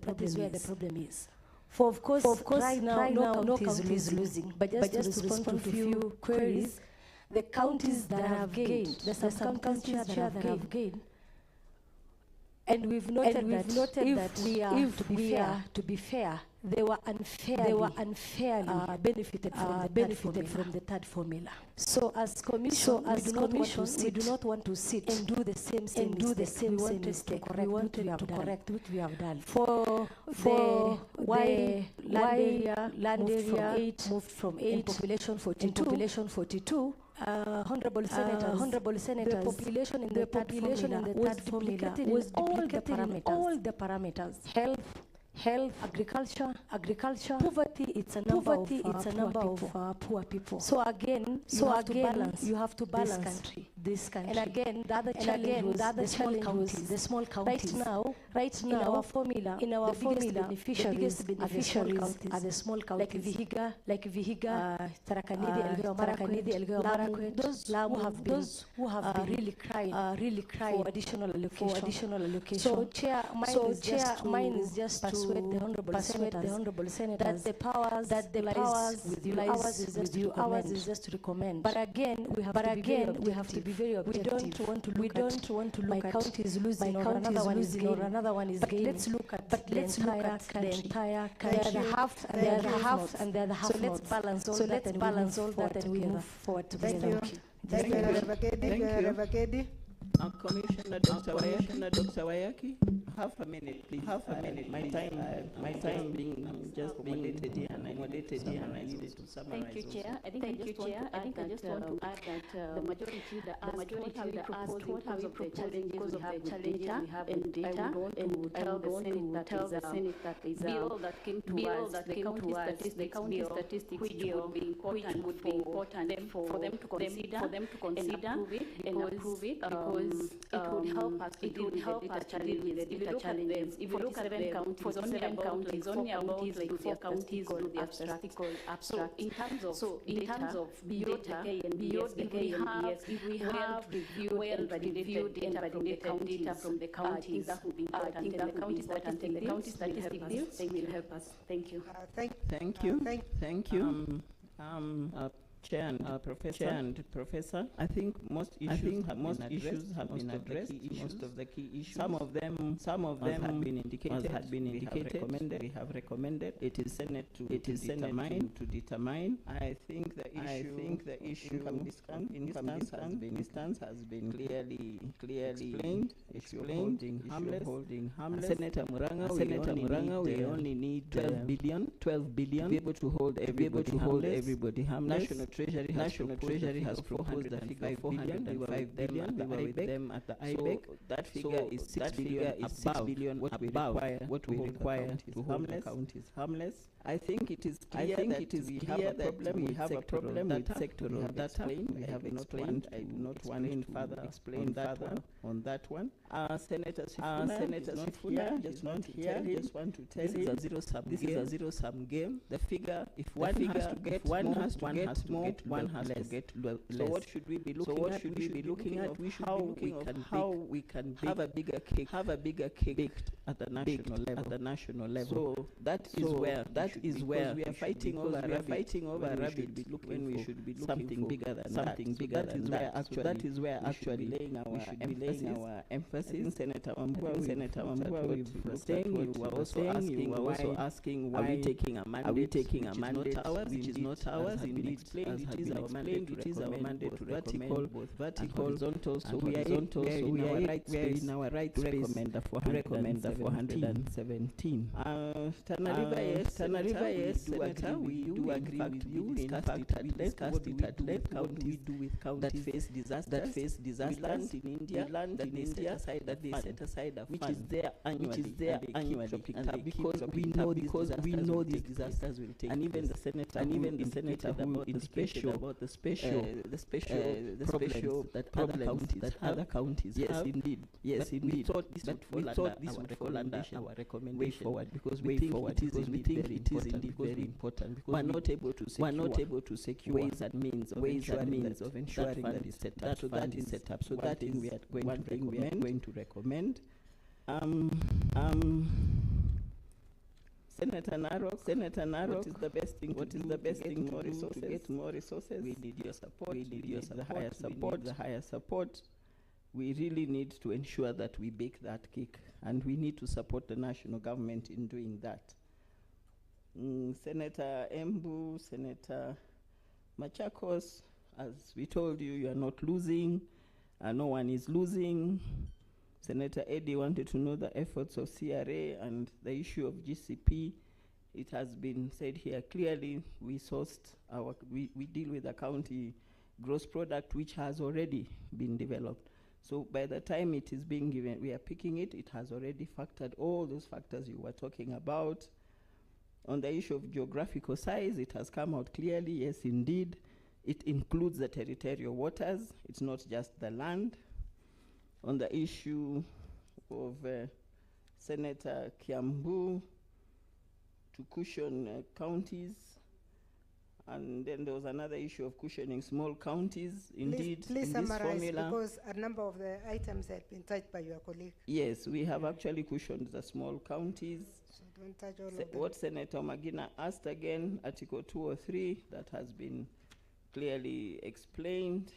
problem is. For of course, right now, no county is losing. But just to respond to a few queries, the counties that have gained, the sub-counties that have gained, and we've noted that if we are to be fair, they were unfairly benefited from the third formula. So as commission, we do not want to sit and do the same mistake. We want to correct what we have done. For why land area moved from 8 in population 42. Honorable senators, the population in the third formula was duplicated in all the parameters. Health, agriculture, poverty, it's a number of poor people. So again, you have to balance this country. And again, the other challenge was the small counties. Right now, in our formula, the biggest beneficiaries are the small counties, like Vihiga, Tarakanidi, Elgeyo Marakwet, those who have been really crying for additional allocation. So, Chair, mine is just to persuade the honorable senators that the powers lies with you. Ours is just to recommend. But again, we have to be very objective. We don't want to look at my county is losing, or another one is gaining. Let's look at the entire country. They are the half and they are the half. So let's balance all that and we move forward together. Thank you, Reverend Kedi. Commissioner Dr. Wayaki, half a minute, please. Half a minute. My time being just accommodated here, and I needed to summarize. Thank you, Chair. I think I just want to add that the majority asked what have the challenges we have with data, and I would want to tell the Senate that is a bill that came to us, the county statistics which would be important for them to consider and approve it because it would help us to deal with the data challenges. If you look at 7 counties, only about like 4 counties do the abstract. So in terms of beyond the KNBS, if we have well-reviewed data from the counties, that would be important. The county statistics will help us. Thank you. Thank you. Chair and Professor, I think most issues have been addressed. Most of the key issues. Some of them have been indicated. We have recommended. It is Senate to determine. I think the issue income distance has been clearly explained. Holding harmless. Senator Muranga, we only need 12 billion to be able to hold everybody harmless. National Treasury has proposed a figure of 405 billion. We were with them at the IBEC. That figure is 6 billion what we require to hold the counties harmless. I think it is clear that we have a problem with sectoral data. We have explained. I do not want to explain further on that one. Senator Sifuna, just want to tell you this is a zero-sum game. The figure, if one has to get more, one has to get less. So what should we be looking at? We should be looking at how we can have a bigger cake baked at the national level. So that is where we are fighting over rabbit. When we should be looking something bigger than that. That is where actually laying our emphasis. Senator Wambua, you were also asking why are we taking a mandate which is not ours. Indeed, it is our mandate to recommend both vertical, horizontal. So we are in our right space to recommend the 417. Tana River, yes, Senator, we do agree with you. In fact, we discussed it at length. What we do with counties that face disasters. We learned in India that they set aside that they set aside a fund which is there annually, because we know these disasters will take, and even the senator who indicated about the special problems that other counties yes have. Indeed, we thought this would fall under our recommendation way forward, because we think it is indeed very important, because we're not able to secure ways and means of ensuring that is set up. So that is set up. So that is we are going to recommend. Senator Narok, what is the best thing to get more resources? We need your support. We need the higher support. We really need to ensure that we bake that cake, and we need to support the national government in doing that. Senator Embu, Senator Machakos, as we told you, you are not losing. No one is losing. Senator Eddy wanted to know the efforts of CRA and the issue of GCP. It has been said here clearly, we deal with a county gross product which has already been developed. So by the time it is being given, we are picking it, it has already factored all those factors you were talking about. On the issue of geographical size, it has come out clearly, yes indeed. It includes the territorial waters, it's not just the land. On the issue of Senator Kiambu to cushion counties, and then there was another issue of cushioning small counties. Indeed, please in this summarize, formula, because a number of the items had been touched by your colleague. Yes, we have actually cushioned the small counties. So don't touch all of them. What Senator Magina asked again, Article 203, that has been clearly explained.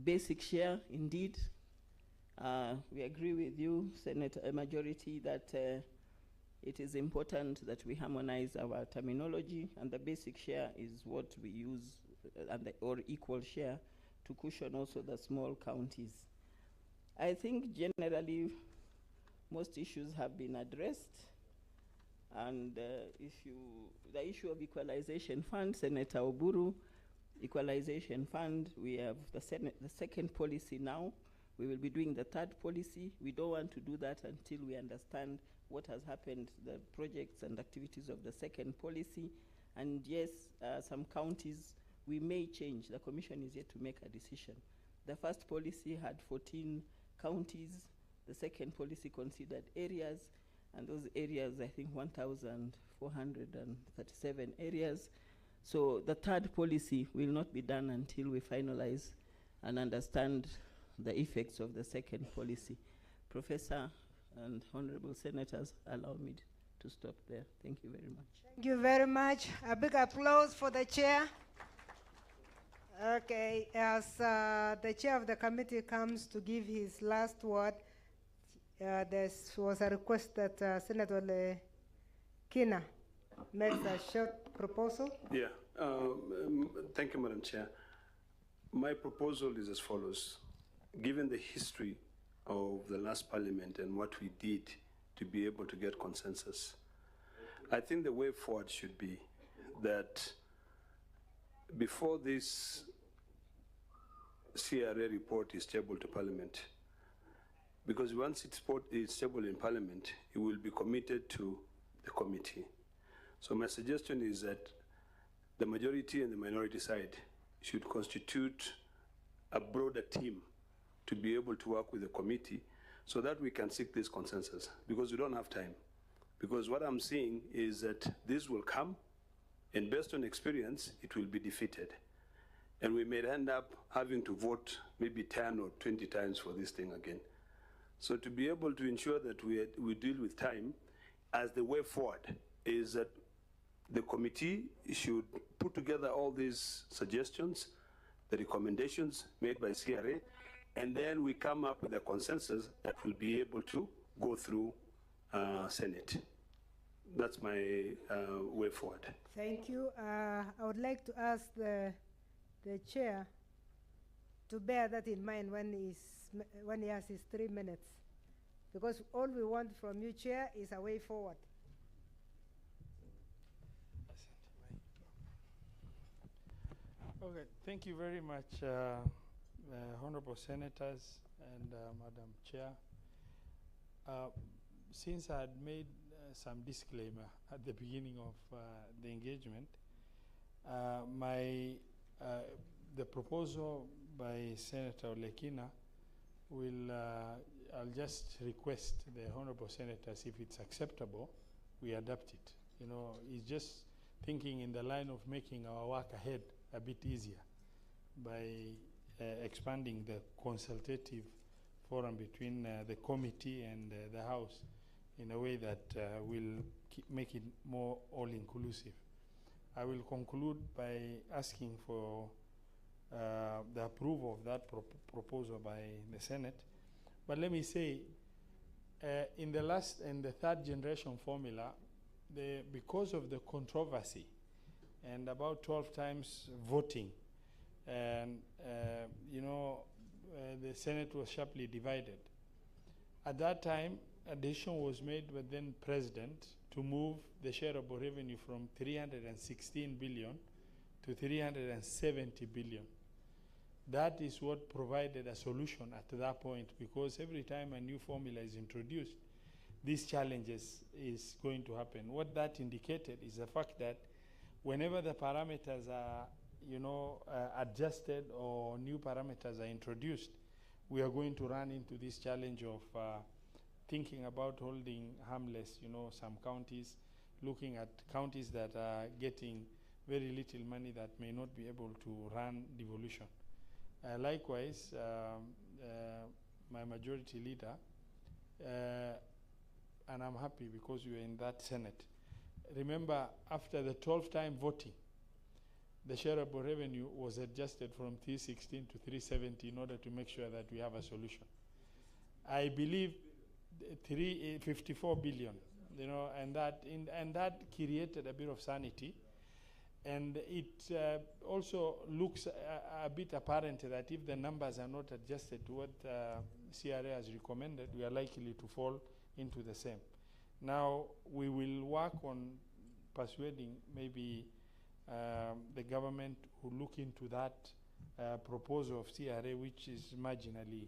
Basic share, indeed. We agree with you, Senator Majority, that it is important that we harmonize our terminology, and the basic share is what we use, or equal share, to cushion also the small counties. I think generally most issues have been addressed, and the issue of equalization fund, Senator Oburu, equalization fund, we have the second policy now. We will be doing the third policy. We don't want to do that until we understand what has happened, the projects and activities of the second policy. And yes, some counties, we may change. The Commission is yet to make a decision. The first policy had 14 counties. The second policy considered areas, and those areas, I think 1,437 areas. So the third policy will not be done until we finalize and understand the effects of the second policy. Professor and honorable senators, allow me to stop there. Thank you very much. Thank you very much. A big applause for the chair. Okay, as the chair of the committee comes to give his last word, there was a request that Senator Kina makes a short proposal. Yeah, thank you, Madam Chair. My proposal is as follows. Given the history of the last parliament and what we did to be able to get consensus, I think the way forward should be that before this CRA report is tabled to Parliament, because once it's tabled in Parliament, it will be committed to the committee. So my suggestion is that the majority and the minority side should constitute a broader team to be able to work with the committee so that we can seek this consensus, because we don't have time. Because what I'm seeing is that this will come, and based on experience, it will be defeated. And we may end up having to vote maybe 10 or 20 times for this thing again. So to be able to ensure that we deal with time, as the way forward is that the committee should put together all these suggestions, the recommendations made by CRA, and then we come up with a consensus that will be able to go through Senate. That's my way forward. Thank you. I would like to ask the chair to bear that in mind when he has his 3 minutes, because all we want from you, Chair, is a way forward. Okay, thank you very much, Honorable Senators and Madam Chair, since I had made some disclaimer at the beginning of the engagement, the proposal by Senator Lekina will, I'll just request the Honorable Senators, if it's acceptable, we adapt it. You know, it's just thinking in the line of making our work ahead a bit easier by expanding the consultative forum between the committee and the House in a way that will make it more all-inclusive. I will conclude by asking for the approval of that proposal by the Senate. But let me say, in the last and the third generation formula, because of the controversy and about 12 times voting, and the Senate was sharply divided. At that time, a decision was made by then President to move the shareable revenue from 316 billion to 370 billion. That is what provided a solution at that point, because every time a new formula is introduced, these challenges is going to happen. What that indicated is the fact that whenever the parameters are adjusted or new parameters are introduced, we are going to run into this challenge of thinking about holding harmless, some counties, looking at counties that are getting very little money that may not be able to run devolution. Likewise, my majority leader, and I'm happy because we were in that Senate. Remember, after the 12-time voting, the shareable revenue was adjusted from 316 to 370 in order to make sure that we have a solution. I believe 54 billion, and that created a bit of sanity. And it also looks a bit apparent that if the numbers are not adjusted to what CRA has recommended, we are likely to fall into the same. Now, we will work on persuading maybe the government who look into that proposal of CRA, which is marginally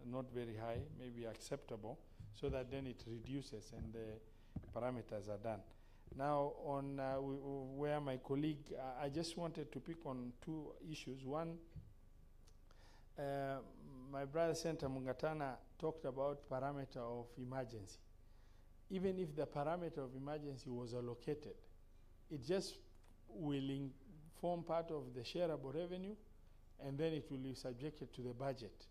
not very high, maybe acceptable, so that then it reduces and the parameters are done. Now, on where my colleague, I just wanted to pick on two issues. One, my brother Senator Mungatana talked about parameter of emergency. Even if the parameter of emergency was allocated, it just will form part of the shareable revenue, and then it will be subjected to the budget.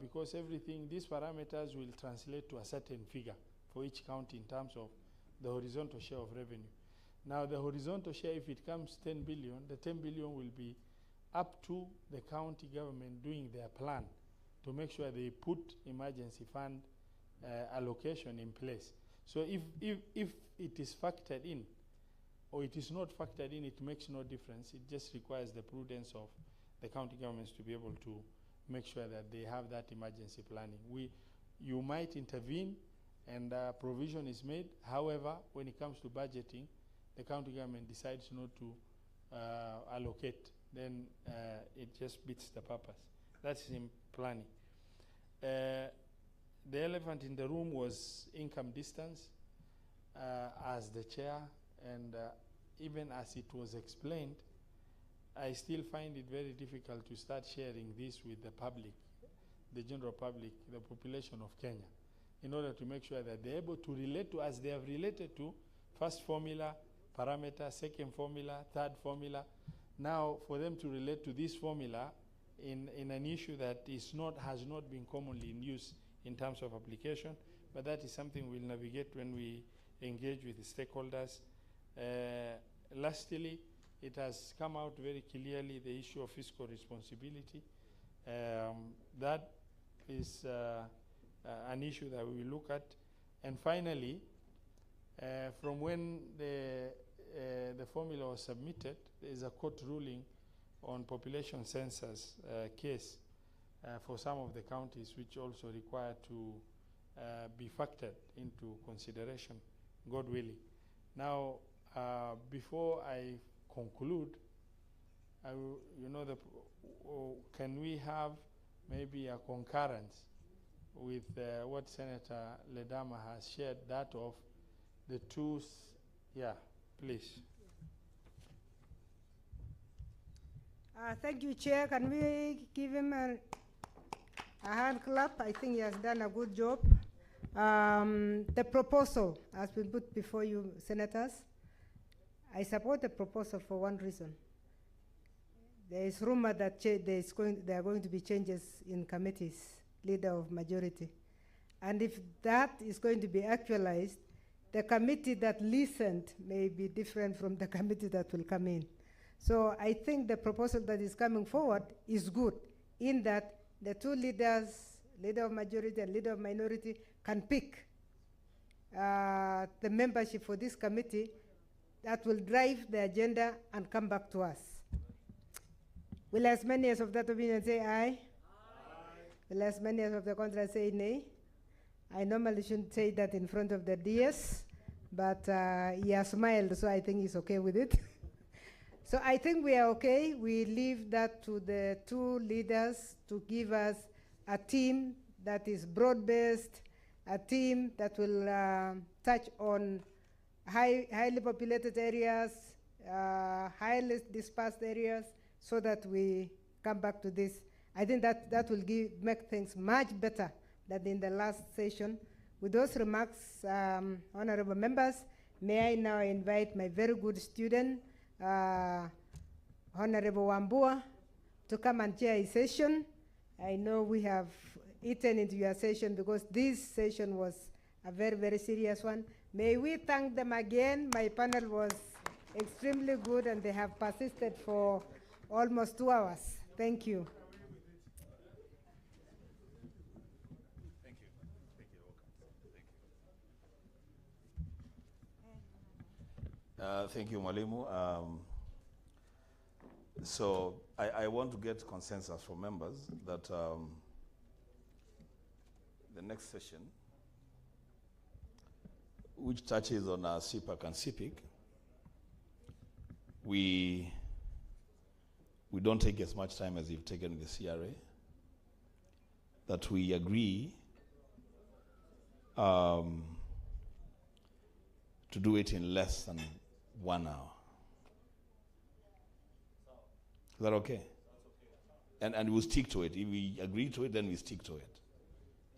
Because everything, these parameters will translate to a certain figure for each county in terms of the horizontal share of revenue. Now, the horizontal share, if it comes 10 billion, the 10 billion will be up to the county government doing their plan to make sure they put emergency fund allocation in place. So if it is factored in, or it is not factored in, it makes no difference. It just requires the prudence of the county governments to be able to make sure that they have that emergency planning. You might intervene and provision is made. However, when it comes to budgeting, the county government decides not to allocate, then it just beats the purpose. That's in planning. The elephant in the room was income distance as the chair, and even as it was explained, I still find it very difficult to start sharing this with the public, the general public, the population of Kenya, in order to make sure that they're able to relate to, as they have related to, first formula, parameter, second formula, third formula. Now, for them to relate to this formula in an issue that has not been commonly in use in terms of application, but that is something we'll navigate when we engage with the stakeholders. Lastly, it has come out very clearly the issue of fiscal responsibility. That is an issue that we will look at. And finally, from when the formula was submitted, there is a court ruling on population census case for some of the counties, which also require to be factored into consideration, God willing. Now, before I conclude, you know, can we have maybe a concurrence with what Senator Ledama has shared, that of the two, yeah, please. Thank you, Chair. Can we give him a hand clap? I think he has done a good job. The proposal has been put before you, Senators. I support the proposal for one reason. There is rumor that there are going to be changes in committees, leader of majority. And if that is going to be actualized, the committee that listened may be different from the committee that will come in. So I think the proposal that is coming forward is good, in that the two leaders, leader of majority and leader of minority, can pick the membership for this committee that will drive the agenda and come back to us. Will as many as of that opinion say aye? Aye. Will as many as of the contrary say nay? I normally shouldn't say that in front of the DS, but he has smiled, so I think he's okay with it. So I think we are okay. We leave that to the two leaders to give us a team that is broad-based, a team that will touch on highly populated areas, highly dispersed areas, so that we come back to this. I think that will make things much better than in the last session. With those remarks, honorable members, may I now invite my very good student, Honorable Wambua, to come and chair his session. I know we have eaten into your session because this session was a very, very serious one. May we thank them again. My panel was extremely good and they have persisted for almost 2 hours. Thank you. Thank you. Thank you, Mwalimu. So I want to get consensus from members that the next session, which touches on CPAC and CPIC, we don't take as much time as you've taken in the CRA, that we agree to do it in less than 1 hour. Is that okay? And we'll stick to it. If we agree to it, then we stick to it.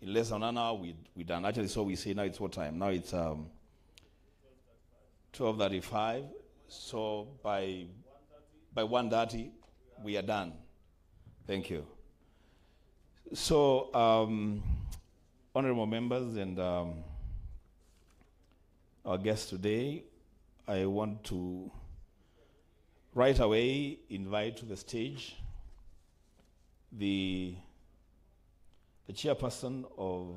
In less than 1 hour, we're done. Actually, so we say now it's what time? Now it's 12:35. So by 1:30, we are done. Thank you. So, honorable members and our guests today, I want to right away invite to the stage the chairperson of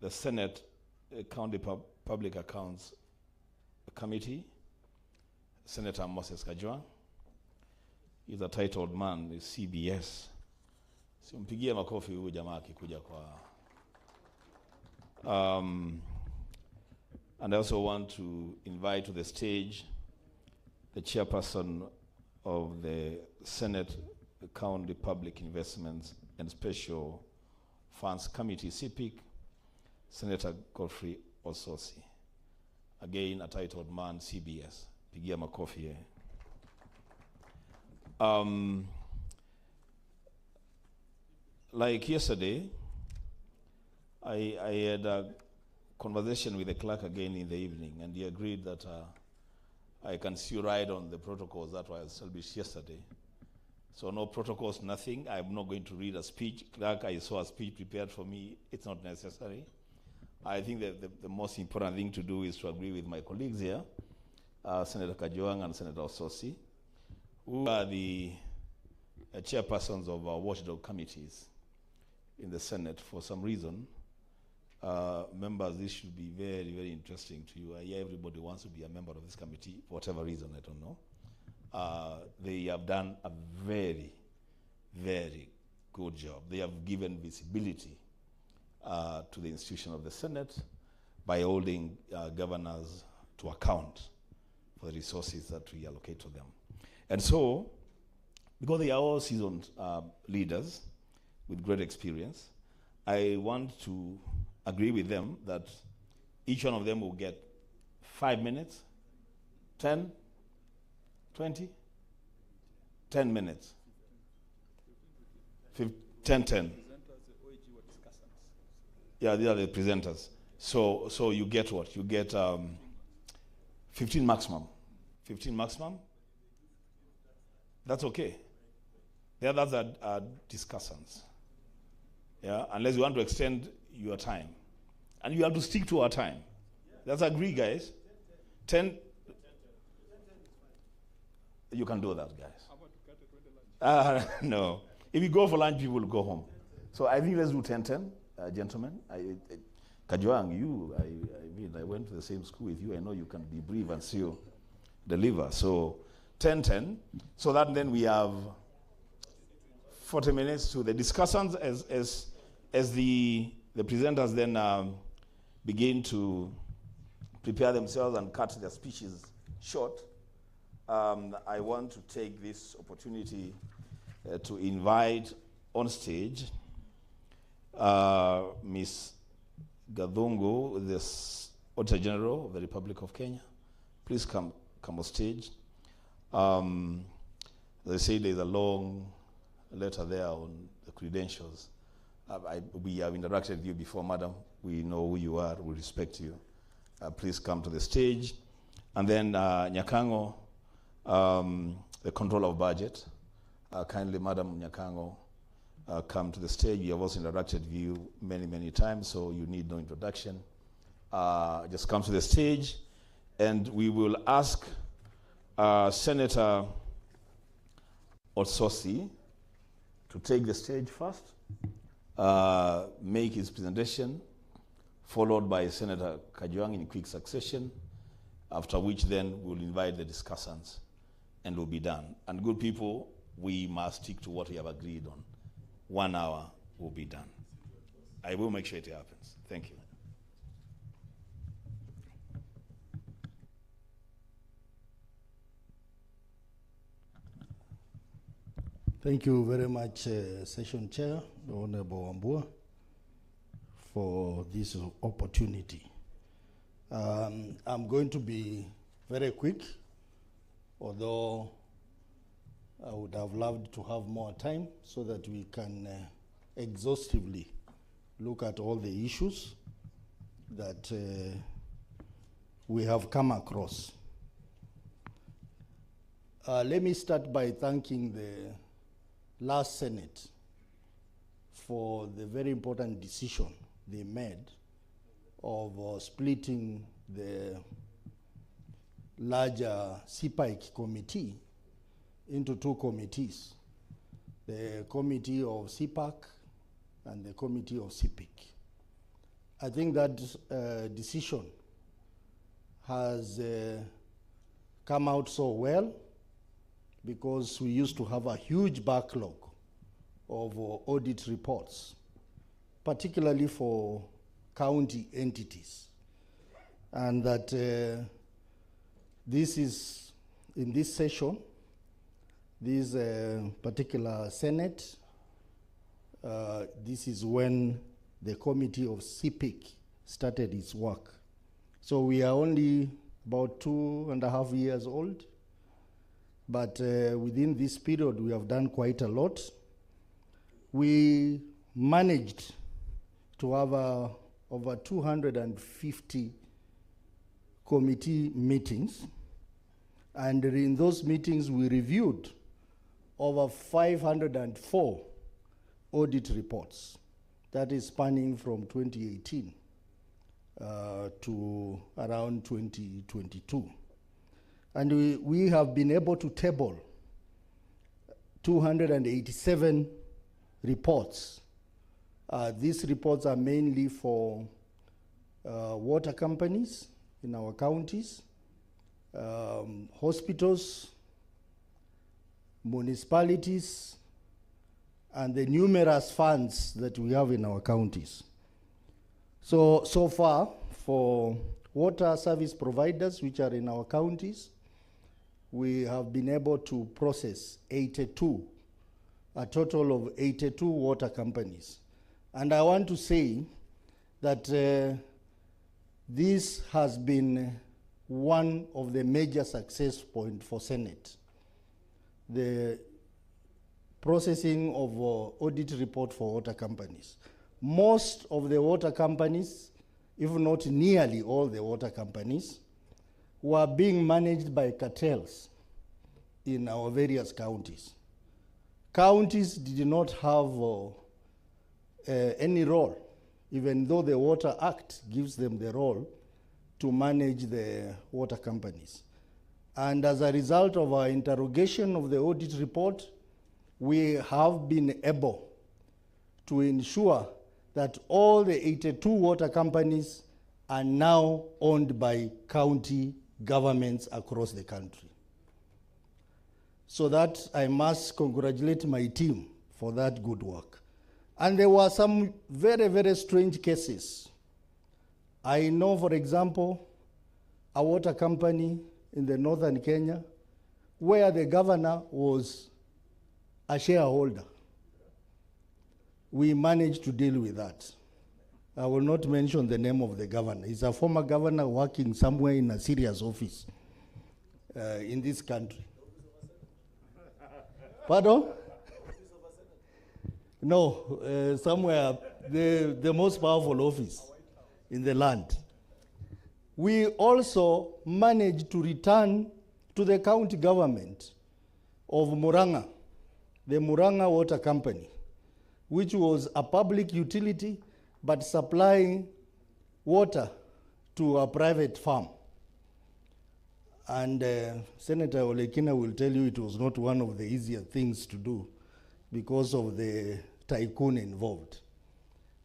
the Senate County Public Accounts Committee, Senator Moses Kajwang. He's a titled man with CBS. Simpigie makofi huyu jamaa akikuja kwa. And I also want to invite to the stage the chairperson of the Senate County Public Investments and Special Funds Committee, CPIC, Senator Godfrey Ososi. Again, a titled man, CBS. Pigia makofi. Like yesterday, I had a conversation with the clerk again in the evening, and he agreed that I can still ride on the protocols that were established yesterday. So no protocols, nothing. I'm not going to read a speech. Clerk, I saw a speech prepared for me. It's not necessary. I think that the most important thing to do is to agree with my colleagues here, Senator Kajwang and Senator Ososi, who are the chairpersons of our watchdog committees in the Senate. For some reason, members, this should be very, very interesting to you. I hear everybody wants to be a member of this committee, for whatever reason, I don't know. They have done a very, very good job. They have given visibility to the institution of the Senate by holding governors to account for the resources that we allocate to them. And so, because they are all seasoned leaders with great experience, I want to agree with them that each one of them will get 5 minutes, 10, 20, 10 minutes, 10. Yeah, they are the presenters. So you get what? You get 15 maximum. 15 maximum? That's okay. The others are discussants. Yeah, unless you want to extend your time. And you have to stick to our time. Let's agree, guys. 10. You can do that, guys. No. If you go for lunch, people will go home. So I think let's do 10-10, gentlemen. Kajuang, I went to the same school with you. I know you can be brief and still deliver. So 10-10. So that then we have 40 minutes to the discussants as the presenters then begin to prepare themselves and cut their speeches short. I want to take this opportunity to invite on stage Ms. Gadhungu, the Auditor General of the Republic of Kenya. Please come on stage. They say there's a long letter there on the credentials. We have interacted with you before, madam. We know who you are. We respect you. Please come to the stage. And then Nyakango, the control of budget. Kindly, Madam Nyakango, come to the stage. We have also interacted with you many times, so you need no introduction. Just come to the stage, and we will ask Senator Otsosi to take the stage first, make his presentation, followed by Senator Kajuang in quick succession, after which then we'll invite the discussants, and we'll be done. And good people, we must stick to what we have agreed on. 1 hour will be done. I will make sure it happens. Thank you. Thank you very much, Session Chair, the Honorable Wambua, for this opportunity. I'm going to be very quick, although I would have loved to have more time so that we can exhaustively look at all the issues that we have come across. Let me start by thanking the last Senate for the very important decision they made of splitting the larger CPIC committee into 2 committees, the committee of CPAC and the committee of CPIC. I think that decision has come out so well because we used to have a huge backlog of audit reports, particularly for county entities. And that this is, in this session, this particular Senate, this is when the committee of CPIC started its work. So we are only about 2.5 years old, but within this period we have done quite a lot. We managed to have over 250 committee meetings, and in those meetings we reviewed over 504 audit reports. That is spanning from 2018 to around 2022. And we have been able to table 287 reports. These reports are mainly for water companies in our counties, hospitals, municipalities, and the numerous funds that we have in our counties. So far, for water service providers which are in our counties, we have been able to process a total of 82 water companies. And I want to say that this has been one of the major success points for Senate. The processing of audit report for water companies. Most of the water companies, if not nearly all the water companies, were being managed by cartels in our various counties. Counties did not have any role, even though the Water Act gives them the role to manage the water companies. And as a result of our interrogation of the audit report, we have been able to ensure that all the 82 water companies are now owned by county governments across the country. So that I must congratulate my team for that good work. And there were some very, very strange cases. I know, for example, a water company in the northern Kenya where the governor was a shareholder. We managed to deal with that. I will not mention the name of the governor. He's a former governor working somewhere in a serious office in this country. Pardon? No, somewhere, the most powerful office in the land. We also managed to return to the county government of Murang'a, the Murang'a Water Company, which was a public utility but supplying water to a private farm. And Senator Olekina will tell you it was not one of the easier things to do because of the tycoon involved.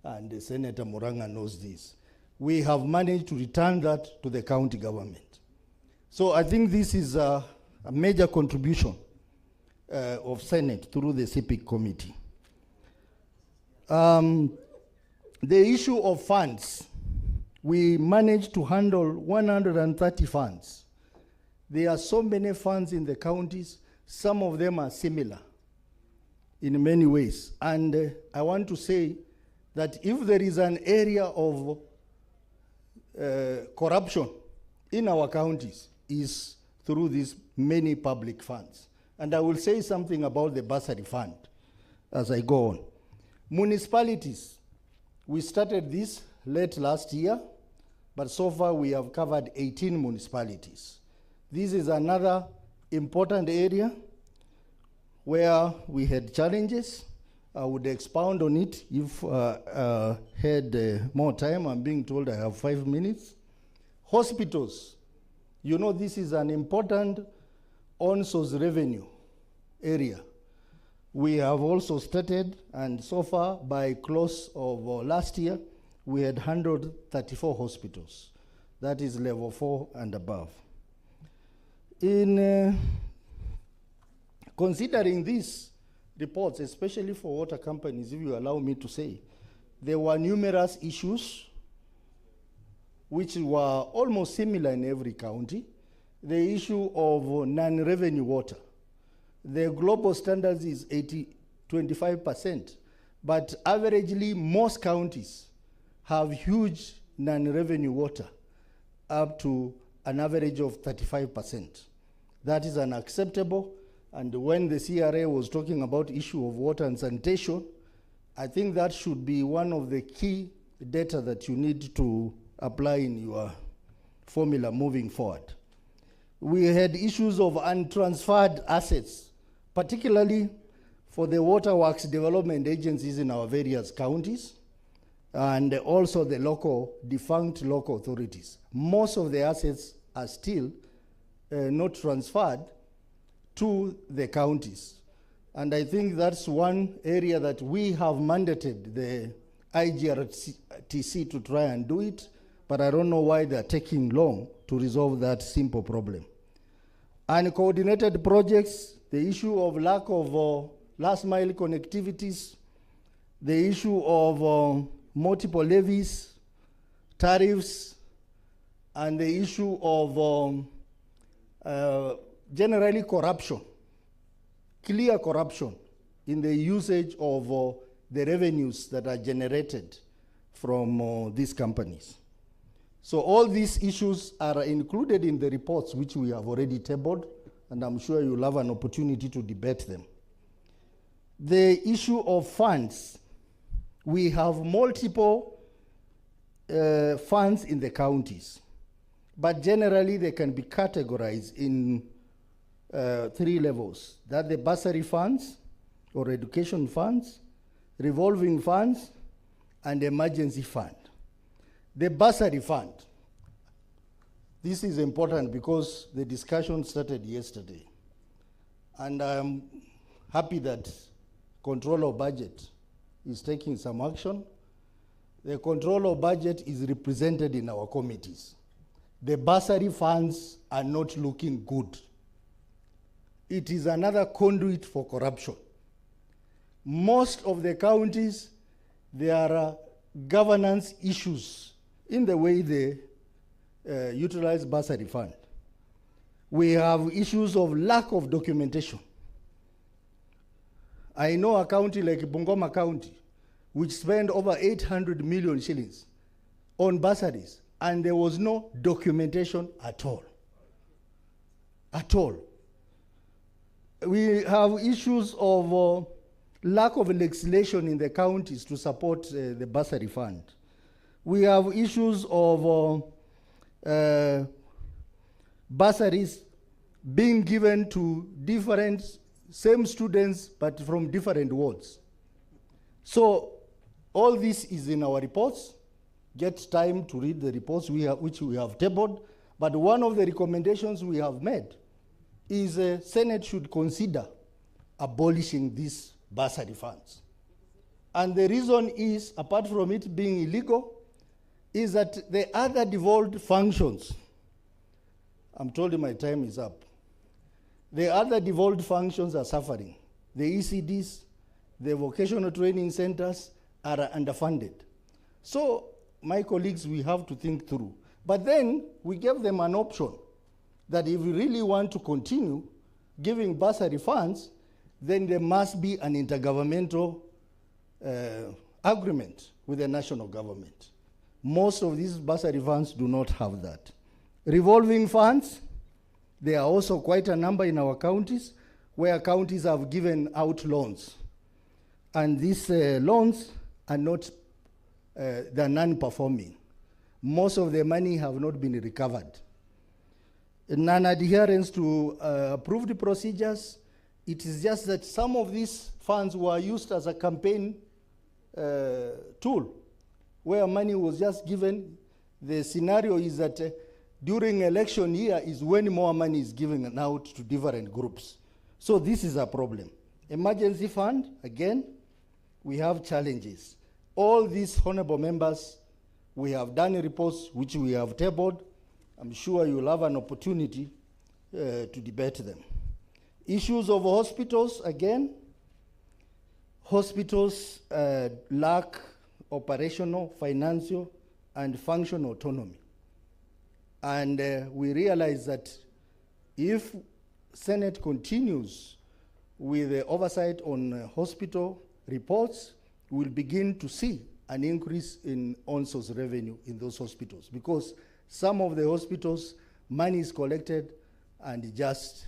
And Senator Murang'a knows this. We have managed to return that to the county government. So I think this is a major contribution of Senate through the CPIC committee. The issue of funds, we managed to handle 130 funds. There are so many funds in the counties, some of them are similar in many ways. And I want to say that if there is an area of corruption in our counties, is through these many public funds. And I will say something about the bursary fund as I go on. Municipalities, we started this late last year, but so far we have covered 18 municipalities. This is another important area where we had challenges. I would expound on it if I had more time. I'm being told I have 5 minutes. Hospitals, you know, this is an important on-source revenue area. We have also started, and so far, by close of last year, we had 134 hospitals. That is level 4 and above. In considering these reports, especially for water companies, if you allow me to say, there were numerous issues which were almost similar in every county. The issue of non-revenue water. The global standards is 25%, but averagely most counties have huge non-revenue water, up to an average of 35%. That is unacceptable, and when the CRA was talking about issue of water and sanitation, I think that should be one of the key data that you need to apply in your formula moving forward. We had issues of untransferred assets, particularly for the waterworks development agencies in our various counties, and also the defunct local authorities. Most of the assets are still not transferred to the counties. And I think that's one area that we have mandated the IGRTC to try and do it, but I don't know why they're taking long to resolve that simple problem. Uncoordinated projects, the issue of lack of last mile connectivities, the issue of multiple levies, tariffs, and the issue of generally corruption, clear corruption in the usage of the revenues that are generated from these companies. So all these issues are included in the reports which we have already tabled, and I'm sure you'll have an opportunity to debate them. The issue of funds, we have multiple funds in the counties, but generally they can be categorized in 3 levels. That the bursary funds or education funds, revolving funds, and emergency fund. The bursary fund, this is important because the discussion started yesterday. And I'm happy that control of budget is taking some action. The control of budget is represented in our committees. The bursary funds are not looking good. It is another conduit for corruption. Most of the counties, there are governance issues in the way they utilize bursary fund. We have issues of lack of documentation. I know a county like Bungoma County, which spent over 800 million shillings on bursaries, and there was no documentation at all. At all. We have issues of lack of legislation in the counties to support the bursary fund. We have issues of bursaries being given to different, same students, but from different wards. So all this is in our reports. Get time to read the reports which we have tabled. But one of the recommendations we have made is the Senate should consider abolishing these bursary funds. And the reason is, apart from it being illegal, is that the other devolved functions, I'm told my time is up, the other devolved functions are suffering. The ECDs, the vocational training centers are underfunded. So, my colleagues, we have to think through. But then, we gave them an option that if we really want to continue giving bursary funds, then there must be an intergovernmental agreement with the national government. Most of these bursary funds do not have that. Revolving funds, there are also quite a number in our counties where counties have given out loans. And these loans are not, they're non-performing. Most of the money have not been recovered. Non-adherence to approved procedures, it is just that some of these funds were used as a campaign tool, where money was just given. The scenario is that during election year is when more money is given out to different groups. So this is a problem. Emergency fund, again, we have challenges. All these honorable members, we have done reports which we have tabled. I'm sure you'll have an opportunity to debate them. Issues of hospitals, again, hospitals lack operational, financial, and functional autonomy. And we realize that if Senate continues with the oversight on hospital reports, we'll begin to see an increase in on-source revenue in those hospitals, because some of the hospitals, money is collected and it just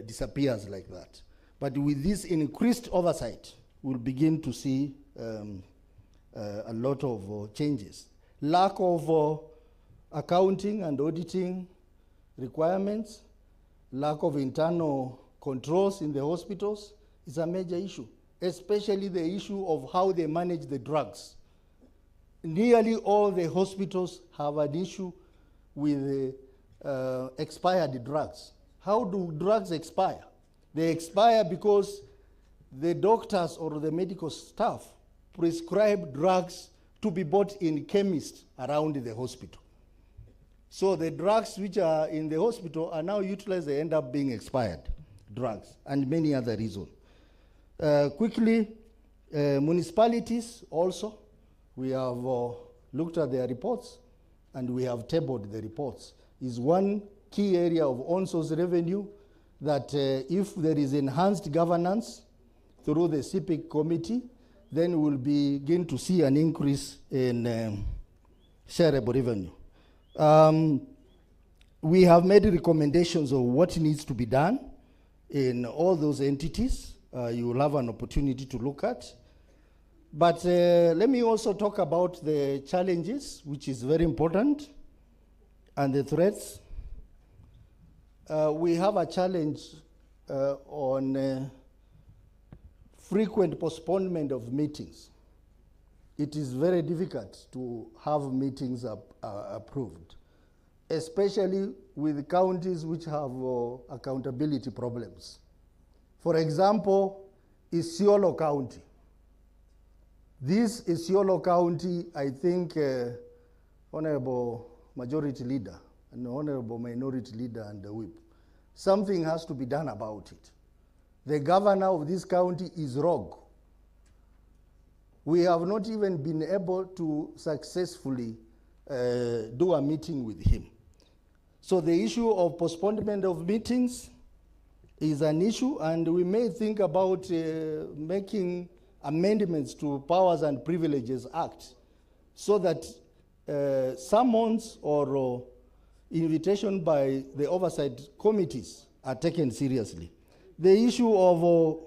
disappears like that. But with this increased oversight, we'll begin to see a lot of changes. Lack of accounting and auditing requirements, lack of internal controls in the hospitals is a major issue, especially the issue of how they manage the drugs. Nearly all the hospitals have an issue with expired drugs. How do drugs expire? They expire because the doctors or the medical staff prescribe drugs to be bought in chemists around the hospital. So the drugs which are in the hospital are now utilized, they end up being expired drugs, and many other reasons. Quickly, municipalities also, we have looked at their reports and we have tabled the reports, is one key area of on-source revenue, that if there is enhanced governance through the CPIC committee, then we'll begin to see an increase in shareable revenue. We have made recommendations of what needs to be done in all those entities. You will have an opportunity to look at. But let me also talk about the challenges, which is very important, and the threats. We have a challenge on frequent postponement of meetings. It is very difficult to have meetings approved, especially with counties which have accountability problems. For example, Isiolo County. This Isiolo County, I think Honorable Majority Leader and Honorable Minority Leader and the Whip, something has to be done about it. The governor of this county is rogue. We have not even been able to successfully do a meeting with him. So the issue of postponement of meetings is an issue, and we may think about making amendments to Powers and Privileges Act so that summons or invitation by the oversight committees are taken seriously. The issue of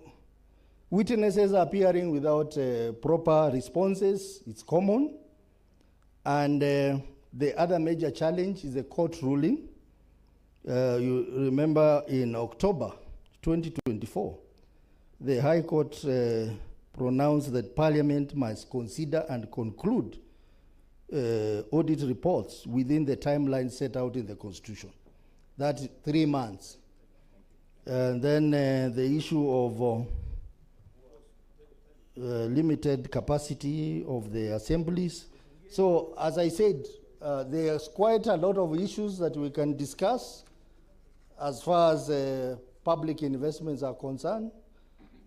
witnesses appearing without proper responses, it's common. And the other major challenge is the court ruling. You remember in October 2024, the High Court pronounced that Parliament must consider and conclude audit reports within the timeline set out in the Constitution. That's 3 months. And then the issue of limited capacity of the assemblies. So, as I said, there's quite a lot of issues that we can discuss as far as public investments are concerned.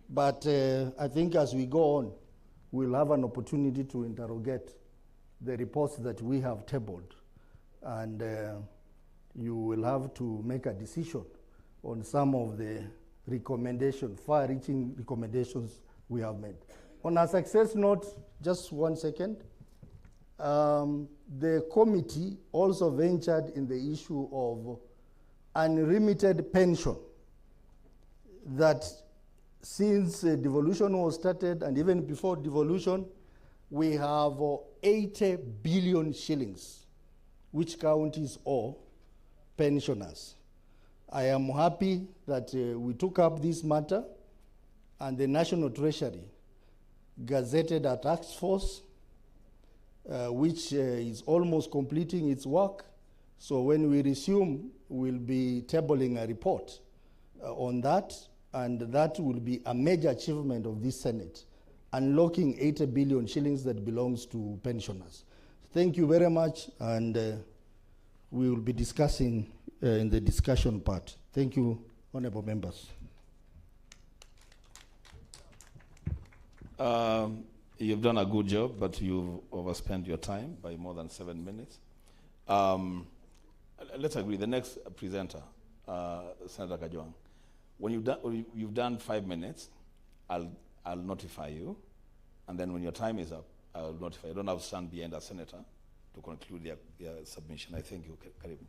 But I think as we go on, we'll have an opportunity to interrogate the reports that we have tabled. And you will have to make a decision on some of the recommendations, far-reaching recommendations we have made. On a success note, just 1 second, the committee also ventured in the issue of unlimited pension, that since devolution was started and even before devolution, we have 80 billion shillings which counties owe pensioners. I am happy that we took up this matter, and the National Treasury gazetted a task force which is almost completing its work. So when we resume, we'll be tabling a report on that, and that will be a major achievement of this Senate, unlocking 80 billion shillings that belongs to pensioners. Thank you very much, and we will be discussing in the discussion part. Thank you, honorable members. You've done a good job, but you've overspent your time by more than 7 minutes. Let's agree. The next presenter, Senator Kajwang, when you've done 5 minutes, I'll notify you, and then when your time is up, I'll notify you. You don't have to stand behind a senator to conclude your submission. I thank you, Karibu.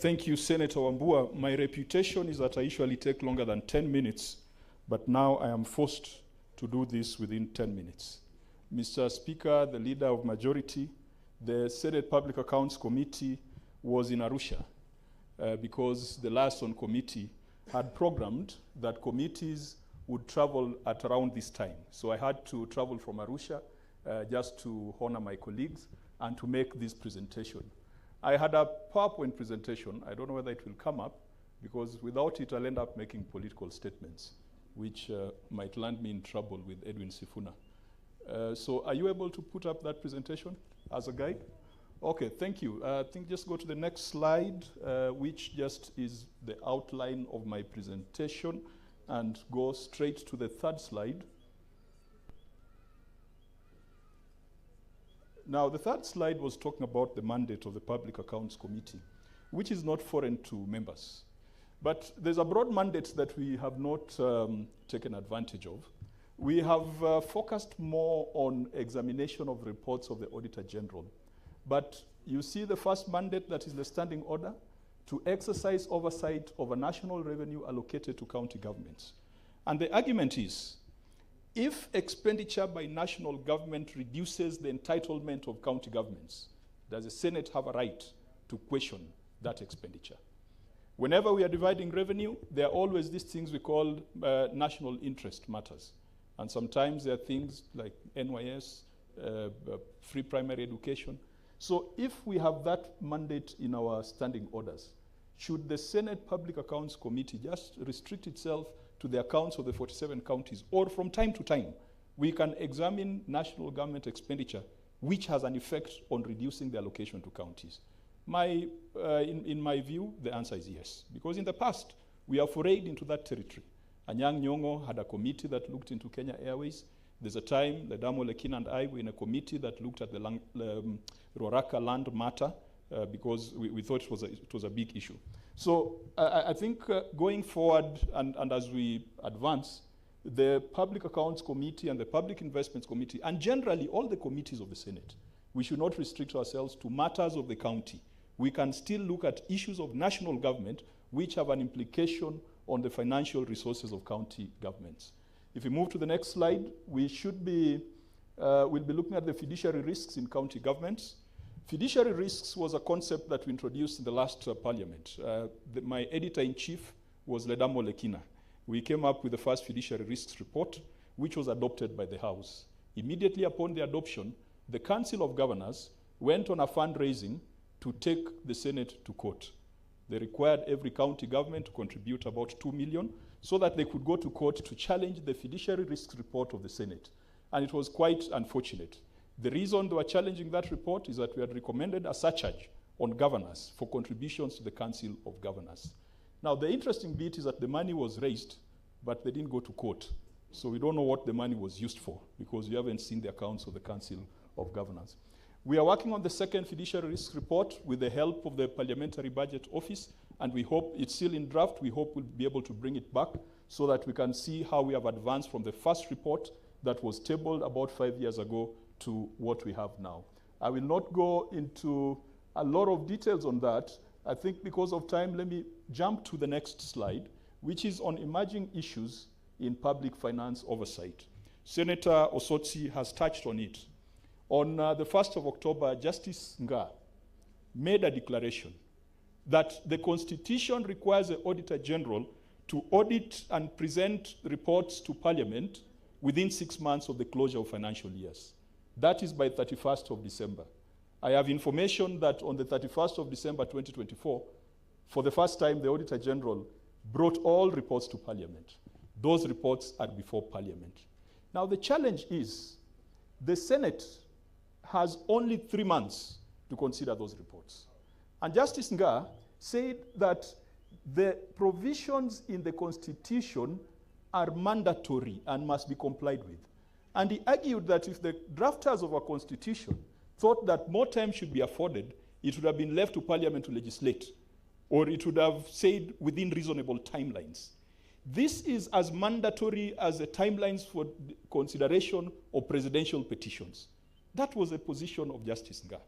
Thank you, Senator Wambua. My reputation is that I usually take longer than 10 minutes, but now I am forced to do this within 10 minutes. Mr. Speaker, the leader of majority, the Senate Public Accounts Committee was in Arusha because the liaison committee had programmed that committees would travel at around this time. So I had to travel from Arusha just to honor my colleagues and to make this presentation. I had a PowerPoint presentation. I don't know whether it will come up, because without it, I'll end up making political statements, which might land me in trouble with Edwin Sifuna. So are you able to put up that presentation as a guide? Okay, thank you. I think just go to the next slide, which just is the outline of my presentation, and go straight to the third slide. Now, the third slide was talking about the mandate of the Public Accounts Committee. which is not foreign to members. But there's a broad mandate that we have not taken advantage of. We have focused more on examination of reports of the Auditor General. But you see the first mandate, that is the standing order, to exercise oversight over national revenue allocated to county governments. And the argument is, if expenditure by national government reduces the entitlement of county governments, does the Senate have a right to question that expenditure? Whenever we are dividing revenue, there are always these things we call national interest matters. And sometimes there are things like NYS, free primary education. So if we have that mandate in our standing orders, should the Senate Public Accounts Committee just restrict itself to the accounts of the 47 counties, or from time to time, we can examine national government expenditure which has an effect on reducing the allocation to counties? In my view, the answer is yes. Because in the past, we have forayed into that territory. Anyang' Nyong'o had a committee that looked into Kenya Airways. There's a time, Ledamo Lekina and I were in a committee that looked at the Roraka land matter because we thought it was a big issue. So I think going forward and as we advance, the Public Accounts Committee and the Public Investments Committee, and generally all the committees of the Senate, we should not restrict ourselves to matters of the county. We can still look at issues of national government which have an implication on the financial resources of county governments. If we move to the next slide, we should be, we'll be looking at the fiduciary risks in county governments. Fiduciary risks was a concept that we introduced in the last parliament. My editor-in-chief was Ledamo Lekina. We came up with the first fiduciary risks report, which was adopted by the House. Immediately upon the adoption, the Council of Governors went on a fundraising to take the Senate to court. They required every county government to contribute about 2 million so that they could go to court to challenge the fiduciary risks report of the Senate. And it was quite unfortunate. The reason they were challenging that report is that we had recommended a surcharge on governors for contributions to the Council of Governors. Now, the interesting bit is that the money was raised, but they didn't go to court. So we don't know what the money was used for because we haven't seen the accounts of the Council of Governors. We are working on the second fiduciary risk report with the help of the Parliamentary Budget Office, and we hope it's still in draft. We hope we'll be able to bring it back so that we can see how we have advanced from the first report that was tabled about 5 years ago to what we have now. I will not go into a lot of details on that. I think because of time, let me jump to the next slide, which is on emerging issues in public finance oversight. Senator Osotsi has touched on it. On the 1st of October, Justice Nga made a declaration that the Constitution requires the Auditor General to audit and present reports to Parliament within 6 months of the closure of financial years. That is by 31st of December. I have information that on the 31st of December 2024, for the first time, the Auditor General brought all reports to Parliament. Those reports are before Parliament. Now, the challenge is the Senate has only 3 months to consider those reports. And Justice Nga said that the provisions in the Constitution are mandatory and must be complied with. And he argued that if the drafters of our Constitution thought that more time should be afforded, it would have been left to Parliament to legislate, or it would have said within reasonable timelines. This is as mandatory as the timelines for consideration of presidential petitions. That was the position of Justice Nga.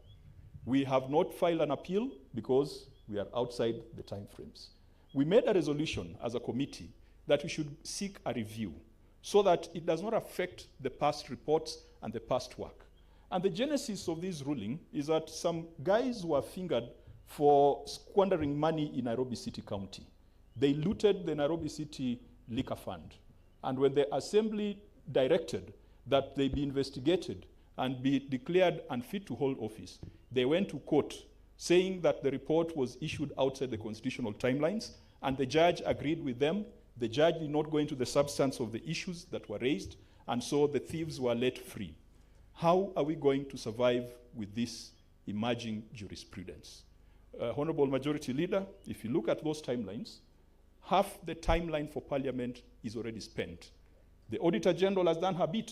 We have not filed an appeal because we are outside the timeframes. We made a resolution as a committee that we should seek a review so that it does not affect the past reports and the past work. And the genesis of this ruling is that some guys were fingered for squandering money in Nairobi City County. They looted the Nairobi City Liquor Fund. And when the Assembly directed that they be investigated and be declared unfit to hold office, they went to court saying that the report was issued outside the constitutional timelines, and the judge agreed with them. The judge did not go into the substance of the issues that were raised, and so the thieves were let free. How are we going to survive with this emerging jurisprudence? Honorable Majority Leader, if you look at those timelines, half the timeline for Parliament is already spent. The Auditor General has done her bit.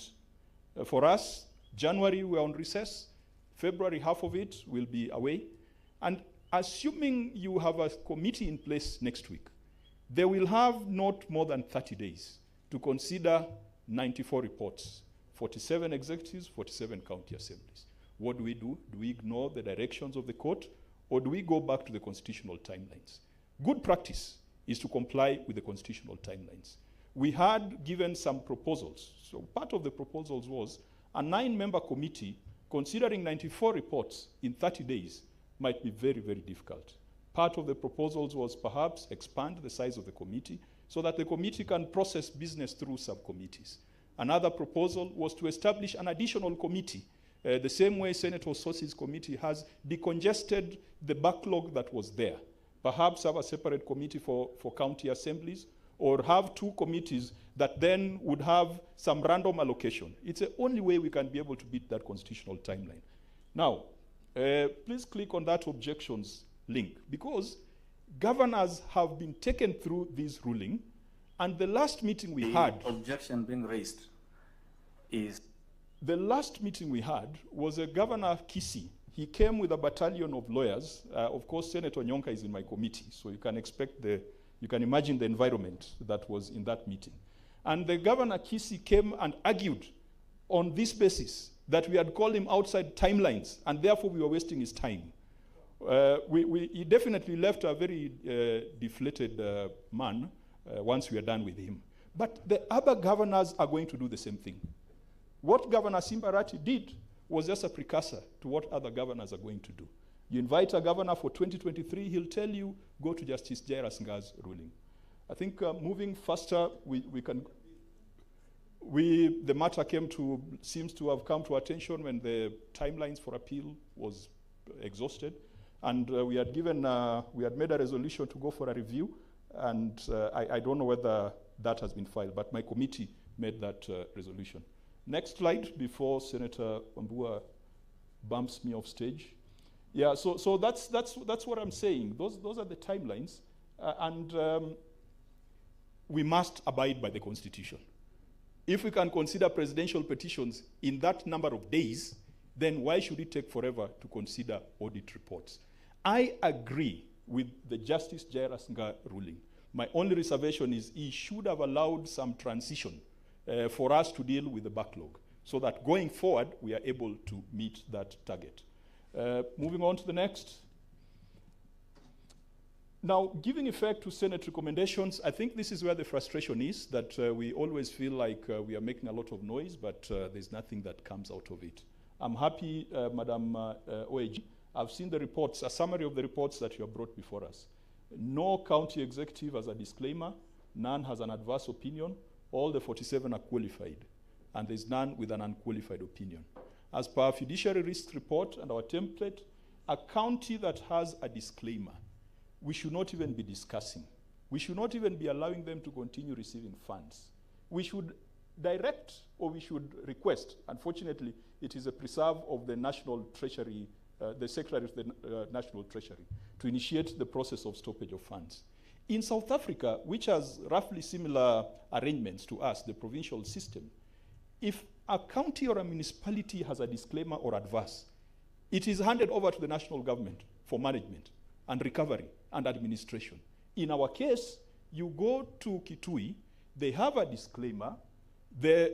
For us, January, we're on recess. February, half of it will be away. And assuming you have a committee in place next week, they will have not more than 30 days to consider 94 reports, 47 executives, 47 county assemblies. What do? Do we ignore the directions of the court, or do we go back to the constitutional timelines? Good practice is to comply with the constitutional timelines. We had given some proposals. So part of the proposals was a 9-member committee considering 94 reports in 30 days might be very, very difficult. Part of the proposals was perhaps expand the size of the committee so that the committee can process business through subcommittees. Another proposal was to establish an additional committee, the same way Senator Sossi's committee has decongested the backlog that was there. Perhaps have a separate committee for county assemblies, or have 2 committees that then would have some random allocation. It's the only way we can be able to beat that constitutional timeline. Now, please click on that objections link, because governors have been taken through this ruling, and the last meeting we had... objection being raised is... The last meeting we had was a Governor Kisi. He came with a battalion of lawyers. Of course, Senator Nyonka is in my committee, so you can expect you can imagine the environment that was in that meeting. And the Governor Kisi came and argued on this basis that we had called him outside timelines, and therefore we were wasting his time. He definitely left a very deflated man once we are done with him. But the other governors are going to do the same thing. What Governor Simbarati did was just a precursor to what other governors are going to do. You invite a governor for 2023, he'll tell you, go to Justice Jairus Nga's ruling. I think moving faster, the matter seems to have come to attention when the timelines for appeal was exhausted. And we had made a resolution to go for a review, and I don't know whether that has been filed, but my committee made that resolution. Next slide before Senator Wambua bumps me off stage. Yeah, so that's what I'm saying. Those are the timelines, and we must abide by the Constitution. If we can consider presidential petitions in that number of days, then why should it take forever to consider audit reports? I agree with the Justice Jairus Nga ruling. My only reservation is he should have allowed some transition for us to deal with the backlog, so that going forward, we are able to meet that target. Moving on to the next. Now, giving effect to Senate recommendations, I think this is where the frustration is, that we always feel like we are making a lot of noise, but there's nothing that comes out of it. I'm happy, Madam OAG, I've seen the reports, a summary of the reports that you have brought before us. No county executive has a disclaimer, none has an adverse opinion, all the 47 are qualified, and there's none with an unqualified opinion. As per our fiduciary risk report and our template, a county that has a disclaimer, we should not even be discussing. We should not even be allowing them to continue receiving funds. We should direct, or we should request, unfortunately, it is a preserve of the National Treasury, the Secretary of the National Treasury, to initiate the process of stoppage of funds. In South Africa, which has roughly similar arrangements to us, the provincial system, if a county or a municipality has a disclaimer or adverse, it is handed over to the national government for management and recovery and administration. In our case, you go to Kitui, they have a disclaimer, the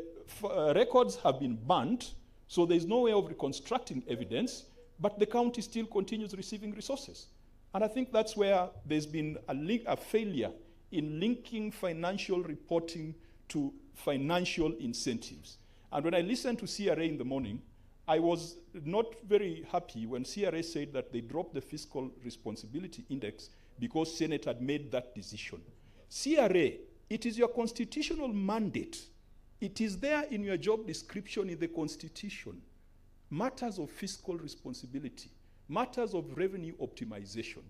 records have been burnt, so there's no way of reconstructing evidence, but the county still continues receiving resources. And I think that's where there's been a failure in linking financial reporting to financial incentives. And when I listened to CRA in the morning, I was not very happy when CRA said that they dropped the fiscal responsibility index because Senate had made that decision. CRA, it is your constitutional mandate. It is there in your job description in the Constitution. Matters of fiscal responsibility, matters of revenue optimization.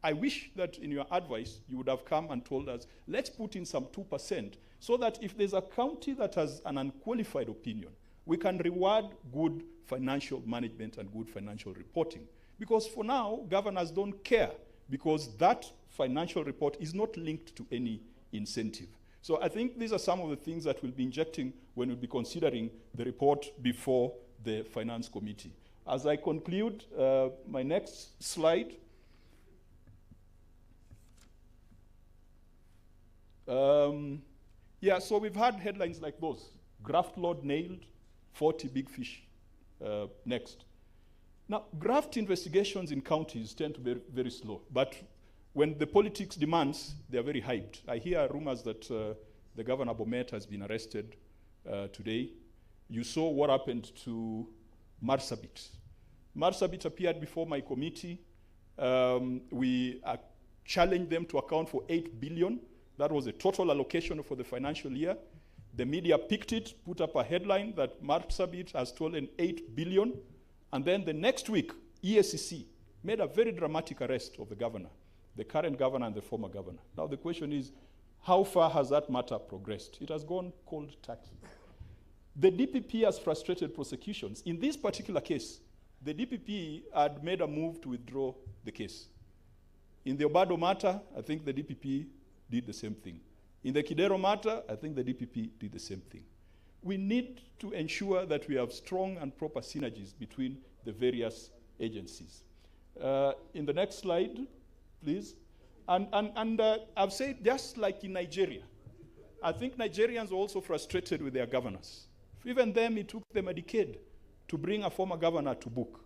I wish that in your advice, you would have come and told us, let's put in some 2%, so that if there's a county that has an unqualified opinion, we can reward good financial management and good financial reporting. Because for now, governors don't care, because that financial report is not linked to any incentive. So I think these are some of the things that we'll be injecting when we'll be considering the report before the Finance Committee. As I conclude, my next slide. Yeah, so we've had headlines like those. Graft lord nailed, 40 big fish. Next. Now, graft investigations in counties tend to be very slow, but when the politics demands, they are very hyped. I hear rumors that the Governor Bomet has been arrested today. You saw what happened to Marsabit. Marsabit appeared before my committee. We challenged them to account for 8 billion. That was the total allocation for the financial year. The media picked it, put up a headline that Marsabit has stolen 8 billion. And then the next week, EACC made a very dramatic arrest of the governor, the current governor and the former governor. Now the question is, how far has that matter progressed? It has gone cold turkey. The DPP has frustrated prosecutions. In this particular case, the DPP had made a move to withdraw the case. In the Obado matter, I think the DPP did the same thing. In the Kidero matter, I think the DPP did the same thing. We need to ensure that we have strong and proper synergies between the various agencies. In the next slide, please. And I've said, just like in Nigeria, I think Nigerians are also frustrated with their governors. Even them, it took them a decade to bring a former governor to book.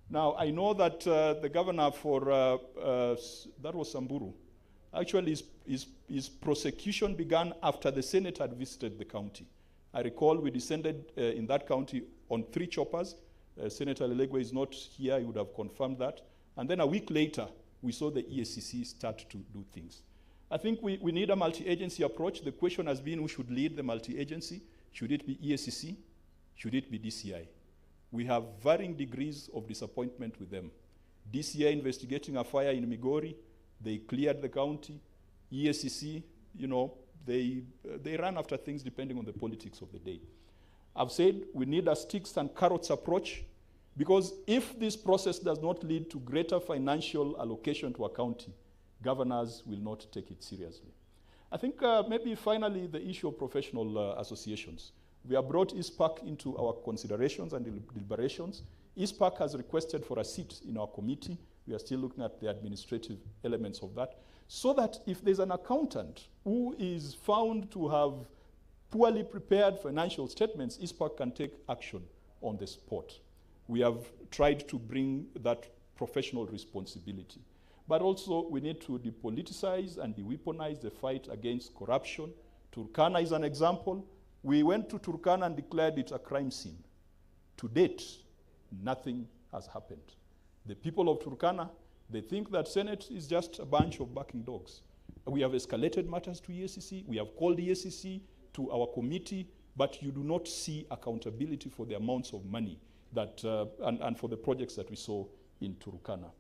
Now, I know that the governor for, that was Samburu, actually his prosecution began after the Senate had visited the county. I recall we descended in that county on 3 choppers. Senator Lelegwe is not here, he would have confirmed that. And then a week later, we saw the EACC start to do things. I think we need a multi-agency approach. The question has been who should lead the multi-agency. Should it be EACC? Should it be DCI? We have varying degrees of disappointment with them. DCI investigating a fire in Migori, they cleared the county. EACC, you know, they run after things depending on the politics of the day. I've said we need a sticks and carrots approach, because if this process does not lead to greater financial allocation to a county, governors will not take it seriously. I think maybe finally the issue of professional associations. We have brought ISPAC into our considerations and deliberations. ISPAC has requested for a seat in our committee. We are still looking at the administrative elements of that, so that if there's an accountant who is found to have poorly prepared financial statements, ISPAC can take action on the spot. We have tried to bring that professional responsibility. But also we need to depoliticize and de-weaponize the fight against corruption. Turkana is an example. We went to Turkana and declared it a crime scene. To date, nothing has happened. The people of Turkana, they think that Senate is just a bunch of barking dogs. We have escalated matters to EACC. We have called EACC to our committee, but you do not see accountability for the amounts of money that, and for the projects that we saw in Turkana.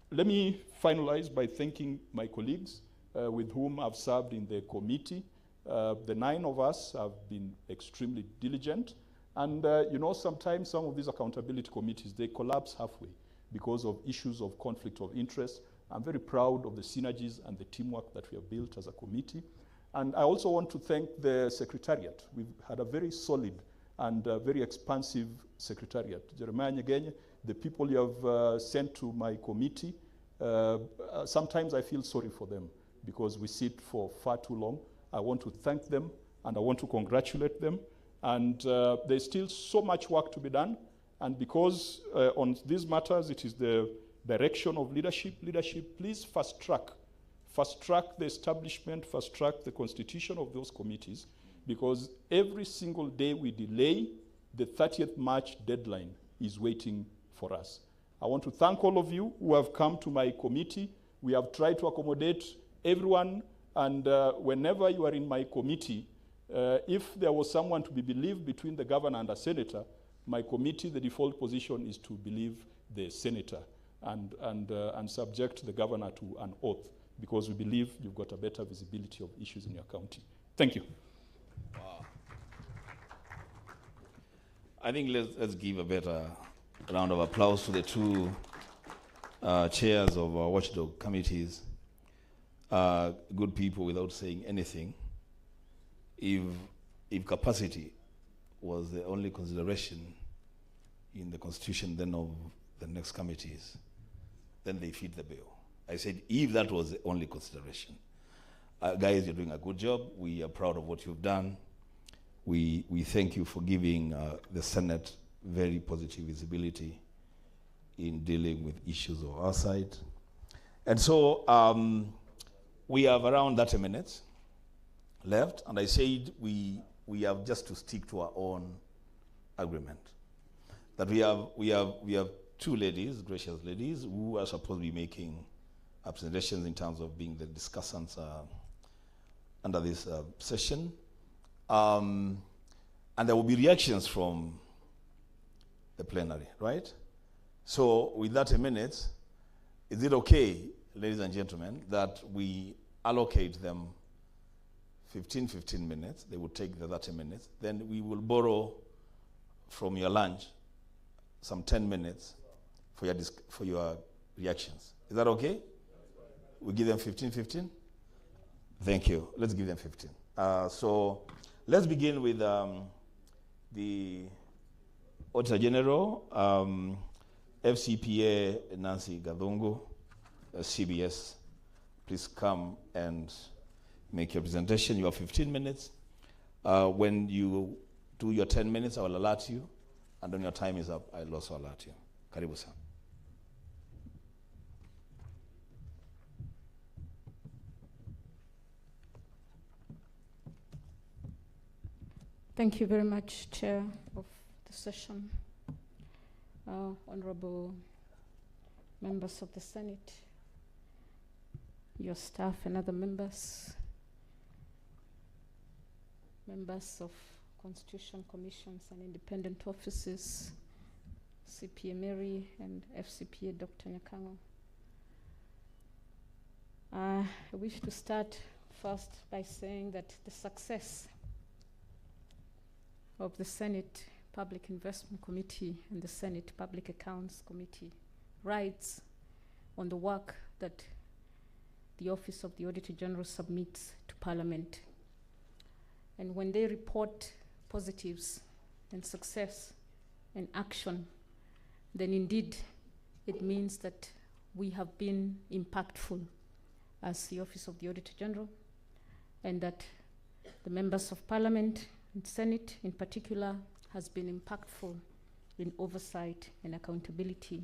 Let me finalize by thanking my colleagues with whom I've served in the committee. The 9 of us have been extremely diligent. And you know, sometimes some of these accountability committees, they collapse halfway because of issues of conflict of interest. I'm very proud of the synergies and the teamwork that we have built as a committee. And I also want to thank the Secretariat. We've had a very solid and very expansive Secretariat. Jeremiah Nyegenye, the people you have sent to my committee, sometimes I feel sorry for them because we sit for far too long. I want to thank them and I want to congratulate them. And there's still so much work to be done. And because on these matters, it is the direction of leadership, please fast track the establishment, fast track the constitution of those committees, because every single day we delay, the 30th March deadline is waiting for us. I want to thank all of you who have come to my committee. We have tried to accommodate everyone, and whenever you are in my committee, if there was someone to be believed between the governor and a senator, my committee, the default position is to believe the senator and subject the governor to an oath, because we believe you've got a better visibility of issues in your county. Thank you. Wow. I think let's give a better round of applause to the 2 chairs of our watchdog committees. Good people without saying anything. If capacity was the only consideration, in the constitution then of the next committees, then they fit the bill. I said, if that was the only consideration. Guys, you're doing a good job. We are proud of what you've done. We thank you for giving the Senate very positive visibility in dealing with issues of our side. And so we have around 30 minutes left, and I said we have just to stick to our own agreement. That we have two ladies, gracious ladies, who are supposed to be making presentations in terms of being the discussants under this session. And there will be reactions from the plenary, right? So with 30 minutes, is it okay, ladies and gentlemen, that we allocate them 15 minutes? They will take the 30 minutes. Then we will borrow from your lunch some 10 minutes for your reactions. Is that okay? We give them 15? Thank you. Let's give them 15. So let's begin with the Auditor General, FCPA Nancy Gadungu, CBS. Please come and make your presentation. You have 15 minutes. When you do your 10 minutes, I will alert you. And when your time is up, I'll also alert you. Karibu sana. Thank you very much, Chair of the session, honorable members of the Senate, your staff and other members, members of Constitution Commissions and independent offices, CPA Mary and FCPA Dr. Nyakango. I wish to start first by saying that the success of the Senate Public Investment Committee and the Senate Public Accounts Committee rides on the work that the Office of the Auditor General submits to Parliament. And when they report positives and success and action, then indeed it means that we have been impactful as the Office of the Auditor General, and that the members of Parliament and Senate in particular has been impactful in oversight and accountability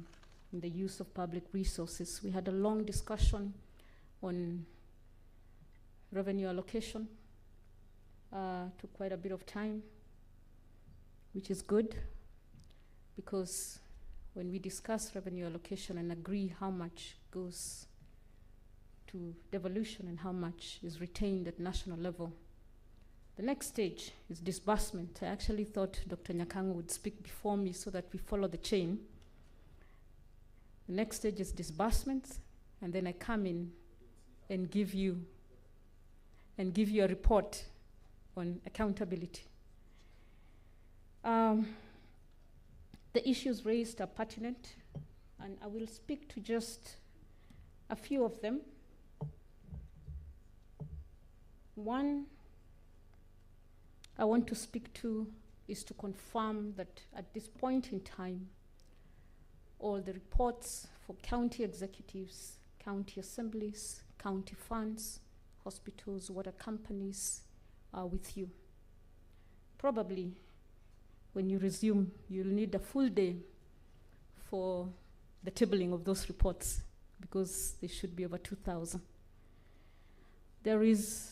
in the use of public resources. We had a long discussion on revenue allocation, took quite a bit of time, which is good, because when we discuss revenue allocation and agree how much goes to devolution and how much is retained at national level, the next stage is disbursement. I actually thought Dr. Nyakango would speak before me so that we follow the chain. The next stage is disbursement, and then I come in and give you a report on accountability. The issues raised are pertinent, and I will speak to just a few of them. One I want to speak to is to confirm that at this point in time, all the reports for county executives, county assemblies, county funds, hospitals, water companies are with you. Probably when you resume, you'll need a full day for the tabling of those reports, because they should be over 2,000. There is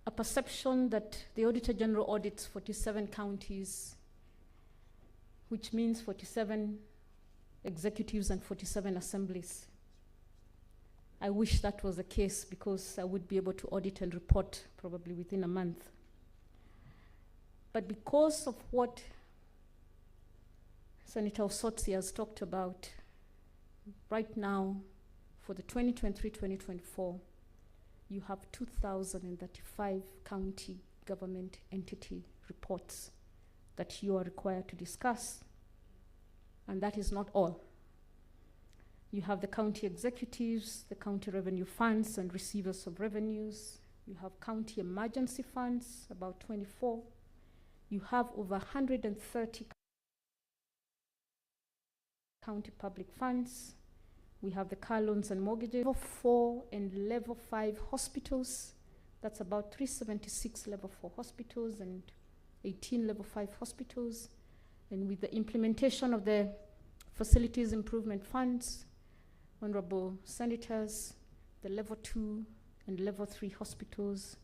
a perception that the Auditor General audits 47 counties, which means 47 executives and 47 assemblies. I wish that was the case, because I would be able to audit and report probably within a month. But because of what Senator Osotsi has talked about, right now, for the 2023-2024, you have 2,035 county government entity reports that you are required to discuss. And that is not all. You have the county executives, the county revenue funds and receivers of revenues. You have county emergency funds, about 24. You have over 130 county public funds. We have the car loans and mortgages. Level 4 and level 5 hospitals. That's about 376 level 4 hospitals and 18 level 5 hospitals. And with the implementation of the facilities improvement funds, honorable senators, the level 2 and level 3 hospitals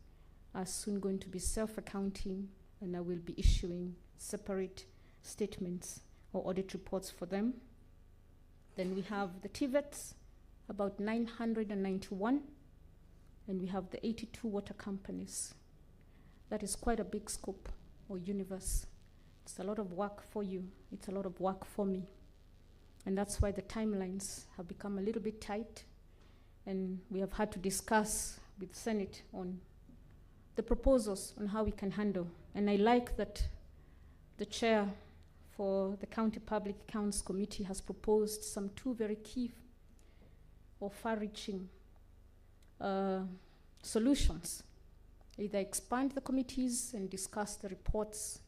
are soon going to be self-accounting, and I will be issuing separate statements or audit reports for them. Then we have the TVETs, about 991, and we have the 82 water companies. That is quite a big scope or universe. It's a lot of work for you. It's a lot of work for me. And that's why the timelines have become a little bit tight, and we have had to discuss with the Senate on the proposals on how we can handle. And I like that the chair for the County Public Accounts Committee has proposed some 2 very key or far-reaching solutions. Either expand the committees and discuss the reports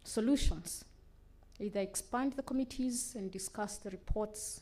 solutions. Either expand the committees and discuss the reports